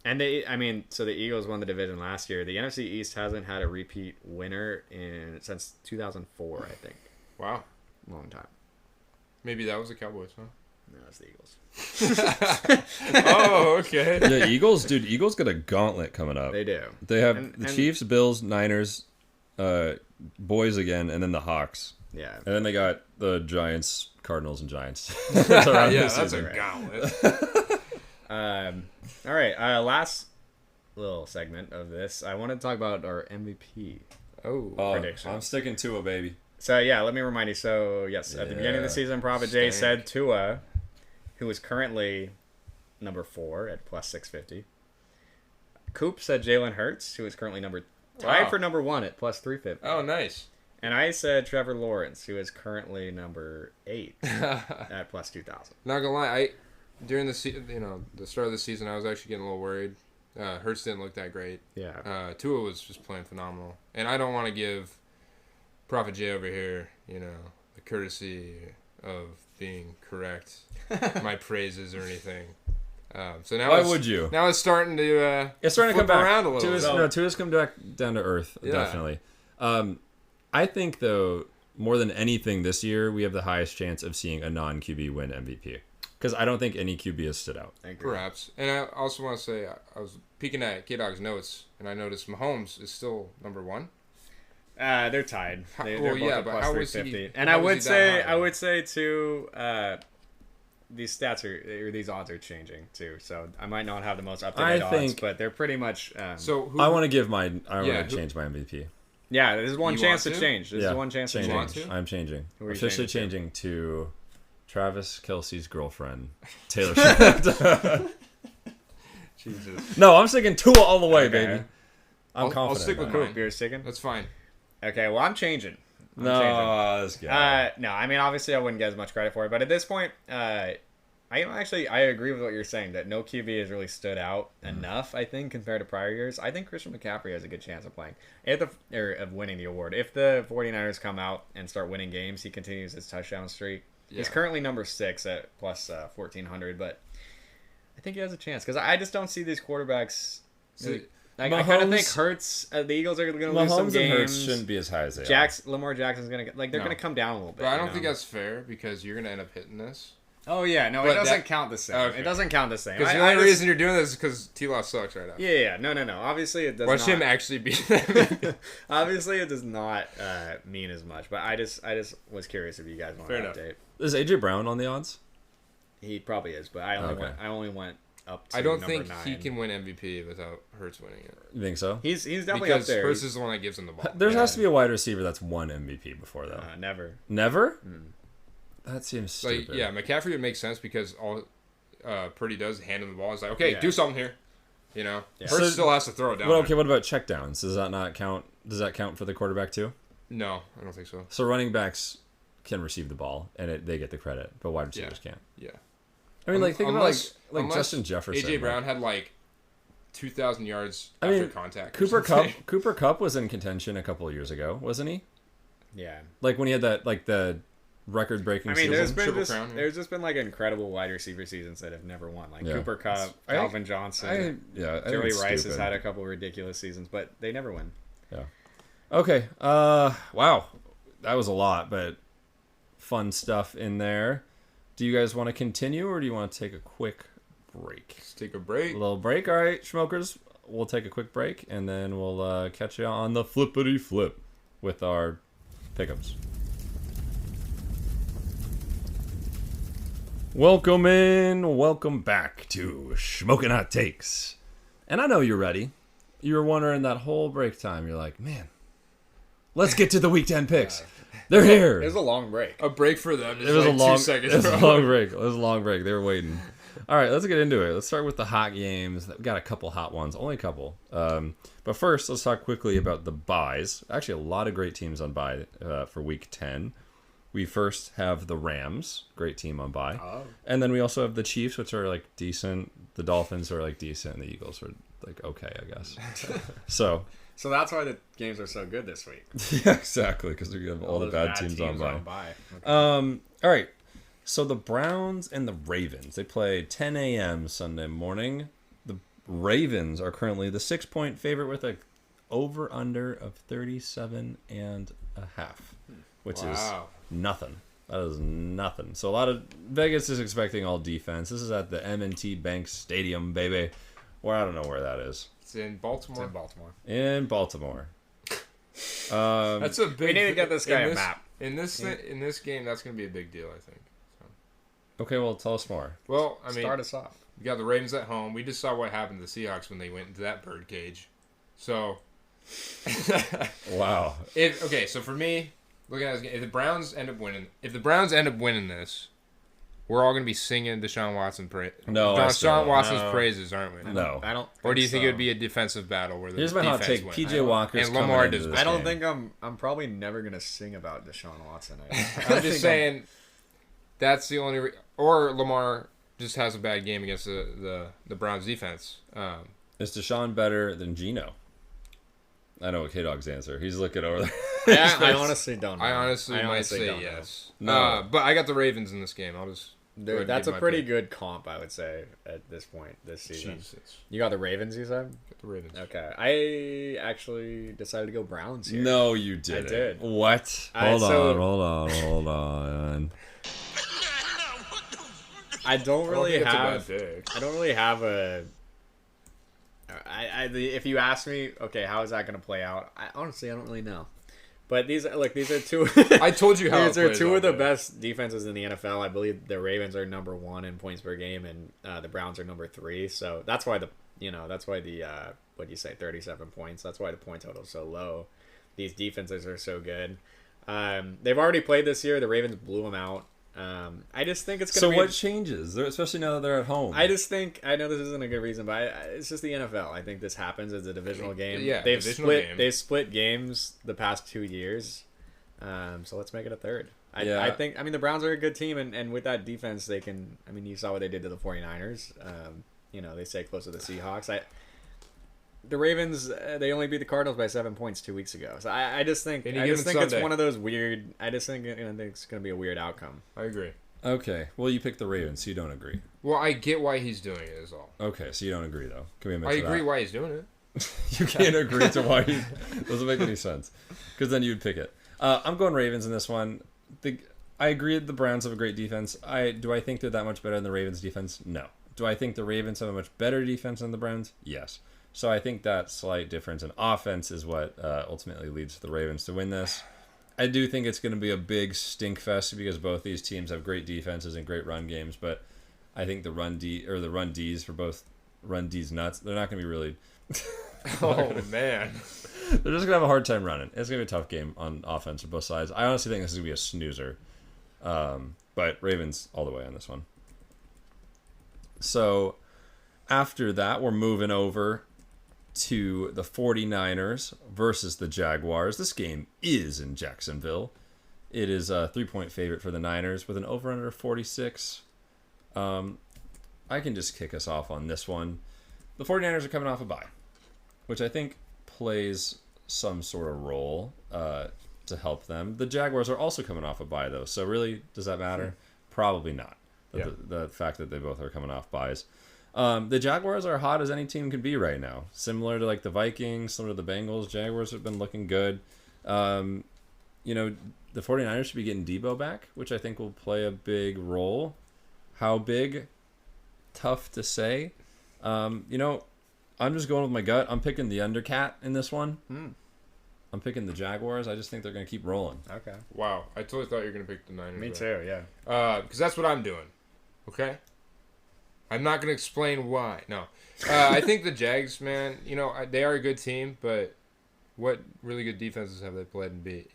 And so the Eagles won the division last year. The NFC East hasn't had a repeat winner since 2004, I think. Wow. Long time. Maybe that was the Cowboys, huh? No, it's the Eagles. Oh, okay. Yeah, Eagles got a gauntlet coming up. They do. They have the Chiefs, Bills, Niners, boys again, and then the Hawks. Yeah. And then they got the Giants, Cardinals, and Giants. That's a gauntlet. All right. Last little segment of this, I want to talk about our MVP predictions. I'm sticking Tua, baby. So yeah, let me remind you. So yes, at the beginning of the season, Prophet Jay said Tua, who is currently number 4 at plus 650. Koop said Jalen Hurts, who is currently tied for number 1 at plus 350. Oh, nice. And I said Trevor Lawrence, who is currently number 8 at plus 2,000. Not gonna lie, during the start of the season, I was actually getting a little worried. Hurts didn't look that great. Yeah. Tua was just playing phenomenal, and I don't want to give Prophet J over here, the courtesy of being correct, my praises or anything. So now why would you? Now it's starting to come back around a little. Tua's come back down to earth, definitely. I think though, more than anything this year, we have the highest chance of seeing a non-QB win MVP. Because I don't think any QB has stood out. Perhaps. And I also want to say, I was peeking at K-Dog's notes, and I noticed Mahomes is still number 1. They're tied. They're both at plus how was 350. And I would say too, these stats these odds are changing too. So I might not have the most up-to-date odds, but they're pretty much. I want to change my MVP. Yeah, there's one chance to change. There's one chance to change. I'm changing. Officially changing to Travis Kelce's girlfriend, Taylor Swift. Jesus. No, I'm sticking Tua all the way, baby. I'm confident. I'll stick with mine. You're sticking? That's fine. Okay, well, I'm changing. This guy. No, I mean, obviously, I wouldn't get as much credit for it, but at this point, I agree with what you're saying, that no QB has really stood out enough, I think, compared to prior years. I think Christian McCaffrey has a good chance of playing, of winning the award. If the 49ers come out and start winning games, he continues his touchdown streak. Yeah. He's currently number 6 at plus 1,400, but I think he has a chance, because I just don't see these quarterbacks. I kind of think Hurts, the Eagles are going to lose some games. And Hurts shouldn't be as high as they are. Lamar Jackson's going to they're going to come down a little bit. But I don't think that's fair, because you're going to end up hitting this. Oh, yeah. No, it doesn't count the same. Okay. It doesn't count the same. Because the only reason you're doing this is because T-Law sucks right now. Yeah. No. Obviously, it does Watch not. him actually beat them. Obviously, it does not mean as much. But I just was curious if you guys want to update. Is AJ Brown on the odds? He probably is, but I only went up to I don't number think 9. he can win MVP without Hurts winning it. You think so? He's definitely because up there. Hurts is the one that gives him the ball. There has to be a wide receiver that's won MVP before, though. Never. Never? That seems stupid. McCaffrey would make sense because all Purdy does hand him the ball. It's like, okay, do something here. You know, Yeah. Hurts still has to throw it down. Well, okay, what about checkdowns? Does that not count? Does that count for the quarterback too? No, I don't think so. So running backs can receive the ball and they get the credit, but wide receivers can't. Yeah. I mean, like think Unless about Justin Jefferson. AJ Brown had like 2,000 yards after contact. Cooper Kupp was in contention a couple of years ago, wasn't he? Yeah. Like when he had that the record-breaking season. There's just been like incredible wide receiver seasons that have never won. Like Cooper Kupp, Calvin Johnson, Joey Rice has had a couple ridiculous seasons, but they never win. Yeah. Okay. Wow, that was a lot, but fun stuff in there. Do you guys want to continue, or do you want to take a quick break? Let's take a break. A little break. All right, Shmokers. We'll take a quick break, and then we'll catch you on the flippity flip with our pickups. Welcome back to Shmokin Hot Takes. And I know you're ready. You were wondering that whole break time. You're like, man, let's get to the Week 10 picks. They're here. It was a long break. A break for them. It was like 2 seconds. It was a long break. It was a long break. They were waiting. All right, let's get into it. Let's start with the hot games. We've got a couple hot ones. Only a couple. But first, let's talk quickly about the buys. Actually, a lot of great teams on buy for Week 10. We first have the Rams, great team on bye. Oh. And then we also have the Chiefs, which are like decent. The Dolphins are like decent, and the Eagles are like okay, I guess. So that's why the games are so good this week. Yeah, exactly, because we have all the bad teams on bye. Okay. All right. So the Browns and the Ravens, they play 10 a.m. Sunday morning. The Ravens are currently the 6-point favorite with a over/under of 37.5, which is nothing. That is nothing. So a lot of Vegas is expecting all defense. This is at the M&T Bank Stadium, baby. Where I don't know where that is. It's in Baltimore. In Baltimore. That's a big. We need to get this guy a map. In this game, that's going to be a big deal, I think. So. Okay, well, tell us more. Well, I mean, start us off. We got the Ravens at home. We just saw what happened to the Seahawks when they went into that bird cage. So. Wow. So for me. Looking at this game, if the Browns end up winning this, we're all going to be singing Deshaun Watson Watson's praises, aren't we? No, I don't. Or do you think it would be a defensive battle where the Here's my hot take: wins? PJ Walker's and Lamar does. I don't think I'm probably never going to sing about Deshaun Watson. I'm just saying that's the only. Or Lamar just has a bad game against the Browns defense. Is Deshaun better than Geno? I know what K-Dog's answer. He's looking over there. I honestly don't know. I honestly might say yes. No. But I got the Ravens in this game. I'll just... That's a pretty good comp, I would say, at this point this season. Jesus. You got the Ravens, you said? Got the Ravens. Okay. I actually decided to go Browns here. No, you didn't. I did. What? Hold on. I don't really have a... if you ask me, okay, how is that going to play out? Honestly, I don't really know. But these are two. I told you how these are two of the best defenses in the NFL. I believe the Ravens are number 1 in points per game, and the Browns are number 3. So that's why the 37 points. That's why the point total is so low. These defenses are so good. They've already played this year. The Ravens blew them out. I just think it's going to be... So what changes? Especially now that they're at home. I just think... I know this isn't a good reason, but it's just the NFL. I think this happens as a divisional game. Yeah, they've split games the past 2 years. So let's make it a third. I think... I mean, the Browns are a good team, and with that defense, they can... I mean, you saw what they did to the 49ers. They stay close to the Seahawks. The Ravens, they only beat the Cardinals by 7 points 2 weeks ago. So I just think it's one of those weird. I just think it's going to be a weird outcome. I agree. Okay, well, you picked the Ravens, so you don't agree. Well, I get why he's doing it, is all. Okay, so you don't agree though. Can we admit I agree why he's doing it. You can't agree to why he doesn't make any sense, because then you'd pick it. I'm going Ravens in this one. I agree the Browns have a great defense. Do I think they're that much better than the Ravens defense? No. Do I think the Ravens have a much better defense than the Browns? Yes. So I think that slight difference in offense is what ultimately leads the Ravens to win this. I do think it's going to be a big stink fest because both these teams have great defenses and great run games, but I think the run D's for both run D's nuts. They're not going to be really. Oh man, they're just going to have a hard time running. It's going to be a tough game on offense for both sides. I honestly think this is going to be a snoozer, but Ravens all the way on this one. So. After that, we're moving over to the 49ers versus the Jaguars. This game is in Jacksonville. It is a 3-point favorite for the Niners with an over-under 46. I can just kick us off on this one. The 49ers are coming off a bye, which I think plays some sort of role to help them. The Jaguars are also coming off a bye, though. So really, does that matter? Probably not. Yeah. The fact that they both are coming off byes. The Jaguars are hot as any team can be right now. Similar to like the Vikings, similar to the Bengals. Jaguars have been looking good. The 49ers should be getting Debo back, which I think will play a big role. How big? Tough to say. I'm just going with my gut. I'm picking the undercat in this one. I'm picking the Jaguars. I just think they're going to keep rolling. Okay. Wow. I totally thought you were going to pick the Niners. Me too, yeah. Because that's what I'm doing. Okay? I'm not going to explain why. No. I think the Jags, man, they are a good team, but what really good defenses have they played and beat,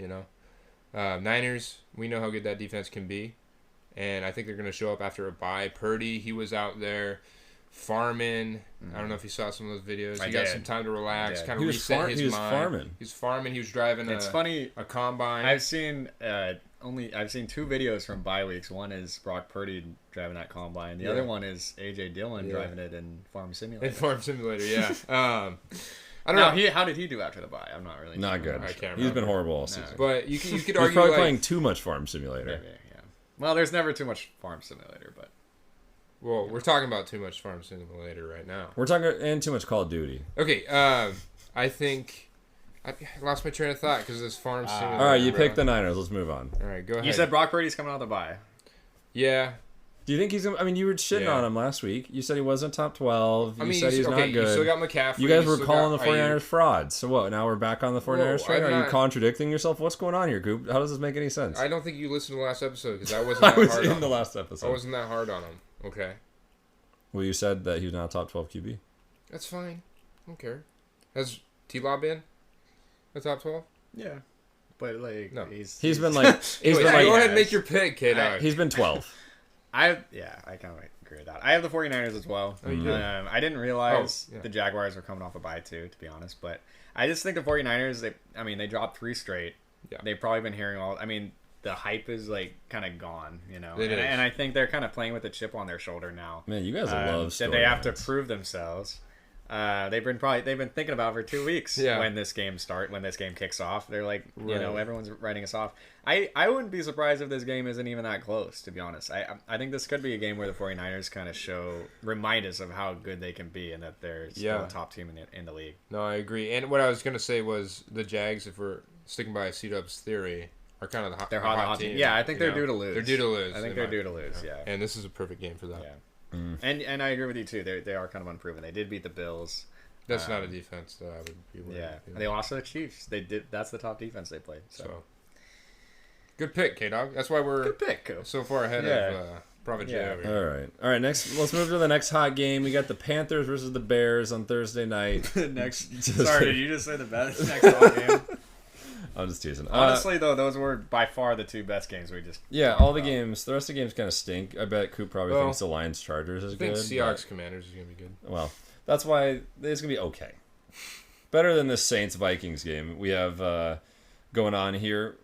Niners, we know how good that defense can be. And I think they're going to show up after a bye. Purdy, he was out there farming. I don't know if you saw some of those videos. He got some time to relax, kind of reset his mind. He was farming. He was driving a combine. I've seen 2 videos from bye weeks. One is Brock Purdy driving that combine. The other one is AJ Dillon driving it in Farm Simulator. In Farm Simulator, yeah. I don't know. How did he do after the bye? I'm not really not sure. good. I can't remember. He's been horrible all season. But you could He's argue probably playing too much Farm Simulator. Maybe, yeah. Well, there's never too much Farm Simulator, but. Well, we're talking about too much Farm Simulator right now. We're talking and too much Call of Duty. Okay, I think I lost my train of thought because this Farm Simulator. All right, you picked the Niners. Let's move on. All right, go ahead. You said Brock Purdy's coming out of the bye. Yeah. Do you think he's? I mean, you were shitting on him last week. You said he wasn't top 12. You said he's not good. You still got McCaffrey. You guys were calling the 49ers frauds. So what? Now we're back on the 49ers train? Are you contradicting yourself? What's going on here, Koop? How does this make any sense? I don't think you listened to the last episode because I wasn't that hard on him. I was in the last episode. I wasn't that hard on him. Okay. Well, you said that he was not a top 12 QB. That's fine. I don't care. Has T-Law been a top 12? Yeah. But, no. He's been like... Go ahead and make your pick, K-Dog. He's been 12. I kind of agree with that. I have the 49ers as well. Oh, you do? I didn't realize the Jaguars were coming off a bye too, to be honest. But I just think the 49ers, they dropped 3 straight. Yeah. They've probably been hearing the hype is kind of gone, It is. And I think they're kind of playing with a chip on their shoulder now. Man, you guys love that they have to prove themselves. They've been thinking about it for 2 weeks when this game kicks off. They're like, everyone's writing us off. I wouldn't be surprised if this game isn't even that close, to be honest. I think this could be a game where the 49ers kind of remind us of how good they can be and that they're still a top team in the league. No, I agree. And what I was going to say was the Jags, if we're sticking by C-Dub's theory, are kind of the hot team. Yeah, I think they're due to lose. They're due to lose. I think they're due to lose, yeah. And this is a perfect game for them. Yeah. And I agree with you too. They are kind of unproven. They did beat the Bills. That's not a defense that I would be worried. Yeah. They lost to the Chiefs. They did. That's the top defense they played. So good pick, K-Dog. That's why we're good pick, Koop. So far ahead of Prophet J over here. All right. Next, let's move to the next hot game. We got the Panthers versus the Bears on Thursday night. Sorry, did you just say the best next hot game? I'm just teasing. Honestly, though, those were by far the 2 best games we just. Yeah, all the games. The rest of the games kind of stink. I bet Koop probably thinks the Lions Chargers is good. I think Seahawks Commanders is gonna be good. Well, that's why it's gonna be okay. Better than this Saints Vikings game we have going on here.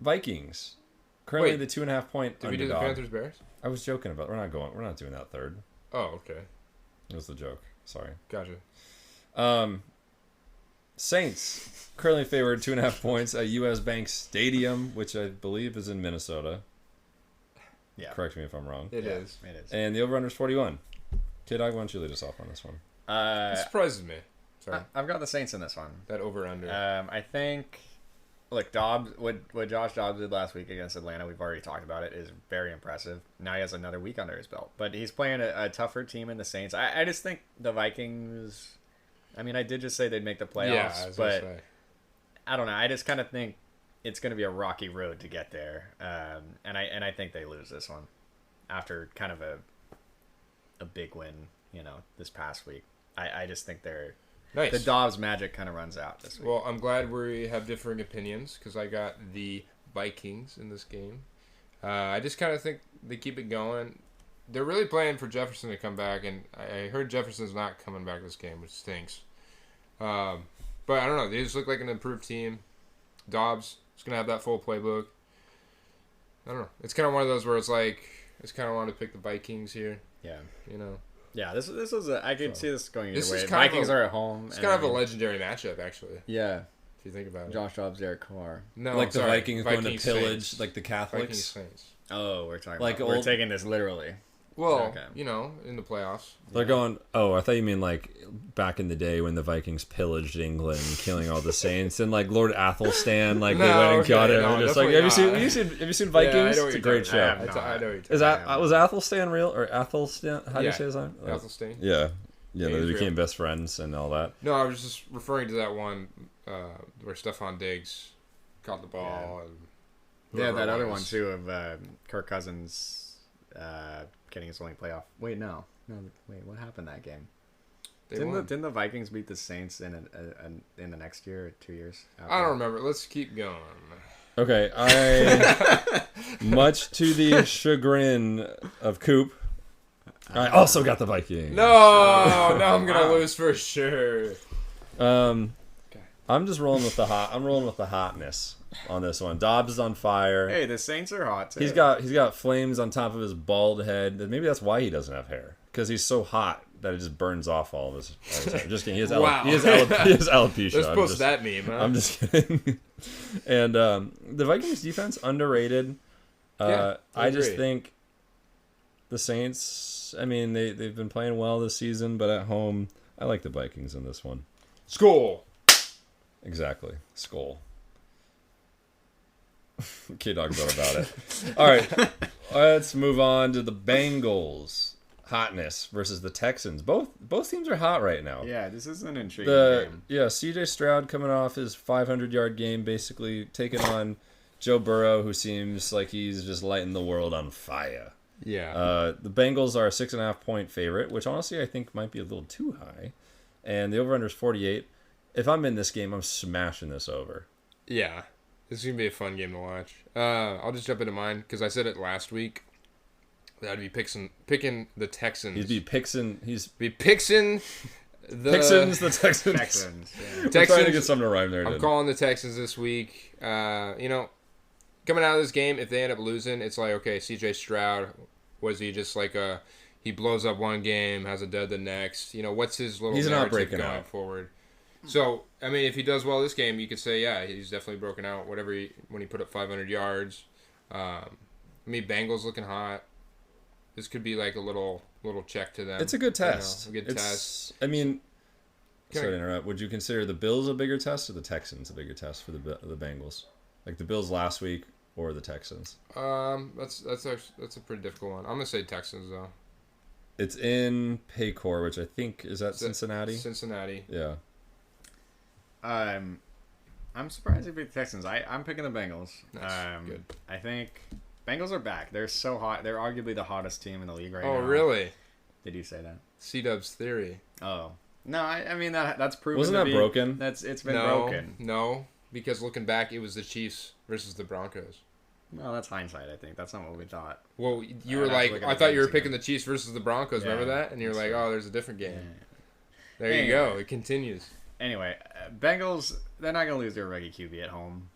Vikings currently the 2.5 point did underdog. We do the Panthers Bears? I was joking about. We're not doing that third. Oh, okay. It was the joke. Sorry. Gotcha. Saints currently favored 2.5 points at US Bank Stadium, which I believe is in Minnesota. Yeah. Correct me if I'm wrong. It is. And the over-under is 41. K-Dog, why don't you lead us off on this one? It surprises me. Sorry. I've got the Saints in this one. That over-under. I think, look, Dobbs, what Josh Dobbs did last week against Atlanta, we've already talked about it, is very impressive. Now he has another week under his belt. But he's playing a tougher team in the Saints. I just think the Vikings, I did just say they'd make the playoffs, but I don't know. I just kind of think it's going to be a rocky road to get there. And I think they lose this one after kind of a big win, this past week. I just think they're... Nice. The Dobbs magic kind of runs out this week. Well, I'm glad we have differing opinions because I got the Vikings in this game. I just kind of think they keep it going. they're really playing for Jefferson to come back, and I heard Jefferson's not coming back this game, which stinks. But I don't know. They just look like an improved team. Dobbs is going to have that full playbook. I don't know. It's kind of one of those where it's like, I just kind of want to pick the Vikings here. Yeah. You know? Yeah, this was I could see this going either way. Vikings are at home. It's kind of a legendary matchup, actually. Yeah. If you think about it. Josh Dobbs, Derek Carr. No, like the Vikings going to pillage, Saints. Like the Catholics. Vikings Saints. Oh, we're taking this literally. Well, you know, in the playoffs. They're going, oh, I thought you mean like back in the day when the Vikings pillaged England, killing all the Saints, and like Lord Athelstan, like they went and got it. Just like, have you seen Vikings? Yeah, it's a great show. I know what you're talking about. Was Athelstan real or Athelstan? How do you say his name? Athelstan. Yeah, they became best friends and all that. No, I was just referring to that one where Stephon Diggs caught the ball. Yeah, and that other one too of Kirk Cousins getting his only playoff. Wait, what happened that game? Didn't the Vikings beat the Saints in the next year or 2 years? I don't remember. Let's keep going. Okay, much to the chagrin of Koop, I also got the Vikings. No, I'm gonna lose for sure. I'm just rolling with the hot. I'm rolling with the hotness on this one. Dobbs is on fire. Hey, the Saints are hot too. He's got flames on top of his bald head. Maybe that's why he doesn't have hair, because he's so hot that it just burns off all of his hair. Just kidding. He has alopecia. Let's post that meme. Huh? I'm just kidding. And the Vikings defense underrated. I just think the Saints. I mean, they've been playing well this season, but at home, I like the Vikings in this one. Skull. Exactly. Skull. K-Dog thought about it. All right. Let's move on to the Bengals. Hotness versus the Texans. Both teams are hot right now. Yeah, this is an intriguing game. Yeah, CJ Stroud coming off his 500-yard game, basically taking on Joe Burrow, who seems like he's just lighting the world on fire. Yeah. The Bengals are a 6.5-point favorite, which honestly I think might be a little too high. And the over-under is 48. If I'm in this game, I'm smashing this over. Yeah. This is going to be a fun game to watch. I'll just jump into mine because I said it last week. I'd be picking the Texans. He'd be picking the Texans. Texans. Yeah. I'm trying to get something to rhyme there. I'm calling the Texans this week. Coming out of this game, if they end up losing, it's like, okay, CJ Stroud, was he just like he blows up one game, has a dud the next? What's his little narrative going forward? So, I mean, if he does well this game, you could say, yeah, he's definitely broken out. When he put up 500 yards. Bengals looking hot. This could be like a little check to them. It's a good test. A good test. I mean, sorry to interrupt. Would you consider the Bills a bigger test or the Texans a bigger test for the Bengals? Like the Bills last week or the Texans? That's a pretty difficult one. I'm gonna say Texans though. It's in Paycor, which I think is that Cincinnati. Cincinnati. Yeah. I'm surprised you beat the Texans. I'm picking the Bengals. Nice. Good. I think Bengals are back. They're so hot. They're arguably the hottest team in the league right now. Oh, really? Did you say that? C-Dub's theory. Oh. No, I mean that's proven. Wasn't that broken? It's been broken. No, because looking back, it was the Chiefs versus the Broncos. Well, that's hindsight, I think. That's not what we thought. Well, you were like, I thought you were picking the Chiefs versus the Broncos. Remember that? And you're like, oh, there's a different game. Yeah. There you go. It continues. Anyway, Bengals, they're not going to lose their rookie QB at home.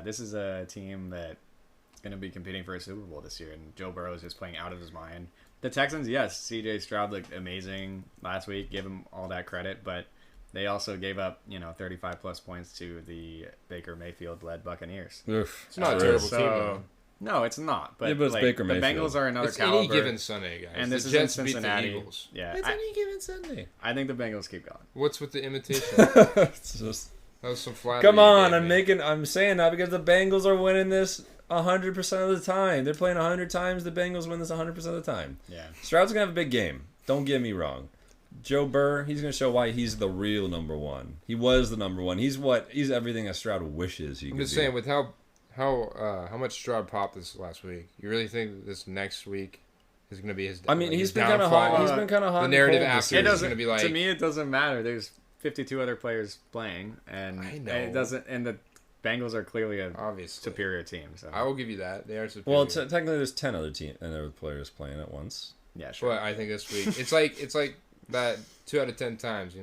This is a team that's going to be competing for a Super Bowl this year, and Joe Burrow is just playing out of his mind. The Texans, yes, C.J. Stroud looked amazing last week. Give him all that credit, but they also gave up, 35-plus points to the Baker Mayfield-led Buccaneers. Oof. It's not a terrible team, though. No, it's not. But, it's Baker the Mayfield. Bengals are another it's caliber. Any given Sunday, guys. And this the is Jets in Cincinnati. Beat the Eagles. Yeah, it's any given Sunday. I think the Bengals keep going. What's with the imitation? It's just, that was some flattery. Come on, I'm saying that because the Bengals are winning this 100% of the time. They're playing 100 times. The Bengals win this 100% of the time. Yeah. Stroud's gonna have a big game. Don't get me wrong. Joe Burr, he's gonna show why he's the real number one. He was the number one. He's everything that Stroud wishes he could be. I'm just saying, with how much Stroud popped this last week, you really think that this next week is going to be his? I mean, he's been kind of hot. He's been kind of hot. The narrative after is going to be like. To me, it doesn't matter. There's 52 other players playing, and I know. it doesn't. And the Bengals are clearly a superior team. So I will give you that. They are superior. Well, technically there's 10 other players playing at once. Yeah, sure. But I think this week it's like that 2 out of 10 times,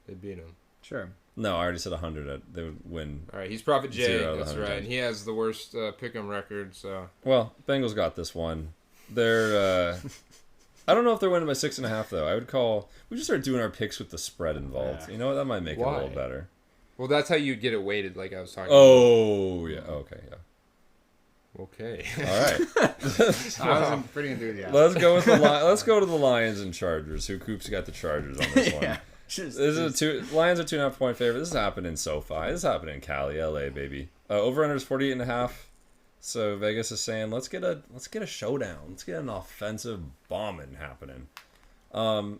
they beat them. Sure. No, I already said 100. They would win. All right, he's Prophet J. 0 That's right. And he has the worst pick'em record. So well, Bengals got this one. They're. I don't know if they're winning by 6.5 though. I would call. We just start doing our picks with the spread involved. Yeah. You know what? That might make it a little better. Well, that's how you get it weighted, like I was talking. Oh yeah. Okay. Yeah. Okay. All right. I was pretty enthusiastic. Let's go with the Let's go to the Lions and Chargers. Who Coop's got the Chargers on this one? Yeah. This is Lions are 2.5 point favorite. This is happening in SoFi. This is happening in Cali, LA, baby. Over under is 48.5. So Vegas is saying let's get a showdown. Let's get an offensive bombing happening. I'll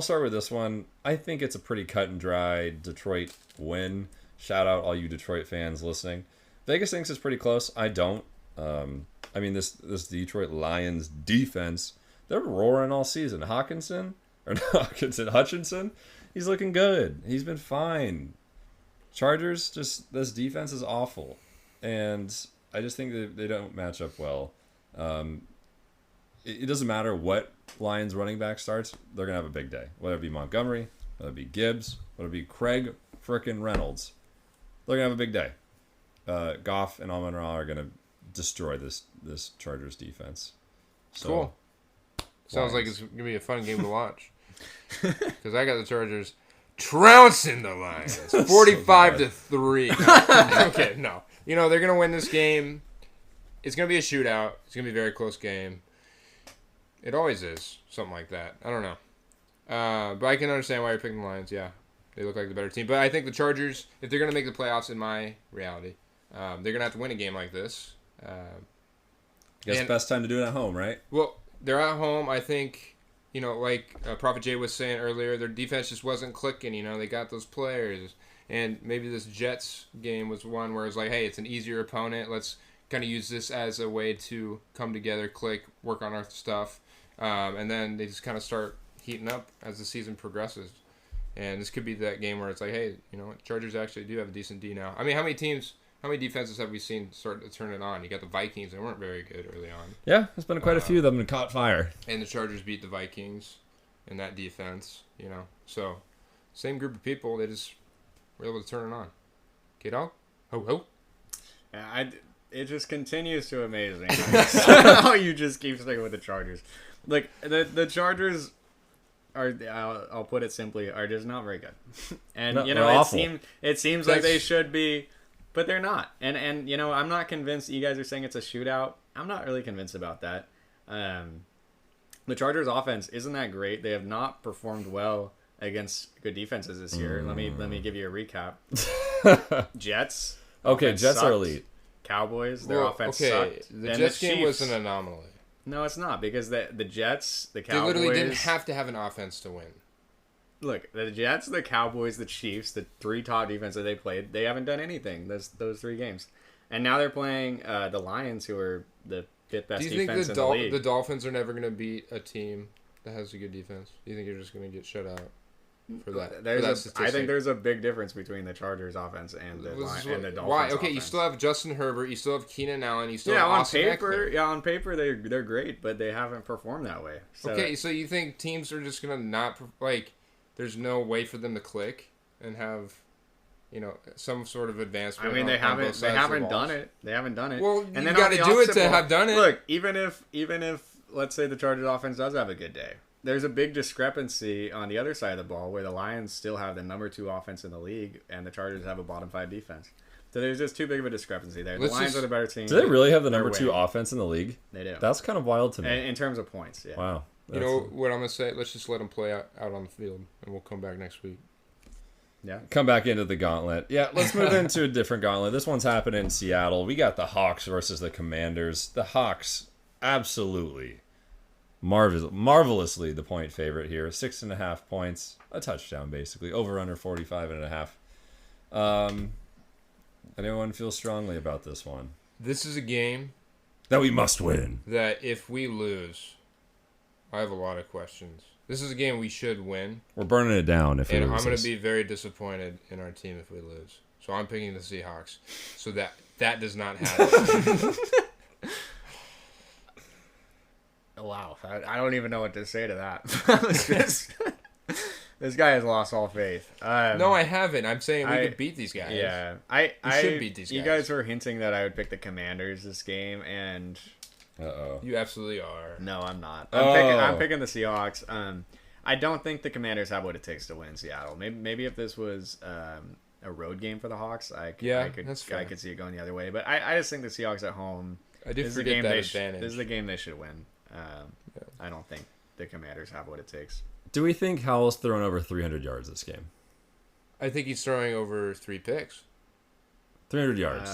start with this one. I think it's a pretty cut and dry Detroit win. Shout out all you Detroit fans listening. Vegas thinks it's pretty close. I don't. I mean this Detroit Lions defense, they're roaring all season. Hutchinson. He's looking good. He's been fine. Chargers, just this defense is awful, and I just think that they don't match up well. It doesn't matter what Lions running back starts; they're gonna have a big day. Whether it be Montgomery, whether it be Gibbs, whether it be Craig frickin' Reynolds, they're gonna have a big day. Goff and Amon-Ra are gonna destroy this Chargers defense. So, cool. Sounds like it's gonna be a fun game to watch. Because I got the Chargers trouncing the Lions, 45-3. Okay, no. They're gonna win this game. It's gonna be a shootout. It's gonna be a very close game. It always is something like that. I don't know, but I can understand why you're picking the Lions. Yeah, they look like the better team. But I think the Chargers, if they're gonna make the playoffs, in my reality, they're gonna have to win a game like this. Guess best time to do it at home, right? Well, they're at home. I think. Like Prophet Jay was saying earlier, their defense just wasn't clicking. They got those players. And maybe this Jets game was one where it's like, hey, it's an easier opponent. Let's kind of use this as a way to come together, click, work on our stuff. And then they just kind of start heating up as the season progresses. And this could be that game where it's like, hey, Chargers actually do have a decent D now. I mean, how many defenses have we seen start to turn it on? You got the Vikings. They weren't very good early on. Yeah, there's been quite a few of them that caught fire. And the Chargers beat the Vikings in that defense, So, same group of people. They just were able to turn it on. K-Dog? Ho-ho? Yeah, it just continues to amaze me how you just keep sticking with the Chargers. Like, the Chargers are, I'll put it simply, are just not very good. And, it seems like they should be... But they're not. And I'm not convinced. You guys are saying it's a shootout. I'm not really convinced about that. The Chargers offense isn't that great. They have not performed well against good defenses this year. Let me give you a recap. Jets. Okay, Jets sucked. Are elite. Cowboys, their offense sucked. The Jets game was an anomaly. No, it's not, because the Jets, the Cowboys... They literally didn't have to have an offense to win. Look, the Jets, the Cowboys, the Chiefs, the 3 top defenses that they played, they haven't done anything those 3 games. And now they're playing the Lions, who are the 5th best defense in the league. Do you think the Dolphins are never going to beat a team that has a good defense? Do you think you're just going to get shut out for that? I think there's a big difference between the Chargers offense and the Dolphins. Why? Okay, offense. You still have Justin Herbert, you still have Keenan Allen, you still have Austin Eckler. Yeah, on paper they're great, but they haven't performed that way. So. Okay, so you think teams are just going to not there's no way for them to click and have, some sort of advancement. I mean, they haven't done it. They haven't done it. Well, and you got to do it to have done it. Look, even if let's say the Chargers offense does have a good day, there's a big discrepancy on the other side of the ball where the Lions still have the number 2 offense in the league and the Chargers have a bottom 5 defense. So there's just too big of a discrepancy there. The Lions are the better team. Do they really have the number 2 offense in the league? They do. That's kind of wild to me. In terms of points, yeah. Wow. You know what I'm going to say? Let's just let them play out on the field, and we'll come back next week. Yeah. Come back into the gauntlet. Yeah, let's move into a different gauntlet. This one's happening in Seattle. We got the Hawks versus the Commanders. The Hawks, absolutely, marvelously the point favorite here. 6.5 points, a touchdown basically. Over under 45.5. Anyone feel strongly about this one? This is a game that we must win. That if we lose... I have a lot of questions. This is a game we should win. We're burning it down if we lose. And I'm going to be very disappointed in our team if we lose. So So I'm picking the Seahawks. So that does not happen. Wow, I don't even know what to say to that. This guy has lost all faith. No, I haven't. I'm saying we could beat these guys. Yeah, I should beat these guys. You guys were hinting that I would pick the Commanders this game, and you absolutely are. No, I'm not. I'm picking the Seahawks. I don't think the Commanders have what it takes to win Seattle. Maybe if this was a road game for the Hawks, I could see it going the other way. But I just think the Seahawks at home. I did forget that advantage. This is the game they should win. I don't think the Commanders have what it takes. Do we think Howell's throwing over 300 yards this game? I think he's throwing over 3 picks. 300 yards.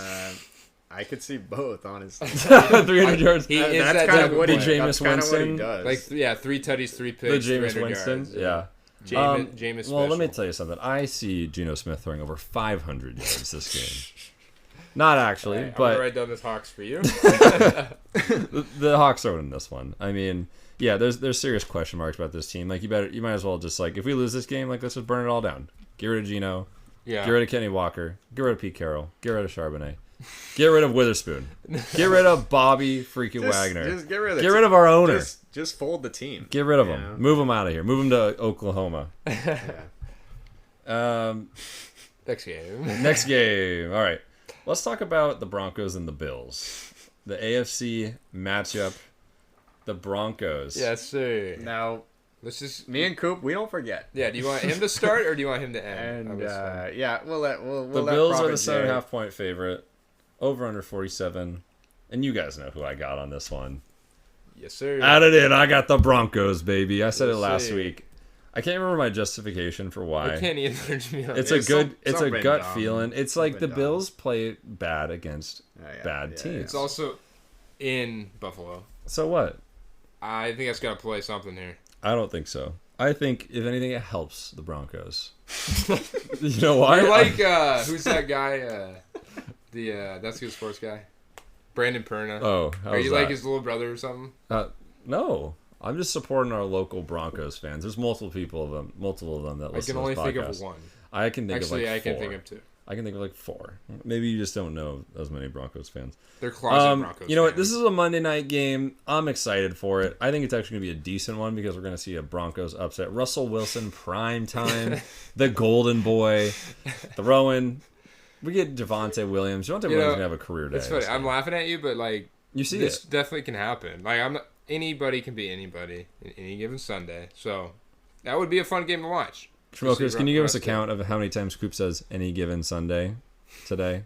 I could see both, honestly. 300 yards. That's kind of what the Jameis Winston does. 3 tutties, 3 picks. The Jameis Winston. Yards. Yeah. Jameis. Well, let me tell you something. I see Geno Smith throwing over 500 yards this game. Not actually, right, but I'm gonna write down this Hawks for you. the Hawks are winning this one. I mean, yeah, there's serious question marks about this team. Like you might as well just if we lose this game, let's just burn it all down. Get rid of Geno. Yeah. Get rid of Kenny Walker. Get rid of Pete Carroll. Get rid of Charbonnet. Get rid of Witherspoon. Get rid of Bobby freaking Wagner. Just get rid of our owner. Just fold the team. Get rid of him. Move him out of here. Move him to Oklahoma. Next game. All right. Let's talk about the Broncos and the Bills. The AFC matchup. The Broncos. Yes, sir. Now, let's just me and Koop. We don't forget. Yeah. Do you want him to start or do you want him to end? And we'll let the Bills are the 7.5 point favorite. Over under 47. And you guys know who I got on this one. Yes, sir. Add it in. I got the Broncos, baby. I said it last week. I can't remember my justification for why. I can't either. It's a gut feeling. It's like the Bills play bad against bad teams. It's also in Buffalo. So what? I think that's got to play something here. I don't think so. I think, if anything, it helps the Broncos. You know why? You're like, who's that guy? That's Good Sports guy. Brandon Perna. Oh, are you like his little brother or something? No. I'm just supporting our local Broncos fans. There's multiple of them that listen to this podcast. I can only think of one. I can think of like 4. I can think of 2. I can think of like 4. Maybe you just don't know as many Broncos fans. They're closet Broncos You know what? This is a Monday night game. I'm excied for it. I think it's actually going to be a decent one because we're going to see a Broncos upset. Russell Wilson, prime time. The golden boy. Throwing. We get Javonte Williams. Javonte Williams going to have a career day. It's funny. So. I'm laughing at you, but you see this definitely can happen. Anybody can be anybody in any given Sunday. So that would be a fun game to watch. Shmokers, can you give us a count of how many times Koop says any given Sunday today?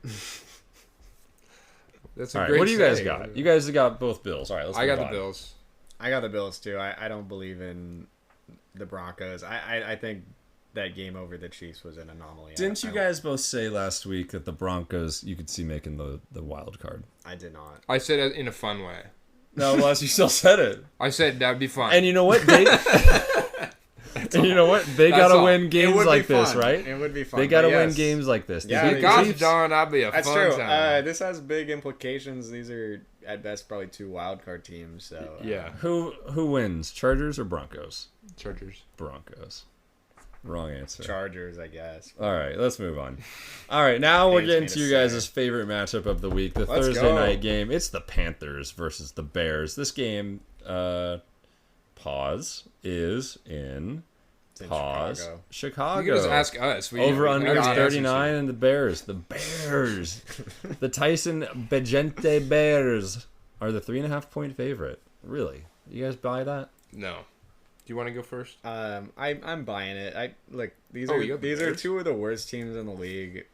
That's all right. What do you guys got? You guys got both Bills. All right, let's I got the Bills. I got the Bills too. I don't believe in the Broncos. I think that game over the Chiefs was an anomaly. Didn't you guys both say last week that the Broncos you could see making the wild card? I did not. I said it in a fun way. No, you still said it. I said that'd be fun. And you know what? They gotta win games like this, right? It would be fun. They gotta win games like this. Yeah, gosh darn, that'd be a fun time. This has big implications. These are at best probably 2 wild card teams. So yeah, who wins? Chargers or Broncos? Chargers. Broncos. Wrong answer. Chargers, I guess. All right, let's move on. All right, now we're getting to you guys' favorite matchup of the week, the Thursday night game. It's the Panthers versus the Bears. This game, is in Chicago. You can just ask us. Over under 39 and the Bears. The Tyson Bagente Bears are the 3.5 point favorite. Really? You guys buy that? No. Do you want to go first? I'm buying it. These are 2 of the worst teams in the league.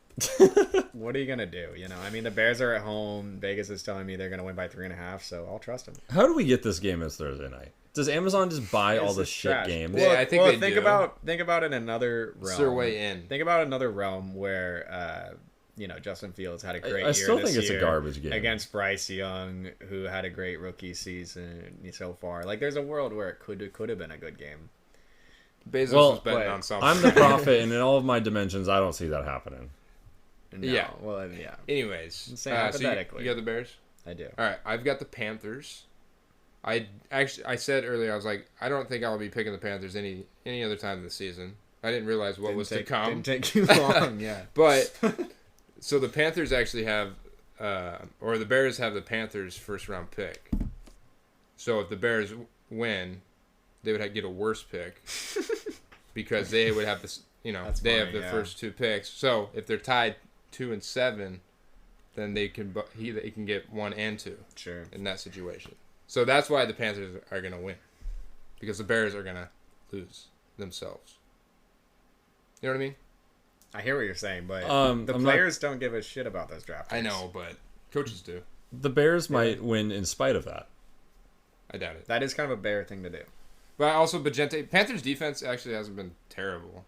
What are you gonna do? The Bears are at home. Vegas is telling me they're gonna win by 3.5, so I'll trust them. How do we get this game as Thursday night? Does Amazon just buy all the shit games? Well, I think they think do. Think about in another realm. It's their way in. Think about another realm where Justin Fields had a great year. I still think it's a garbage game against Bryce Young, who had a great rookie season so far. There's a world where it could have been a good game. Bezos was betting on something. I'm the prophet, and in all of my dimensions, I don't see that happening. No. Yeah. Well, yeah. Anyways, hypothetically, so you got the Bears? I do. All right, I've got the Panthers. I said earlier, I was like, I don't think I'll be picking the Panthers any other time of the season. I didn't realize what was to come. Didn't take you long, yeah. But So the Panthers actually have, or the Bears have the Panthers' first round pick. So if the Bears win, they would get a worse pick because they would have this. Have the first 2 picks. So if they're tied 2 and 7, then they can get 1 and 2. Sure. In that situation. So that's why the Panthers are going to win, because the Bears are going to lose themselves. You know what I mean? I hear what you're saying, but the players don't give a shit about those draft picks. I know, but coaches do. The Bears might win in spite of that. I doubt it. That is kind of a Bear thing to do. But also, Panthers defense actually hasn't been terrible.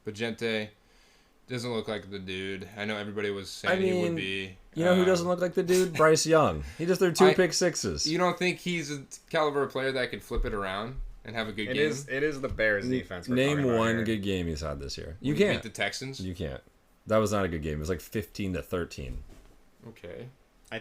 Bagente doesn't look like the dude. I know everybody was saying he would be. You know who doesn't look like the dude? Bryce Young. He just threw 2 pick sixes. You don't think he's a caliber player that could flip it around and have a good game? It is the Bears defense. Name one good game he's had this year. You can't. Beat the Texans? You can't. That was not a good game. It was like 15-13. Okay.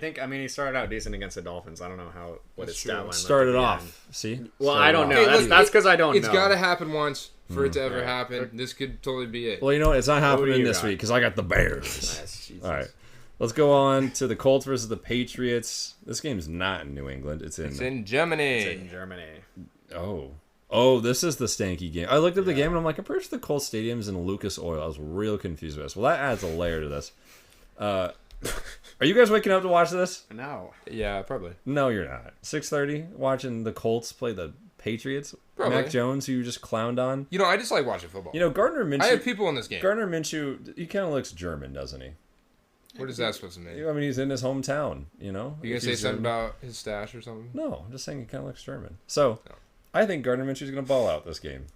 He started out decent against the Dolphins. I don't know what his stat line started off. See? Well, I don't know. That's because I don't know. It's got to happen once for it to ever happen. This could totally be it. Well, it's not happening this week because I got the Bears. All right. Let's go on to the Colts versus the Patriots. This game's not in New England. It's in Germany. It's in Germany. Oh, this is the stanky game. I looked at the game and I'm like, I'm pretty sure the Colts Stadium's in Lucas Oil. I was real confused with this. Well, that adds a layer to this. Are you guys waking up to watch this? No. Yeah, probably. No, you're not. 6:30, watching the Colts play the Patriots. Probably. Mac Jones, who you just clowned on. I just like watching football. Gardner Minshew. I have people in this game. Gardner Minshew, he kind of looks German, doesn't he? What is that supposed to mean? He's in his hometown, You going to say something about his stash or something? No, I'm just saying he kind of looks German. So, I think Gardner Minshew's going to ball out this game.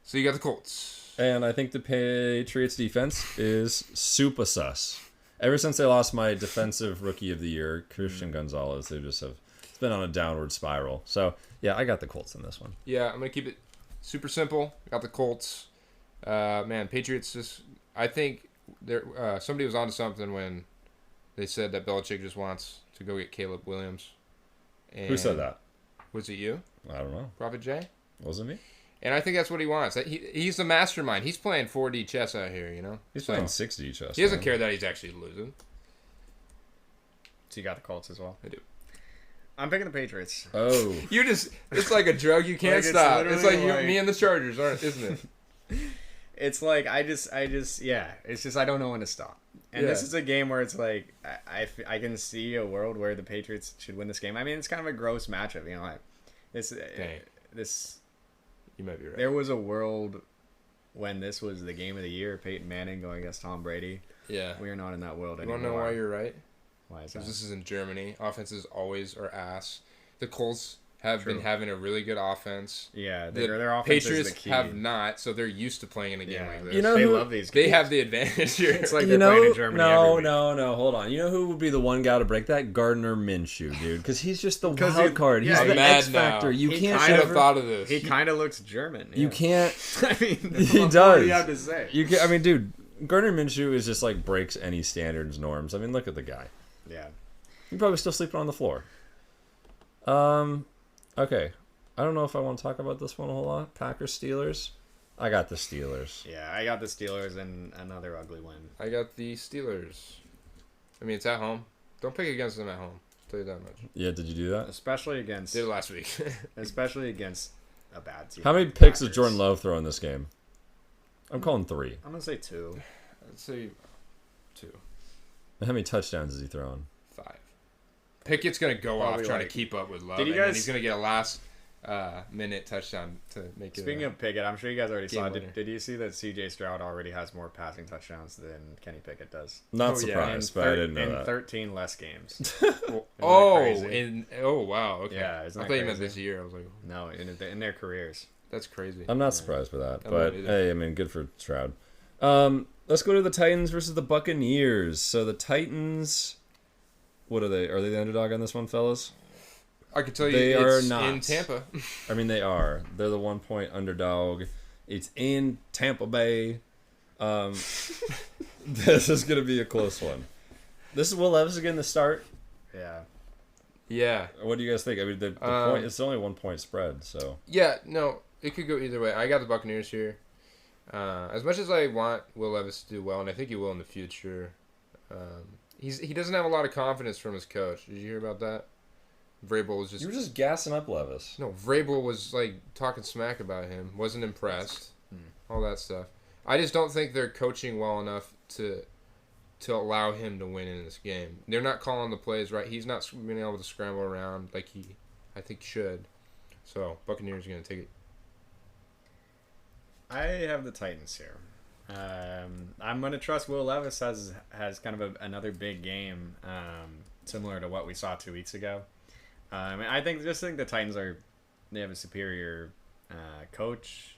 So you got the Colts. And I think the Patriots defense is super sus. Ever since they lost my defensive rookie of the year, Christian Gonzalez, they just have been on a downward spiral. So, yeah, I got the Colts in this one. Yeah, I'm going to keep it super simple. I got the Colts. Patriots just, I think somebody was onto something when they said that Belichick just wants to go get Caleb Williams. And who said that? Was it you? I don't know. Prophet Jay? Wasn't me? And I think that's what he wants. He's the mastermind. He's playing 4D chess out here, He's playing 6D chess. He doesn't care that he's actually losing. So you got the Colts as well? I do. I'm picking the Patriots. Oh. It's like a drug you can't stop. It's like me and the Chargers, isn't it? It's like, it's just I don't know when to stop. And this is a game where it's like, I can see a world where the Patriots should win this game. It's kind of a gross matchup, this... You might be right. There was a world when this was the game of the year, Peyton Manning going against Tom Brady. Yeah. We are not in that world anymore. You want to know why you're right? Why is that? Because this is in Germany. Offenses always are ass. The Colts have been having a really good offense. Yeah, their offense Patriots is the key. have not, so they're used to playing in a game like this. They love these games. They have the advantage here. It's like they're playing in Germany. No, hold on. You know who would be the one guy to break that? Gardner Minshew, dude. Because he's just the wild card. He's the X Factor. You can't have thought of this. He kind of looks German. Yeah. You can't. He does. What do you have to say? Dude, Gardner Minshew is just like breaks any standards, norms. Look at the guy. Yeah. He's probably still sleeping on the floor. Okay. I don't know if I want to talk about this one a whole lot. Packers, Steelers. I got the Steelers. Yeah, I got the Steelers and another ugly win. I got the Steelers. It's at home. Don't pick against them at home. I'll tell you that much. Yeah, did you do that? Especially against... Did it last week. Especially against a bad team. How many picks does Jordan Love throw in this game? I'm calling 3. I'm going to say 2. I'd say 2. And how many touchdowns is he throwing? 5. Pickett's going to go off trying to keep up with Love. And he's going to get a last... minute touchdown to make it. Speaking of Pickett, I'm sure you guys already saw. Did you see that C.J. Stroud already has more passing touchdowns than Kenny Pickett does? Not surprised, but I didn't know that. In 13 less games. wow, okay. Yeah, I thought you meant this year. I was like, no, in their careers. That's crazy. I'm not surprised by that, but hey, good for Stroud. Let's go to the Titans versus the Buccaneers. So the Titans, what are they? Are they the underdog on this one, fellas? I can tell you they it's are not. In Tampa. They are. They're the 1-point underdog. It's in Tampa Bay. This is going to be a close one. This is Will Levis again to start. Yeah. Yeah. What do you guys think? The point, it's only a 1-point spread, so. Yeah, no, it could go either way. I got the Buccaneers here. As much as I want Will Levis to do well, and I think he will in the future, he doesn't have a lot of confidence from his coach. Did you hear about that? Vrabel was just... You were just gassing up Levis. No, Vrabel was, talking smack about him. Wasn't impressed. All that stuff. I just don't think they're coaching well enough to allow him to win in this game. They're not calling the plays right. He's not being able to scramble around like I think, should. So, Buccaneers are going to take it. I have the Titans here. I'm going to trust Will Levis has kind of another big game, similar to what we saw 2 weeks ago. I think the Titans they have a superior coach.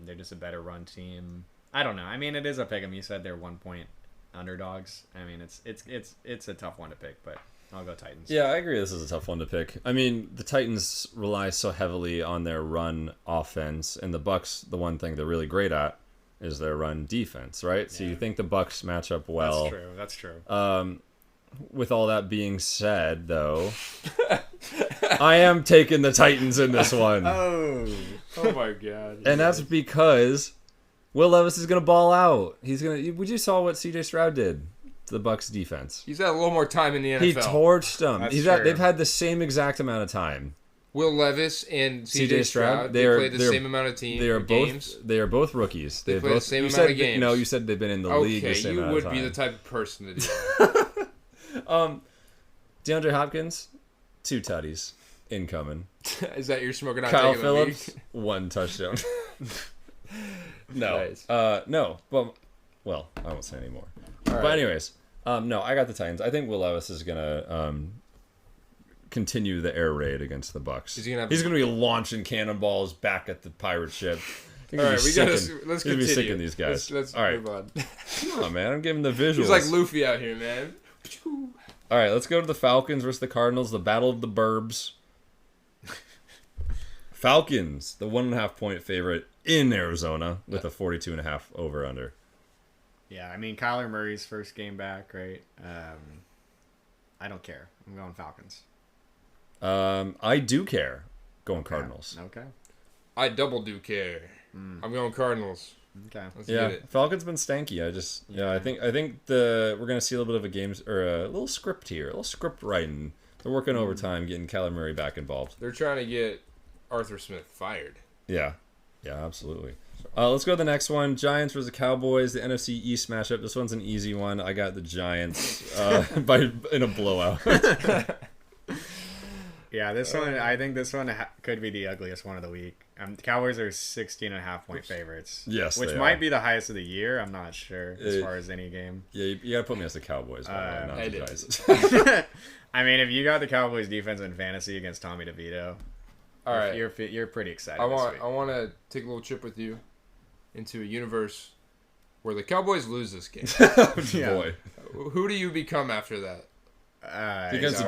They're just a better run team. I don't know. I mean, it is a pick 'em. You said they're 1-point underdogs. I mean, it's a tough one to pick, but I'll go Titans. Yeah, I agree. This is a tough one to pick. I mean, the Titans rely so heavily on their run offense, and the Bucs, the one thing they're really great at is their run defense, right? Yeah. So you think the Bucs match up well. That's true. With all that being said, though, I am taking the Titans in this one. Oh my God. And that's because Will Levis is going to ball out. Would you saw what CJ Stroud did to the Bucs defense? He's had a little more time in the NFL. He torched them. They've had the same exact amount of time. Will Levis and CJ Stroud, they played the same amount of games. They are both rookies. They played the same amount of games. No, you said they've been in the league the same amount of time. You would be the type of person to do that. DeAndre Hopkins, 2 tutties incoming. Is that your Shmokin Hot Take? Kyle Phillips, 1 touchdown. No. Nice. No. Well, I won't say anymore. But anyways, no, I got the Titans. I think Will Levis is gonna continue the air raid against the Bucs. He's gonna be launching cannonballs back at the pirate ship. All right, let's continue. Be sick of these guys. Let's all right, move on. Come on, man. I'm giving the visuals. He's like Luffy out here, man. All right, let's go to the Falcons versus the Cardinals. The battle of the Burbs. Falcons, the 1.5-point favorite in Arizona with a 42.5 over/under. Yeah, I mean Kyler Murray's first game back, right? I don't care. I'm going Falcons. I do care. Going Cardinals. Okay. I double do care. I'm going Cardinals. Okay. Let's get it. Falcons been stanky. I think we're gonna see a little bit of a little script here, a little script writing. They're working overtime, getting Kyler Murray back involved. They're trying to get Arthur Smith fired. Yeah, absolutely. Let's go to the next one. Giants versus the Cowboys, the NFC East matchup. This one's an easy one. I got the Giants in a blowout. Yeah, this one. I think this one could be the ugliest one of the week. The Cowboys are 16.5-point favorites. Yes, which might be the highest of the year. I'm not sure as far as any game. Yeah, you gotta put me as the Cowboys. Not the Giants. I mean, if you got the Cowboys defense in fantasy against Tommy DeVito, all right, you're pretty excited. I want to take a little trip with you into a universe where the Cowboys lose this game. Boy, who do you become after that? Because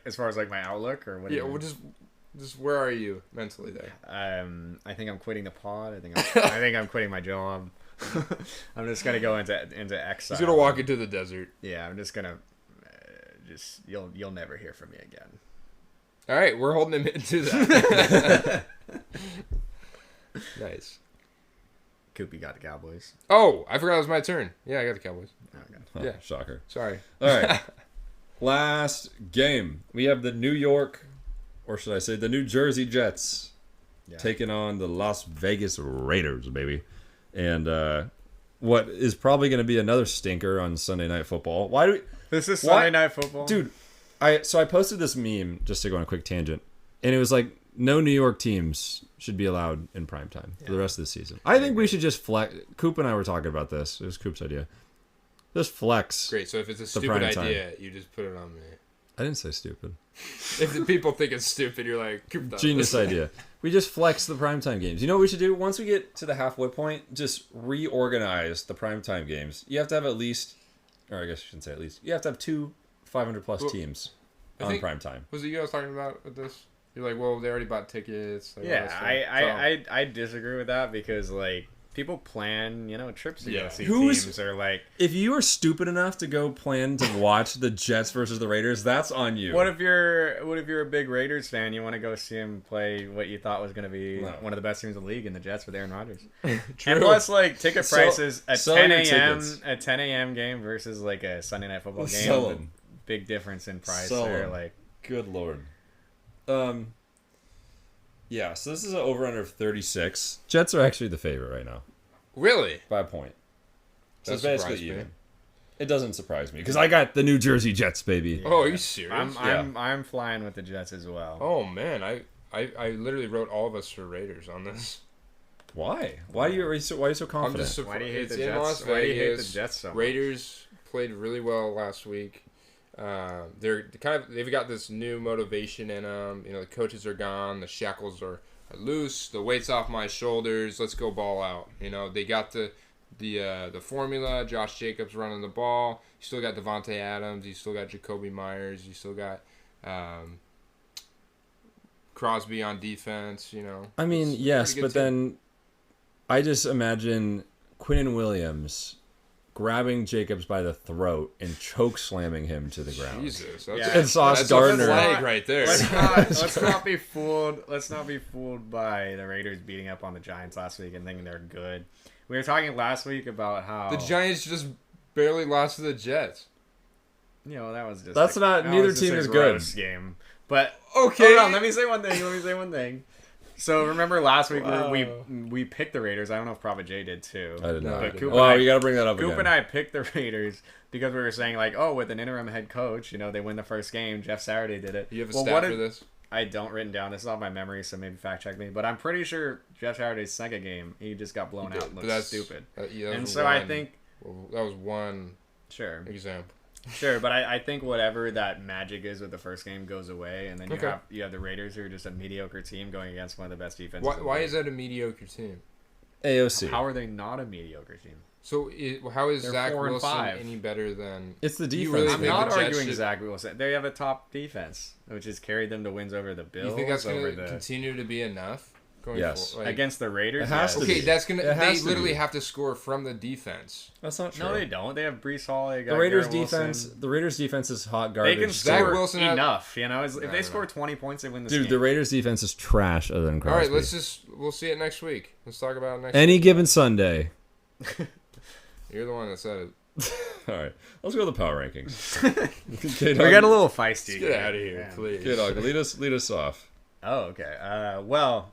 as far as my outlook or what? Yeah, well, just where are you mentally there? I think I'm quitting the pod. I think I'm quitting my job. I'm just gonna go into exile. He's gonna walk into the desert. Yeah, I'm just gonna you'll never hear from me again. All right, we're holding him into that. Nice. Koop, you got the Cowboys. Oh, I forgot it was my turn. Yeah, I got the Cowboys. Okay. Yeah, shocker. Sorry. All right. Last game, we have the New York, or should I say the New Jersey Jets, taking on the Las Vegas Raiders, baby. And what is probably going to be another stinker on Sunday Night Football. This is Sunday Night Football? Dude, I posted this meme, just to go on a quick tangent, and it was like, no New York teams should be allowed in primetime for the rest of the season. I think we should just flex. Koop and I were talking about this. It was Koop's idea. Just flex. Great. So if it's a stupid idea, you just put it on me. I didn't say stupid. If the people think it's stupid, you're like, Koop, genius idea. We just flex the primetime games. You know what we should do? Once we get to the halfway point, just reorganize the primetime games. You have to have at least, or I guess I shouldn't say at least, you have to have 2 500-plus teams on primetime. Was it you I was talking about with this? You're like, well, they already bought tickets. I disagree with that because, like, people plan, trips to go see Who's- teams or like. If you are stupid enough to go plan to watch the Jets versus the Raiders, that's on you. What if you're a big Raiders fan? You want to go see him play what you thought was going to be one of the best teams in the league in the Jets with Aaron Rodgers. True. And plus, like ticket prices at sell 10 your a.m. tickets. a 10 a.m. game versus like a Sunday night football game. Sell The 'em. big difference in price Sell there. 'em. Like, Good Lord. Yeah, so this is an over-under of 36. Jets are actually the favorite right now. Really? By a point. So That it's basically surprised me. even. It doesn't surprise me because I got the New Jersey Jets, baby. Oh, are you serious? I'm flying with the Jets as well. Oh man, I literally wrote all of us for Raiders on this. Why? Why are you so confident? I'm just Why do you hate it's the in Jets? Las Why do you hate the Vegas. Jets so much? Raiders played really well last week. They've got this new motivation in them. The coaches are gone, the shackles are loose, the weight's off my shoulders. Let's go ball out. They got the formula. Josh Jacobs running the ball. You still got Devontae Adams. You still got Jacoby Myers. You still got Crosby on defense. I mean, yes, but then I just imagine Quinnen Williams grabbing Jacobs by the throat and choke slamming him to the ground. Jesus, And Sauce that's Gardner. a flag right there. Let's not be fooled. Let's not be fooled by the Raiders beating up on the Giants last week and thinking they're good. We were talking last week about how The Giants just barely lost to the Jets. that was just That's not- neither team is good. Game, but Okay. hold on. Let me say one thing. So remember last week we picked the Raiders. I don't know if Prophet J did too. I did not. But Koop Well, and you got to bring that up Koop again. and I picked the Raiders because we were saying like, oh, with an interim head coach, they win the first game. Jeff Saturday did it. You have a stat for this? I don't written down. This is off my memory, so maybe fact check me. But I'm pretty sure Jeff Saturday's second game, he just got blown out and looked stupid. And so I think that was one sure, example. sure. But I think whatever that magic is with the first game goes away, and then you have the Raiders who are just a mediocre team going against one of the best defenses. Why is that a mediocre team? AOC. How are they not a mediocre team? So how is They're Zach 4 and Wilson 5. any better than? It's the You defense. really I'm think not the Jets arguing should- Zach Wilson. They have a top defense, which has carried them to wins over the Bills. You think that's over going to the continue to be enough? Going Yes. forward? against the Raiders. It has yes. to Okay, be. that's gonna. It has They to literally be. have to score from the defense. That's not true. No, they don't. They have Brees Hall. They got The Raiders Garrett Wilson. defense. The Raiders defense is hot They garbage. can Zach score Wilson had- enough. If No, they no. score 20 points, they win this Dude, game. the Raiders defense is trash other than All Crosby. right, we'll see it next week. Let's talk about it next. Any week. given Sunday. You're the one that said it. All right, let's go to the power rankings. We got a little feisty. Let's get out of here, Yeah. please. K-Dog, lead us off. Oh, okay. Well,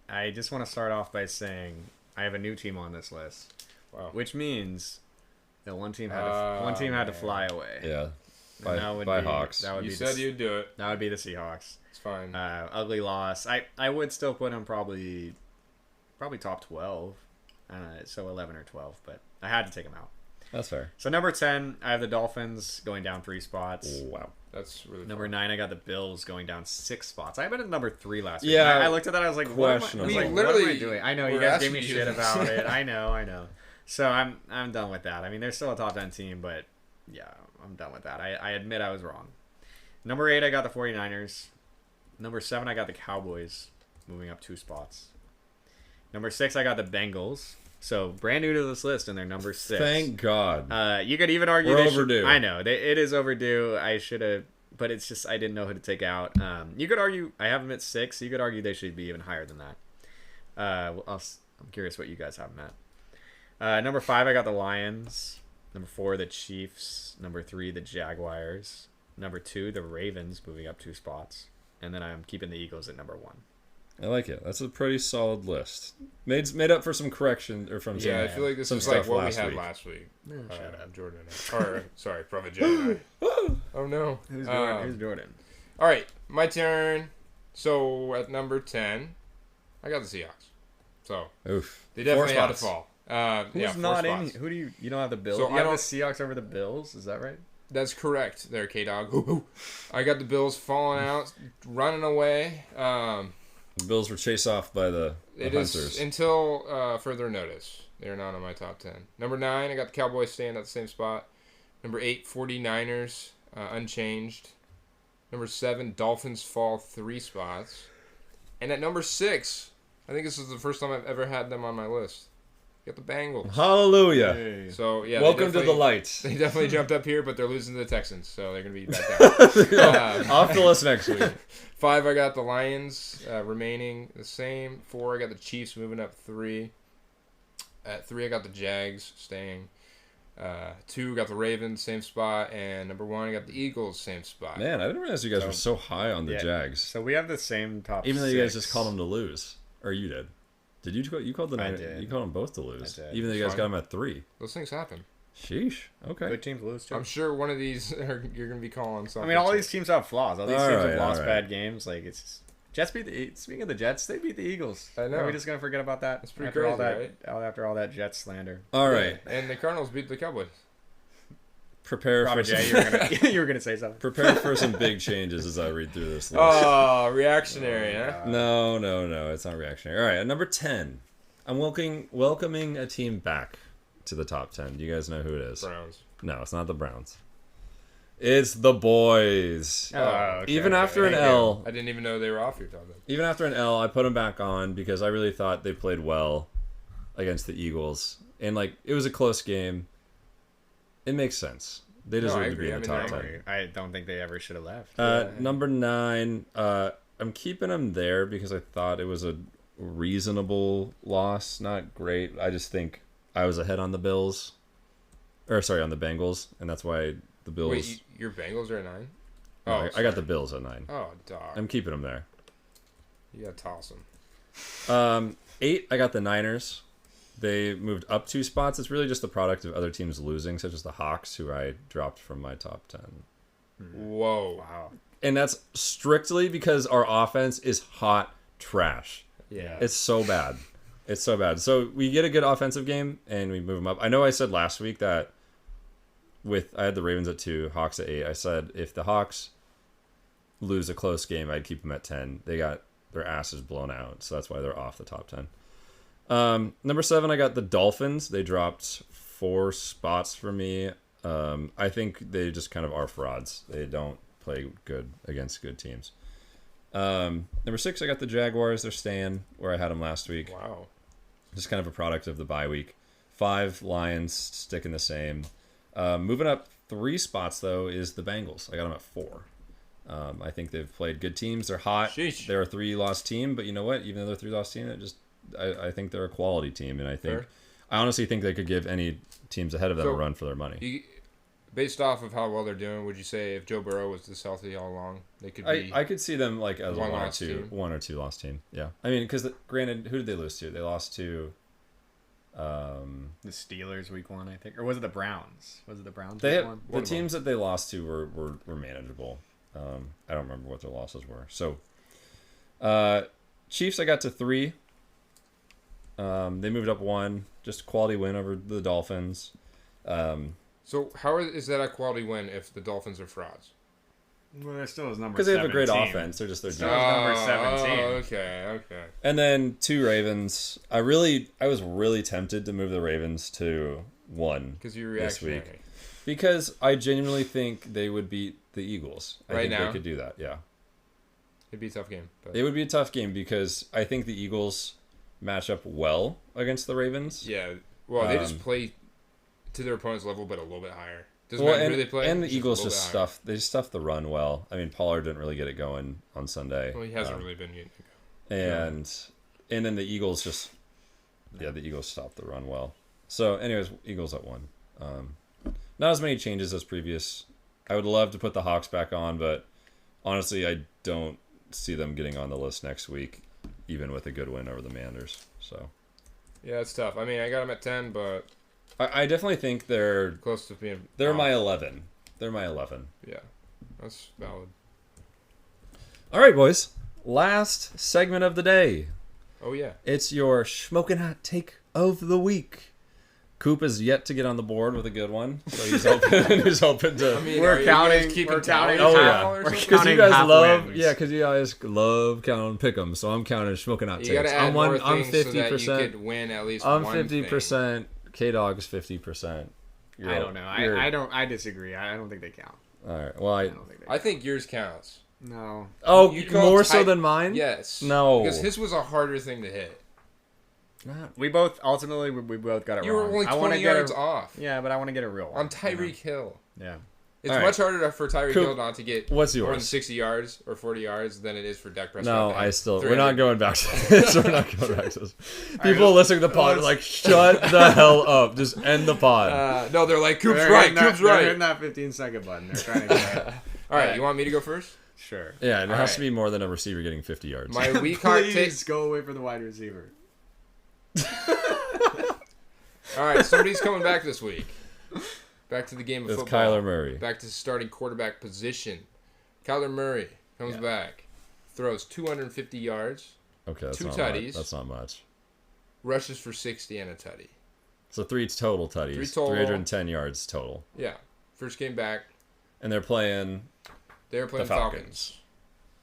I just want to start off by saying I have a new team on this list, Wow. which means that one team had to fly away. Yeah, And that would by be, Hawks. That would You be said the, you'd do it. That would be the Seahawks. It's fine. Ugly loss. I would still put them probably top 12. So 11 or 12, but I had to take them out. That's fair. So number 10, I have the Dolphins going down 3 spots. Wow. That's really Number fun. 9, I got the Bills going down 6 spots. I had been at number 3 last week. Yeah, I looked at that. I was like, what am I, questionable. I was like, We what am I literally doing? I know you were guys gave me asking you shit this. about it. I know. So I'm done with that. I mean, they're still a top 10 team, but yeah, I'm done with that. I admit I was wrong. Number 8, I got the 49ers. Number 7, I got the Cowboys, moving up 2 spots. Number 6, I got the Bengals. So brand new to this list, and they're number 6. Thank God. You could even argue We're they should- overdue. I know it is overdue. I should have, but it's just I didn't know who to take out. You could argue I have them at 6. You could argue they should be even higher than that. I'm curious what you guys have them at. Number 5, I got the Lions. Number 4, the Chiefs. Number 3, the Jaguars. Number 2, the Ravens, moving up 2 spots, and then I'm keeping the Eagles at number 1. I like it. That's a pretty solid list. Made up for some correction or from Yeah, I some, feel like this some is like stuff what we last had week. last week. Shut up. Jordan and I. Or, sorry, Prophet J and I. Oh, no. Who's Jordan? All right, my turn. So, at number 10, I got the Seahawks. So, Oof. they definitely 4 had to spots. fall. Who's yeah, 4 not spots. in? Who do you don't have the Bills? So you I have the don't- Seahawks over the Bills. Is that right? That's correct there, K-Dog. I got the Bills falling out, running away. The Bills were chased off by the It Hunters. is until further notice. They're not on my top 10. Number 9, I got the Cowboys staying at the same spot. Number 8, 49ers, unchanged. Number 7, Dolphins fall 3 spots. And at number 6, I think this is the first time I've ever had them on my list. Got the Bengals. Hallelujah. Hey. So yeah, Welcome to the light. They definitely jumped up here, but they're losing to the Texans, so they're gonna be back down. Off the list next week. 5, I got the Lions remaining the same. 4, I got the Chiefs moving up 3. At 3, I got the Jags staying. 2, got the Ravens, same spot. And number 1, I got the Eagles, same spot. Man, I didn't realize you guys were so high on the Jags. So we have the same top Even though 6. you guys just called them to lose. Or you did. Did you? You called the I Niners. did. You called them both to lose. I did. Even though you guys got them at 3. Those things happen. Sheesh. Okay. Good teams lose too. I'm sure one of these you're going to be calling something. I mean, all these teams have flaws. All these All teams right, have lost all right. bad games. Like it's Jets beat the. Speaking of the Jets, they beat the Eagles. I know. Are we just gonna forget about that? That's pretty after all crazy, that, after all that Jets slander. All right. Yeah, and the Cardinals beat the Cowboys. Prepare Robert for J, some, you were gonna say something. prepare for some big changes as I read through this list. Oh, reactionary, huh? No. It's not reactionary. All right. At number 10, I'm welcoming a team back to the top 10. Do you guys know who it is? Browns. No, it's not the Browns. It's the boys. Okay, Even after an Thank L, you. I didn't even know they were off your top 10. even after an L, I put them back on because I really thought they played well against the Eagles. And, like, it was a close game. It makes sense. They deserve to be in the top 10. I don't think they ever should have left. Number 9, I'm keeping them there because I thought it was a reasonable loss. Not great. I just think I was ahead on the Bills. On the Bengals. And that's why the Bills... Wait, your Bengals are at 9? No, I got the Bills at 9. Oh, dog. I'm keeping them there. You gotta toss them. 8, I got the Niners. They moved up 2 spots. It's really just the product of other teams losing, such as the Hawks, who I dropped from my top 10. Whoa. Wow. And that's strictly because our offense is hot trash. Yeah. It's so bad. It's so bad. So we get a good offensive game, and we move them up. I know I said last week that I had the Ravens at 2, Hawks at 8. I said if the Hawks lose a close game, I'd keep them at 10. They got their asses blown out, so that's why they're off the top 10. Number 7, I got the Dolphins. They dropped 4 spots for me. I think they just kind of are frauds. They don't play good against good teams. Number 6, I got the Jaguars. They're staying where I had them last week. Wow. Just kind of a product of the bye week. 5, Lions sticking the same. Moving up 3 spots, though, is the Bengals. I got them at 4. I think they've played good teams. They're hot. Sheesh. They're a 3-loss team, but you know what? Even though they're a 3-loss team, I think they're a quality team, and I honestly think they could give any teams ahead of them a run for their money. Based off of how well they're doing, would you say if Joe Burrow was this healthy all along, they could be? I could see them like as a 1 or 2 loss team. Yeah, I mean, because granted, who did they lose to? They lost to the Steelers week 1, I think, or was it the Browns? Was it the Browns? The teams that they lost to were manageable. I don't remember what their losses were. So, Chiefs, I got to 3. They moved up 1, just quality win over the Dolphins. So how is that a quality win if the Dolphins are frauds? Well, they're still his number. Because they have a great offense. They're just their Still number 17. Oh, okay. And then 2 Ravens. I was really tempted to move the Ravens to 1 because you this week because I genuinely think they would beat the Eagles. I think they could do that. Yeah, it'd be a tough game. But... It would be a tough game because I think the Eagles match up well against the Ravens. Yeah, well, they just play to their opponent's level, but a little bit higher. Doesn't Well, matter who they play. and the Eagles just stuff the run well. I mean, Pollard didn't really get it going on Sunday. Well, he hasn't really been getting it going. And then the Eagles the Eagles stopped the run well. So, anyways, Eagles at 1. Not as many changes as previous. I would love to put the Hawks back on, but honestly, I don't see them getting on the list next week, even with a good win over the Manders. So, yeah, it's tough. I mean, I got them at 10, but I definitely think they're close to being. They're my 11. They're my 11. Yeah, that's valid. All right, boys. Last segment of the day. Oh yeah, it's your Shmokin Hot Take of the week. Koop is yet to get on the board with a good one, so he's hoping to. I mean, we're counting. Keeping We're counting. Oh yeah, because you guys love counting pick'em. So I'm counting Shmokin Hot Takes. You gotta add more things 50%. So that you could win at least. I'm one 50%. Thing. K-Dog's 50%. I don't know. I disagree. I don't think they count. All right. Well, I think yours counts. No. Oh, more so than mine? Yes. No. Because his was a harder thing to hit. We both got it wrong. You were only 20 yards off. Yeah, but I want to get a real one. On Tyreek Hill. Yeah. It's much harder for Tyreek Hill not to get what's yours? more than 60 yards or 40 yards than it is for Dak Prescott. No, we're not going back to this. We're not going back to this. People listening to the pod are like, shut the hell up. Just end the pod. No, they're like, Coop's right. They're hitting that 15-second button. They're trying to get it. All right, you want me to go first? Sure. Yeah, and it has to be more than a receiver getting 50 yards. My weak hot take. Please go away for the wide receiver. All right, somebody's coming back this week. Back to the game of it's football. Kyler Murray. Back to the starting quarterback position. Kyler Murray comes back. Throws 250 yards. Okay, that's 2 not tutties. much. That's not much. Rushes for 60 and a tutty. So 3 total tutties. 3 total. 310 yards total. Yeah. First game back. And they're playing the Falcons.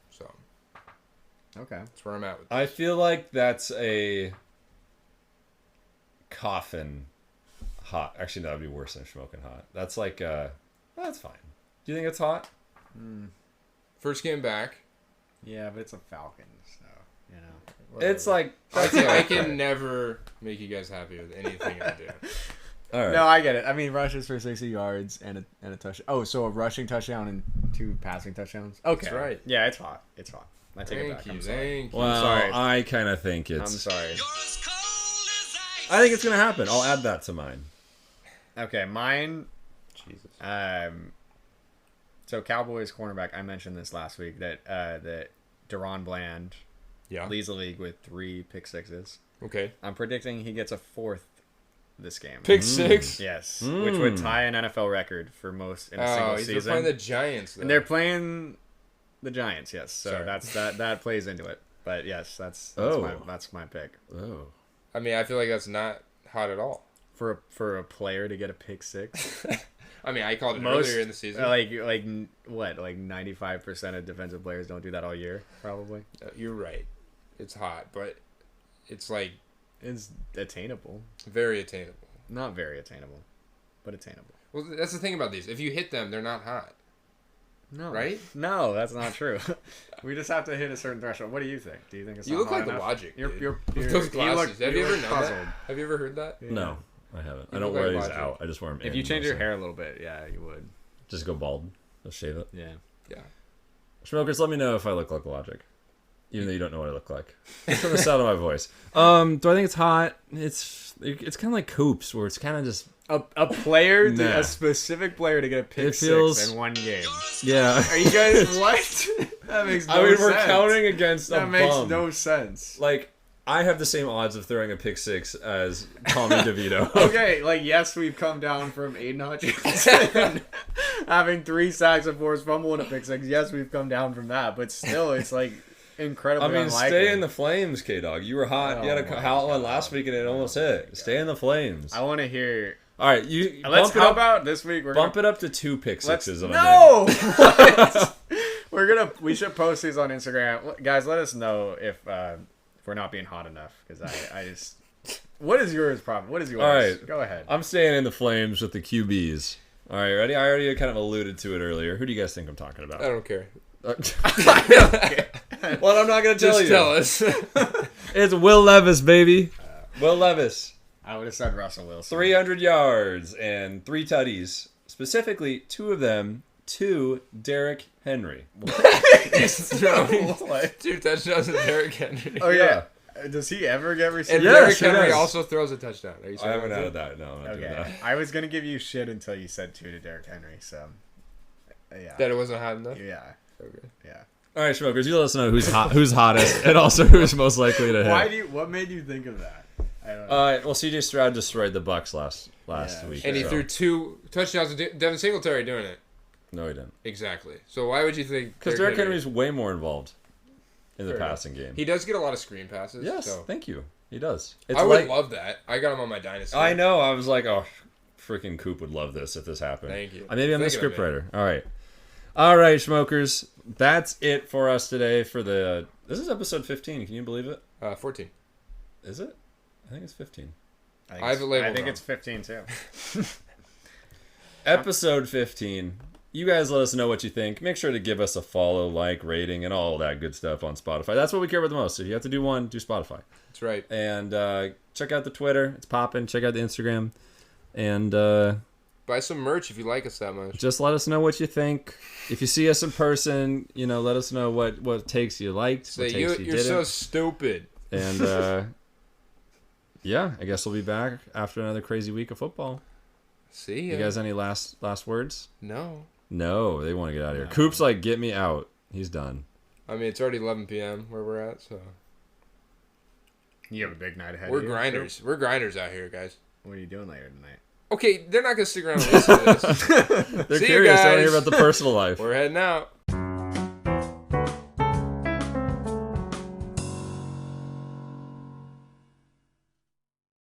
So. Okay. That's where I'm at with this. I feel like that's a coffin hot. Actually, that would be worse than Shmokin Hot. That's like, that's fine. Do you think it's hot? First game back. Yeah, but it's a Falcons, so, Whatever. It's like... I can never make you guys happy with anything I do. All right. No, I get it. I mean, rushes for 60 yards and a touchdown. Oh, so a rushing touchdown and 2 passing touchdowns? Okay. That's right. Yeah, it's hot. It's hot. I take it back. Thank I'm sorry. you. Well, I'm sorry. I kind of think it's... I'm sorry. You're as cold as ice. I think it's going to happen. I'll add that to mine. Okay, mine... Jesus. So Cowboys cornerback, I mentioned this last week, that Deron Bland leads the league with 3 pick sixes. Okay. I'm predicting he gets a 4th this game. Pick 6? Yes, which would tie an NFL record for most in a single season. They're playing the Giants, though. And they're playing the Giants, yes. So Sorry. that plays into it. But yes, that's my pick. Oh. I mean, I feel like that's not hot at all. For a player to get a pick 6. I mean, I called it earlier in the season. Like 95% of defensive players don't do that all year, probably. You're right. It's hot, but it's like... It's attainable. Very attainable. Not very attainable, but attainable. Well, that's the thing about these. If you hit them, they're not hot. No. Right? No, that's not true. We just have to hit a certain threshold. What do you think? Do you think it's You not look hot like enough? the Logic, You're With those glasses. Have you ever known puzzled. that? Have you ever heard that? Yeah. No, I haven't. I You don't look wear like these Logic. out. I just wear them If you change your hair a little bit, yeah, you would. Just go bald. Just shave it. Yeah. Yeah. Smokers, let me know if I look like Logic. Even though you don't know what I look like. It's from the sound of my voice. Do I think it's hot? It's kind of like Koop's, where it's kind of just... A player, Nah. a specific player to get a pick It feels- 6 in one game. Yeah. Are you guys what? That makes no I mean, sense. we're counting against That a makes bum. no sense. Like, I have the same odds of throwing a pick 6 as Tommy DeVito. Okay, like, yes, we've come down from Aiden Hutchinson having 3 sacks and 4 fumble and a pick 6. Yes, we've come down from that, but still, it's like incredibly I mean, unlikely. stay in the flames, K-Dog. You were hot. Oh You had a my hot one God. last week and it almost hit. Stay in the flames. I want to hear. All right, you Let's bump it how up. about this week? We're Bump gonna, it up to 2 pick let's, sixes. on a no. What? We should post these on Instagram, guys. Let us know if we're not being hot enough, because I just. What is yours, problem? What is yours? All right. Go ahead. I'm staying in the flames with the QBs. All right, ready? I already kind of alluded to it earlier. Who do you guys think I'm talking about? I don't care. Well, I'm not going to tell Just you. tell us. It's Will Levis, baby. Will Levis. I would have said Russell Wilson. 300 yards and 3 tutties. Specifically, 2 of them to Derrick Henry. He's throwing 2 touchdowns to Derrick Henry. Oh yeah. Does he ever get received? And Yes, Derrick Henry he does. also throws a touchdown. Are you I haven't saying added that. No, I'm not doing Okay. that. I was gonna give you shit until you said 2 to Derrick Henry. So. Yeah. that it wasn't hot enough? Yeah. Okay. Yeah. All right, Smokers, you let us know who's hot, who's hottest, and also who's most likely to hit. What made you think of that? I don't know. Well, CJ Stroud destroyed the Bucks last Yeah, week. And he so- threw 2 touchdowns to Devin Singletary doing it. No, he didn't. Exactly. So why would you think? Because Derrick Henry's way more involved in the Fair enough. passing game. He does get a lot of screen passes. Yes, So. thank you. He does. It's I would like, love that. I got him on my dynasty. I know. I was like, oh, freaking Koop would love this if this happened. Thank you. Maybe I'm the Thinking of script it. writer. All right. All right, Smokers. That's it for us today for the... This is episode 15. Can you believe it? 14. Is it? I think it's 15. I have it labeled I think wrong. it's 15 too. Episode 15 you guys let us know what you think. Make sure to give us a follow, like, rating, and all that good stuff on Spotify. That's what we care about the most. If you have to do one, do Spotify. That's right. And check out the Twitter. It's popping. Check out the Instagram. And buy some merch if you like us that much. just let us know what you think. If you see us in person, let us know what takes you liked. Say, what takes you're so stupid. And yeah, I guess we'll be back after another crazy week of football. See ya. You guys any last words? No. No, they want to get out of here. Koop's like, get me out. He's done. I mean, it's already 11 p.m. where we're at, so. You have a big night ahead. We're grinders. We're grinders out here, guys. What are you doing later tonight? Okay, they're not going to stick around and listen to this. They're See curious. you They want to guys. hear about the personal life. We're heading out.